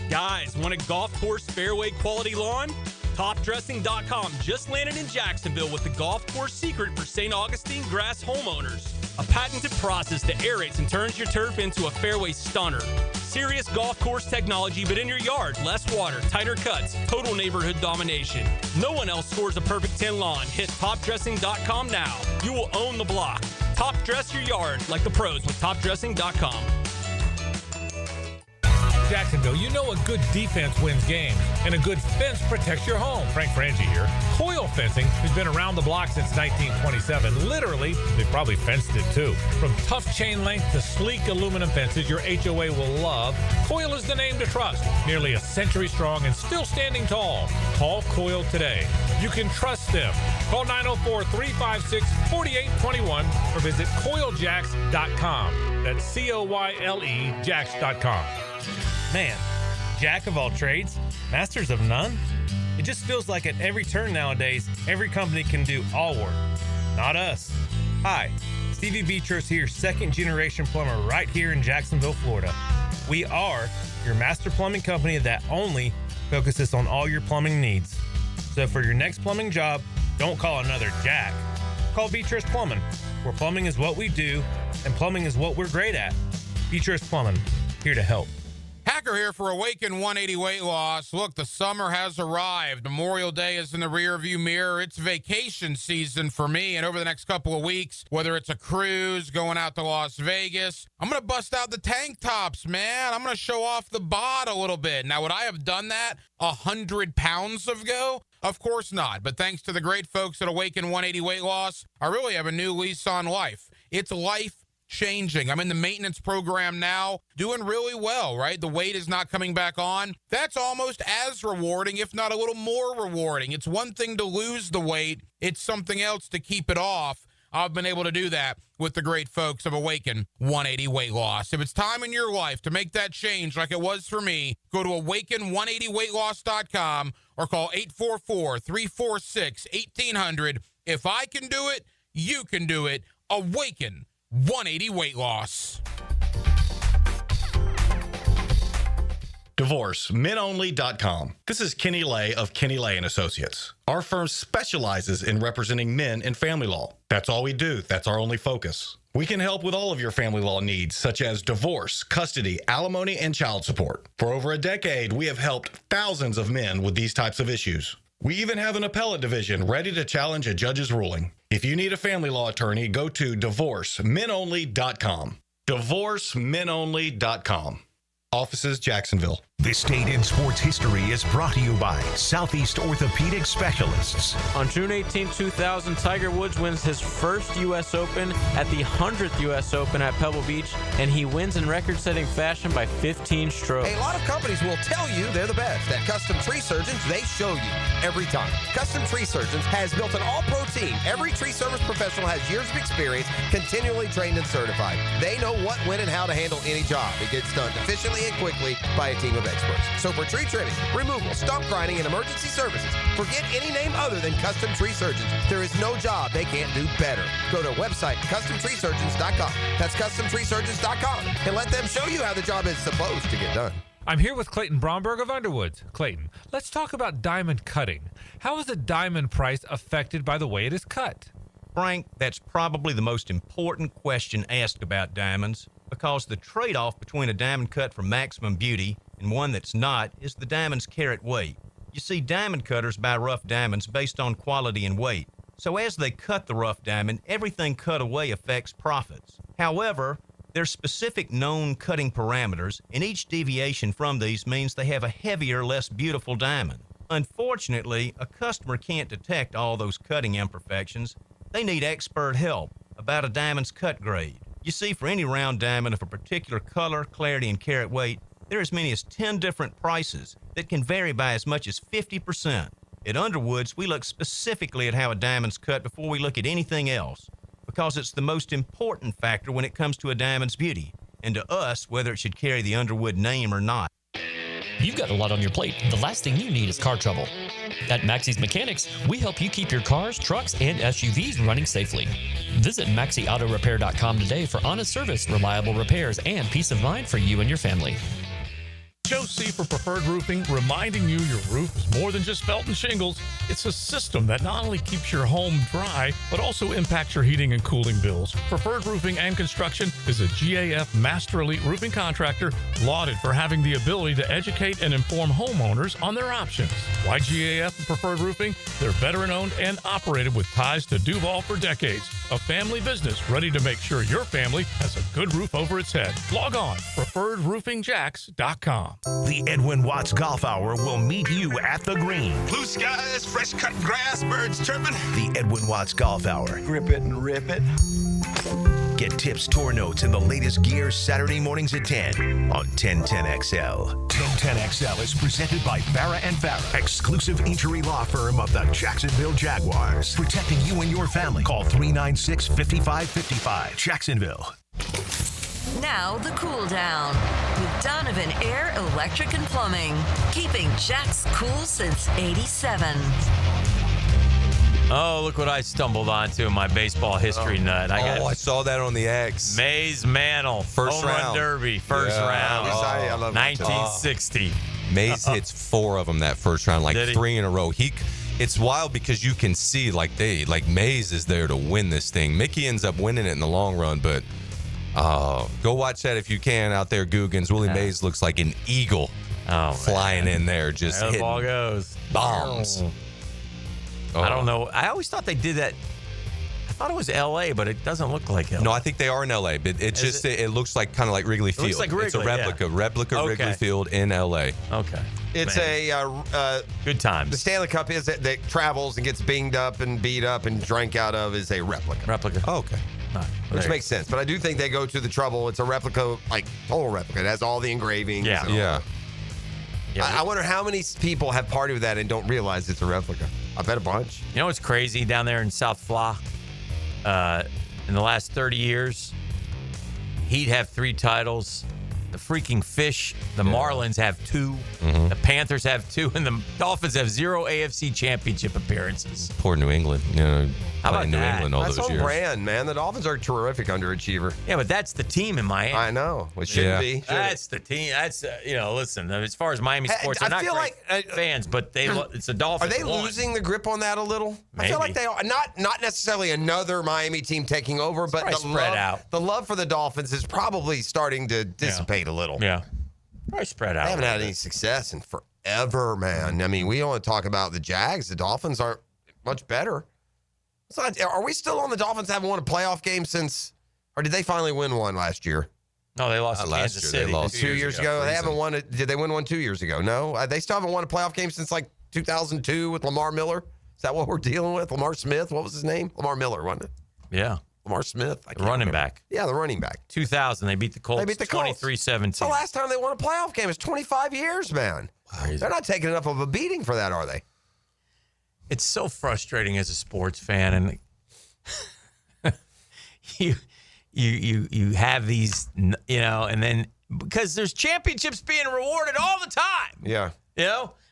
Guys, want a golf course fairway quality lawn? TopDressing.com just landed in Jacksonville with the golf course secret for St. Augustine grass homeowners. A patented process that aerates and turns your turf into a fairway stunner. Serious golf course technology, but in your yard. Less water, tighter cuts, total neighborhood domination. No one else scores a perfect 10 lawn. Hit TopDressing.com now. You will own the block. Top dress your yard like the pros with TopDressing.com. Jacksonville, you know a good defense wins games, and a good fence protects your home. Frank Frangie here. Coil Fencing has been around the block since 1927. Literally, they probably fenced it too. From tough chain link to sleek aluminum fences your HOA will love, Coil is the name to trust. Nearly a century strong and still standing tall. Call Coil today. You can trust them. Call 904-356-4821 or visit coiljacks.com. That's COYLE jacks.com. Man, jack of all trades, masters of none? It just feels like at every turn nowadays, every company can do all work. Not us. Hi, Stevie Beachurst here, second-generation plumber right here in Jacksonville, Florida. We are your master plumbing company that only focuses on all your plumbing needs. So for your next plumbing job, don't call another Jack. Call Beachurst Plumbing, where plumbing is what we do, and plumbing is what we're great at. Beachurst Plumbing, here to help. Tucker here for Awaken 180 Weight Loss. Look, the summer has arrived. Memorial Day is in the rearview mirror. It's vacation season for me, and over the next couple of weeks, whether it's a cruise, going out to Las Vegas, I'm going to bust out the tank tops, man. I'm going to show off the bod a little bit. Now, would I have done that 100 pounds ago? Of course not, but thanks to the great folks at Awaken 180 Weight Loss, I really have a new lease on life. It's life-changing. I'm in the maintenance program now, doing really well, right? The weight is not coming back on. That's almost as rewarding, if not a little more rewarding. It's one thing to lose the weight. It's something else to keep it off. I've been able to do that with the great folks of Awaken 180 Weight Loss. If it's time in your life to make that change like it was for me, go to awaken180weightloss.com or call 844-346-1800. If I can do it, you can do it. Awaken 180 Weight Loss. DivorceMenOnly.com. This is Kenny Lay of Kenny Lay & Associates. Our firm specializes in representing men in family law. That's all we do. That's our only focus. We can help with all of your family law needs, such as divorce, custody, alimony, and child support. For over a decade, we have helped thousands of men with these types of issues. We even have an appellate division ready to challenge a judge's ruling. If you need a family law attorney, go to DivorceMenOnly.com. DivorceMenOnly.com. Offices, Jacksonville. This date in sports history is brought to you by Southeast Orthopedic Specialists. On June 18, 2000, Tiger Woods wins his first U.S. Open at the 100th U.S. Open at Pebble Beach, and he wins in record-setting fashion by 15 strokes. A lot of companies will tell you they're the best. At Custom Tree Surgeons, they show you every time. Custom Tree Surgeons has built an all-pro team. Every tree service professional has years of experience, continually trained and certified. They know what, when, and how to handle any job. It gets done efficiently and quickly by a team of experts. So for tree trimming, removal, stump grinding, and emergency services, forget any name other than Custom Tree Surgeons. There is no job they can't do better. Go to website CustomTreeSurgeons.com. That's CustomTreeSurgeons.com, and let them show you how the job is supposed to get done. I'm here with Clayton Bromberg of Underwoods. Clayton, let's talk about diamond cutting. How is a diamond price affected by the way it is cut? Frank, that's probably the most important question asked about diamonds, because the trade-off between a diamond cut for maximum beauty and one that's not is the diamond's carat weight. You see, diamond cutters buy rough diamonds based on quality and weight. So as they cut the rough diamond, everything cut away affects profits. However, there's specific known cutting parameters, and each deviation from these means they have a heavier, less beautiful diamond. Unfortunately, a customer can't detect all those cutting imperfections. They need expert help about a diamond's cut grade. You see, for any round diamond of a particular color, clarity, and carat weight, there are as many as 10 different prices that can vary by as much as 50%. At Underwoods, we look specifically at how a diamond's cut before we look at anything else, because it's the most important factor when it comes to a diamond's beauty, and to us, whether it should carry the Underwood name or not. You've got a lot on your plate. The last thing you need is car trouble. At Maxie's Mechanics, we help you keep your cars, trucks, and SUVs running safely. Visit MaxieAutoRepair.com today for honest service, reliable repairs, and peace of mind for you and your family. Joe C. for Preferred Roofing, reminding you your roof is more than just felt and shingles. It's a system that not only keeps your home dry, but also impacts your heating and cooling bills. Preferred Roofing and Construction is a GAF Master Elite Roofing Contractor, lauded for having the ability to educate and inform homeowners on their options. Why GAF and Preferred Roofing? They're veteran-owned and operated with ties to Duval for decades. A family business ready to make sure your family has a good roof over its head. Log on, preferredroofingjacks.com. The Edwin Watts Golf Hour will meet you at the green. Blue skies, fresh cut grass, birds chirping. The Edwin Watts Golf Hour. Grip it and rip it. Get tips, tour notes, and the latest gear Saturday mornings at 10 on 1010XL. 1010XL is presented by Farah & Farah, exclusive injury law firm of the Jacksonville Jaguars. Protecting you and your family. Call 396-5555. Jacksonville. Now the cool down with Donovan Air, Electric and Plumbing, keeping Jack's cool since '87. Oh, look what I stumbled onto in my baseball history nut. I saw that on the X. Mays Mantle, First home run round. derby, first round, I love that. 1960. Mays hits 4 of them that first round, like Did he? 3 in a row. It's wild because you can see like Mays is there to win this thing. Mickey ends up winning it in the long run, but Oh, go watch that if you can out there, Googans. Willie Mays looks like an eagle flying in there, just There the hitting ball goes. bombs. I don't know. I always thought they did that. I thought it was L.A., but it doesn't look like L.A. No, I think they are in L.A., but it's just it looks like kind of like Wrigley Field. looks like It's a Wrigley, replica Okay. Wrigley Field in L.A. Okay. It's good times. The Stanley Cup is that travels and gets binged up and beat up and drank out of is a replica. Oh, okay. Which makes sense. But I do think they go to the trouble. It's a replica, like total replica. It has all the engravings. Yeah. and all Yeah. that. I wonder how many people have partied with that and don't realize it's a replica. I bet a bunch. You know what's crazy down there in South Fla? In the last 30 years, Heat have 3 titles. The freaking Fish, the Marlins have 2. Mm-hmm. The Panthers have 2. And the Dolphins have 0 AFC championship appearances. Poor New England. You know, How about playing New that? England all That's those on years. brand, man. The Dolphins are a terrific underachiever. Yeah, but that's the team in Miami. I know. It shouldn't be. That's the team. That's, listen, as far as Miami sports, I they're not feel great like, fans, but it's the Dolphins. Are they won. losing the grip on that a little? I feel Maybe. like they are. Not necessarily another Miami team taking over, but probably spread out. The love for the Dolphins is probably starting to dissipate a little. Yeah. Probably spread out. They haven't had any success in forever, man. I mean, we only talk about the Jags. The Dolphins aren't much better. Are we still on the Dolphins haven't won a playoff game since, or did they finally win one last year? No, they lost to last Kansas year. City. They lost 2 years ago. They haven't Freezing. won it. Did they win one 2 years ago? No. They still haven't won a playoff game since like 2002 with Lamar Miller. Is that what we're dealing with? Lamar Smith? What was his name? Lamar Miller, wasn't it? Yeah. Lamar Smith? I The can't running remember. back. Yeah, the running back. 2000, they beat the Colts. They beat the Colts. 23-17. It's the last time they won a playoff game. It's 25 years, man. They're not taking enough of a beating for that, are they? It's so frustrating as a sports fan, and you have these, and then because there's championships being rewarded all the time. Yeah.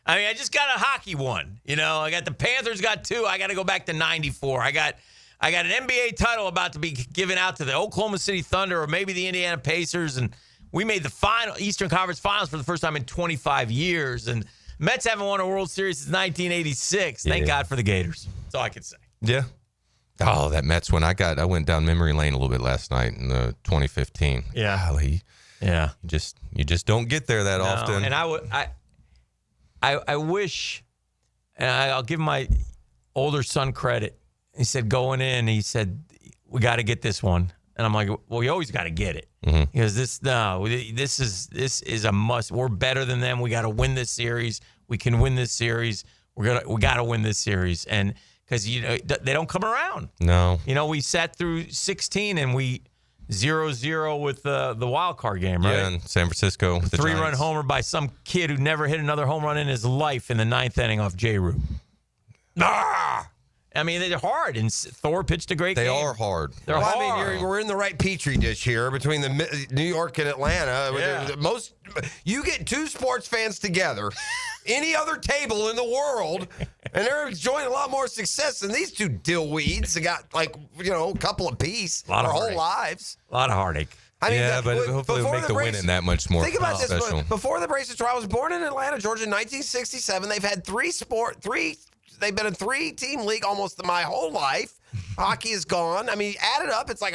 I mean, I just got a hockey one. I got the Panthers got 2. I got to go back to 94. I got an NBA title about to be given out to the Oklahoma City Thunder or maybe the Indiana Pacers, and we made the Eastern Conference Finals for the first time in 25 years, and Mets haven't won a World Series since 1986. Thank God for the Gators. That's all I can say. Yeah. Oh, that Mets one. I went down memory lane a little bit last night in 2015. Yeah. Golly. Yeah. You just don't get there that often. And I wish, and I'll give my older son credit. He said going in, he said, we got to get this one. And I'm like, well, you always got to get it. Mm-hmm. Because this is a must. We're better than them. We got to win this series. We can win this series. We got to win this series. And because they don't come around. No. We sat through 16 and we 0-0 with the wild card game, right? Yeah, in San Francisco. With the 3-run Giants. homer by some kid who never hit another home run in his life in the 9th inning off J-Root. I mean, they're hard, and Thor pitched a great game. They are hard. They're hard. I mean, we're in the right petri dish here between the New York and Atlanta. Yeah. You get 2 sports fans together, any other table in the world, and they're enjoying a lot more success than these 2 dillweeds. They got a couple apiece their whole heartache. lives. A lot of heartache. I mean, but hopefully it'll make the winning that much more Think about special. this. Before the braces tour, I was born in Atlanta, Georgia, in 1967. They've had they've been a 3-team league almost my whole life. Hockey is gone. I mean, add it up, it's like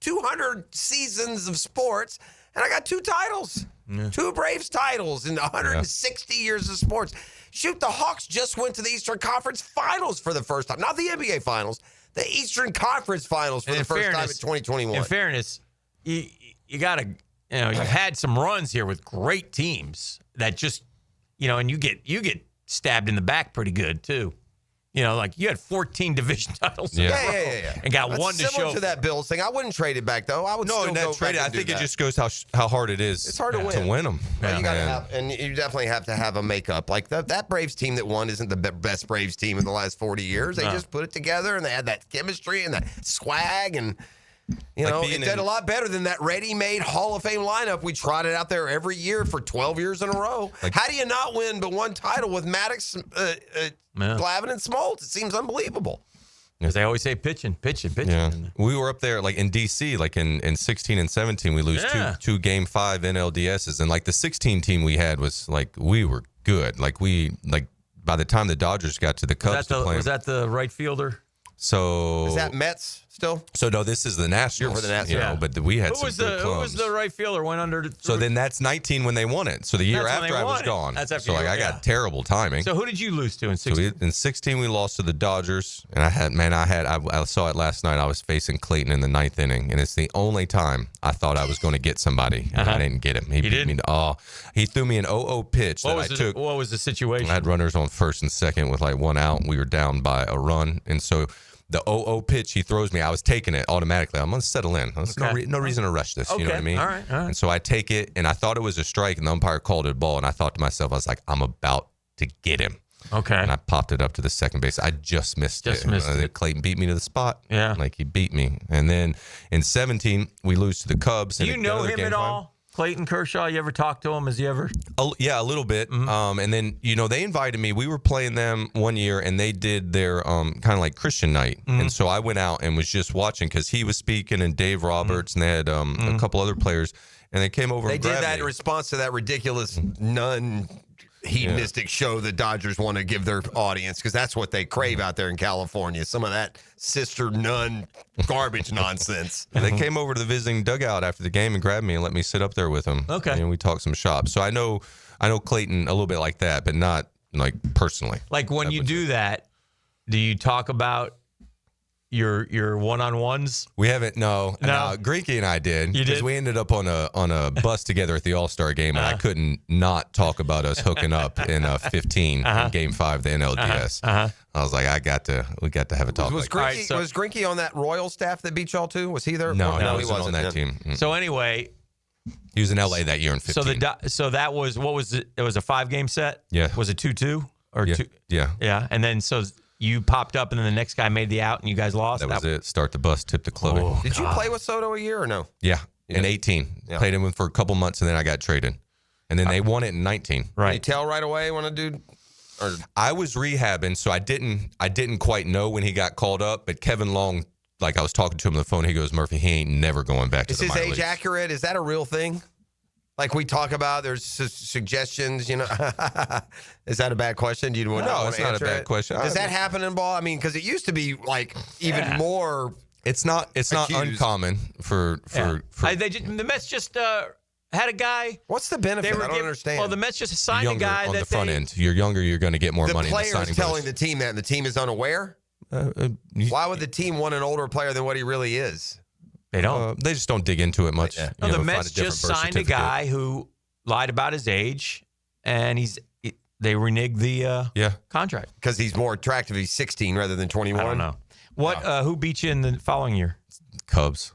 200 seasons of sports, and I got 2 titles. Yeah. 2 Braves titles in 160 years of sports. Shoot, the Hawks just went to the Eastern Conference Finals for the first time. Not the NBA Finals, the Eastern Conference Finals for the first time in 2021. In fairness, you got to, you've had some runs here with great teams that just, and you get stabbed in the back pretty good too. Like you had 14 division titles. Yeah. And got That's one to similar show. to that Bills thing. I wouldn't trade it back though. I would still go trade back it. I and do think it that. just goes how hard it is. It's hard to win. them. Well, you gotta have, and you definitely have to have a makeup. Like that Braves team that won isn't the best Braves team in the last 40 years. They just put it together, and they had that chemistry and that swag, and it did a lot better than that ready-made Hall of Fame lineup we trotted out there every year for 12 years in a row. How do you not win but one title with Maddox, Glavine, and Smoltz? It seems unbelievable. As they always say, pitching. Yeah. We were up there like in D.C., like in 16 and 17, we lose two Game 5 NLDSs. And like the 16 team we had was like, we were good. By the time the Dodgers got to the Cubs to play. Was that the right fielder? So Is that Mets still? So no, this is the Nationals. You're for the Nationals. You know, but we had Who some was good who was clubs. the right fielder went under? So then that's 19 when they won it. So the year That's when after they I won was it. gone. That's after so you like were- I yeah. got terrible timing. So who did you lose to in So 16? in 16 we lost to the Dodgers, and I saw it last night. I was facing Clayton in the 9th inning, and it's the only time I thought I was going to get somebody, and I didn't get him. He beat me. He threw me an 0-0 pitch What that was I the, took. What was the situation? I had runners on first and second with like 1 out. We were down by a run, and so the 0-0 pitch he throws me, I was taking it automatically. I'm going to settle in. There's no reason to rush this. You know what I mean? All right. And so I take it, and I thought it was a strike, and the umpire called it a ball, and I thought to myself, I was like, I'm about to get him. Okay. And I popped it up to the second base. I just missed it. Clayton beat me to the spot. Yeah. Like he beat me. And then in 17, we lose to the Cubs. Do you know him at all? Clayton Kershaw, you ever talked to him? Has he ever? Yeah, a little bit. Mm-hmm. And then, they invited me. We were playing them one year, and they did their kind of like Christian night. Mm-hmm. And so I went out and was just watching because he was speaking and Dave Roberts, and they had a couple other players. And they came over They and did grabbed that me. in response to that ridiculous hedonistic show the Dodgers want to give their audience, because that's what they crave out there in California. Some of that sister nun garbage nonsense. And they came over to the visiting dugout after the game and grabbed me and let me sit up there with them. Okay. And we talked some shop. So I know Clayton a little bit like that, but not like personally. Like when you do that, do you talk about your one-on-ones? We haven't. No. Grinky and I did. You because did? we ended up on a bus together at the All-Star game, and I couldn't not talk about us hooking up in 15 in Game 5 of the NLDS. I was like, we got to have a talk. Was Grinky on that Royal staff that beat y'all too? Was he there? No, he wasn't on that team. So anyway, he was in LA that year in 15. so that was, what was it? It was a 5-game set? Yeah. Was it 2-2 or Yeah. 2? Yeah. Yeah. And then so you popped up, and then the next guy made the out, and you guys lost. That was it. Start the bus, tip the club. Did you play with Soto a year or no? Yeah, in 18. Yeah. Played him for a couple months, and then I got traded. And then they won it in 19. Right. Did you tell right away when a dude? Or I was rehabbing, so I didn't quite know when he got called up. But Kevin Long, like I was talking to him on the phone, he goes, "Murphy, he ain't never going back to is the his minor age leagues." accurate? Is that a real thing? Like we talk about, there's suggestions. Is that a bad question? Do you want No, to it's not a answer bad it? question. Does that happen in ball? I mean, because it used to be like even more. It's not accused. uncommon for the Mets just had a guy. What's the benefit? I don't understand. Well, the Mets just signed younger a guy on that the front end. You're younger, you're going to get more the money. player's in the signing telling bonus. the team that, and the team is unaware. Why would the team want an older player than what he really is? They don't. They just don't dig into it much. No, the Mets just signed a guy who lied about his age, and they reneged the contract because he's more attractive. He's 16 rather than 21. I don't know. Who beat you in the following year? Cubs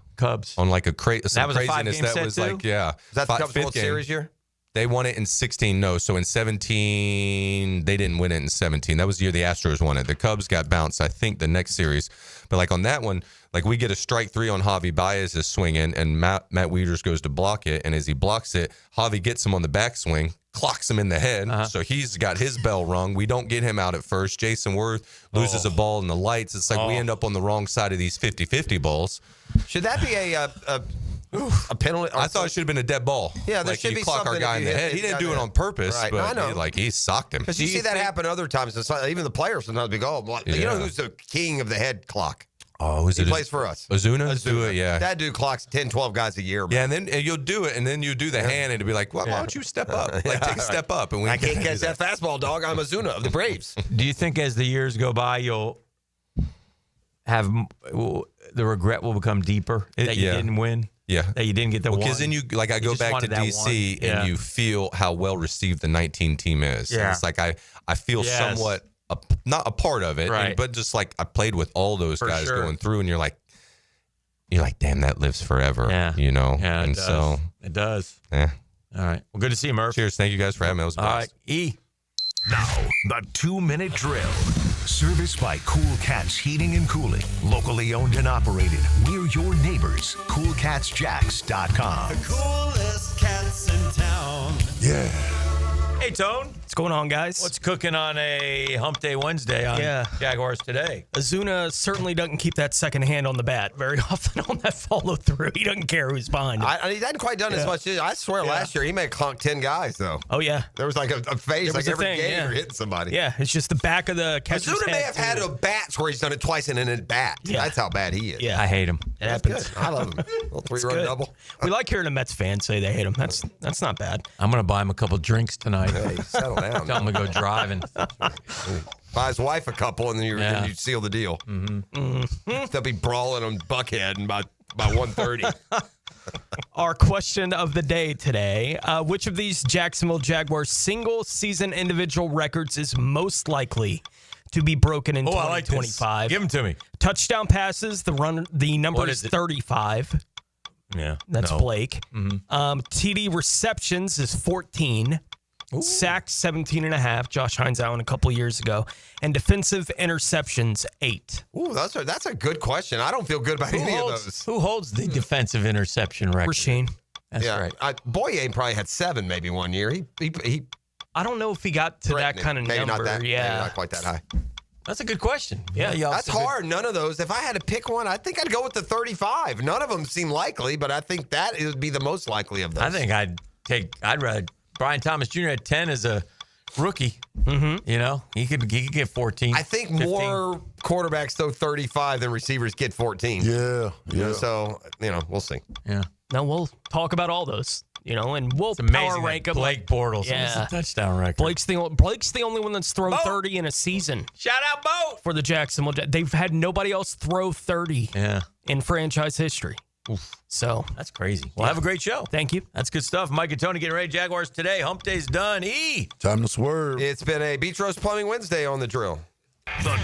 on like that was a 5-game that set was too? like Is that the Cubs World game. Series year? They won it in 16. No, so in 17 they didn't win it in 17. That was the year the Astros won it. The Cubs got bounced, I think, the next series. But like on that one, like we get a strike 3 on Javi Baez is swinging, and Matt Wieters goes to block it, and as he blocks it, Javi gets him on the backswing, clocks him in the head, so he's got his bell rung. We don't get him out at first. Jason Worth loses a ball in the lights. It's like we end up on the wrong side of these 50-50 balls. Should that be a penalty? I thought it should have been a dead ball. Yeah, there like should you be clock our something guy if in you the hit head. it He didn't down do it there. on purpose, Right, but I know. he socked him. Because you see that happen other times. It's like, even the players sometimes be go, you know who's the king of the head clock? Oh, he plays for us. Ozuna? Do it, yeah. That dude clocks 10, 12 guys a year. Yeah, and then you'll do it, and then you do the hand, and it'll be like, why don't you step up? Like, take a step up. And we I can't catch that fastball, dog. I'm Ozuna of the Braves. Do you think as the years go by, you'll have the regret will become deeper that you didn't win? Yeah. That you didn't get the one? Because then I go just back to wanted that DC, one. and you feel how well received the 19 team is. Yeah. And it's like I feel somewhat, not a part of it, Right. but just like I played with all those For guys sure. going through, and you're like, damn, that lives forever. Yeah. Yeah, and it does. so It does. yeah. All right. Well, good to see you, Murph. Cheers. Thank you guys for having me. It was a All blast. right. E. Now, the 2-minute drill. Serviced by Cool Cats Heating and Cooling. Locally owned and operated. We're your neighbors. CoolCatsJacks.com. Coolest cats in town. Yeah. Hey, Tone. What's going on, guys? What's cooking on a Hump Day Wednesday on Jaguars Today? Azuna certainly doesn't keep that second hand on the bat very often on that follow through. He doesn't care who's behind him. He hadn't quite done as much. I swear last year he may have clunked 10 guys, though. Oh, yeah. There was like a phase, like every game you're hitting somebody. Yeah, it's just the back of the catcher's Azuna may head, have had a bats where he's done it twice and then a bat. Yeah. That's how bad he is. Yeah. I hate him. It happens. Good. I love him. Little It's 3-run good. double. We like hearing a Mets fan say they hate him. That's not bad. I'm going to buy him a couple drinks tonight. Hey, settle down. Tell him to go driving. Buy his wife a couple, and then you seal the deal. Mm-hmm. They'll be brawling on Buckhead and by 1:30. Our question of the day today, which of these Jacksonville Jaguars single-season individual records is most likely to be broken in 2025? Give them to me. Touchdown passes, the number What is is it? 35. Yeah. That's no. Blake. Mm-hmm. TD receptions is 14. Sacks 17.5. Josh Hines Allen a couple years ago. And defensive interceptions 8. Ooh, that's a good question. I don't feel good about any of those. Who holds the defensive interception record? Rasheen. That's right. Boye probably had 7 maybe one year. He I don't know if he got to that kind of maybe number. Not that, yeah. maybe not quite that high. That's a good question. Yeah, That's hard. None of those. If I had to pick one, I think I'd go with the 35. None of them seem likely, but I think that would be the most likely of those. I think I'd rather Brian Thomas Jr. had 10 as a rookie. Mm-hmm. You know, he could get 14. I think 15. more quarterbacks throw 35 than receivers get 14. Yeah. So, we'll see. Yeah. No, we'll talk about all those, and we'll It's amazing power rank them. Blake Bortles. Yeah. What's the touchdown record? Blake's the only one that's thrown 30 in a season. Shout out Bo for the Jacksonville. They've had nobody else throw 30 in franchise history. Oof. So that's crazy. Well, have a great show. Thank you. That's good stuff. Mike and Tony getting ready. Jaguars today. Hump Day's done. Time to swerve. It's been a Beach Roast Plumbing Wednesday on the drill. The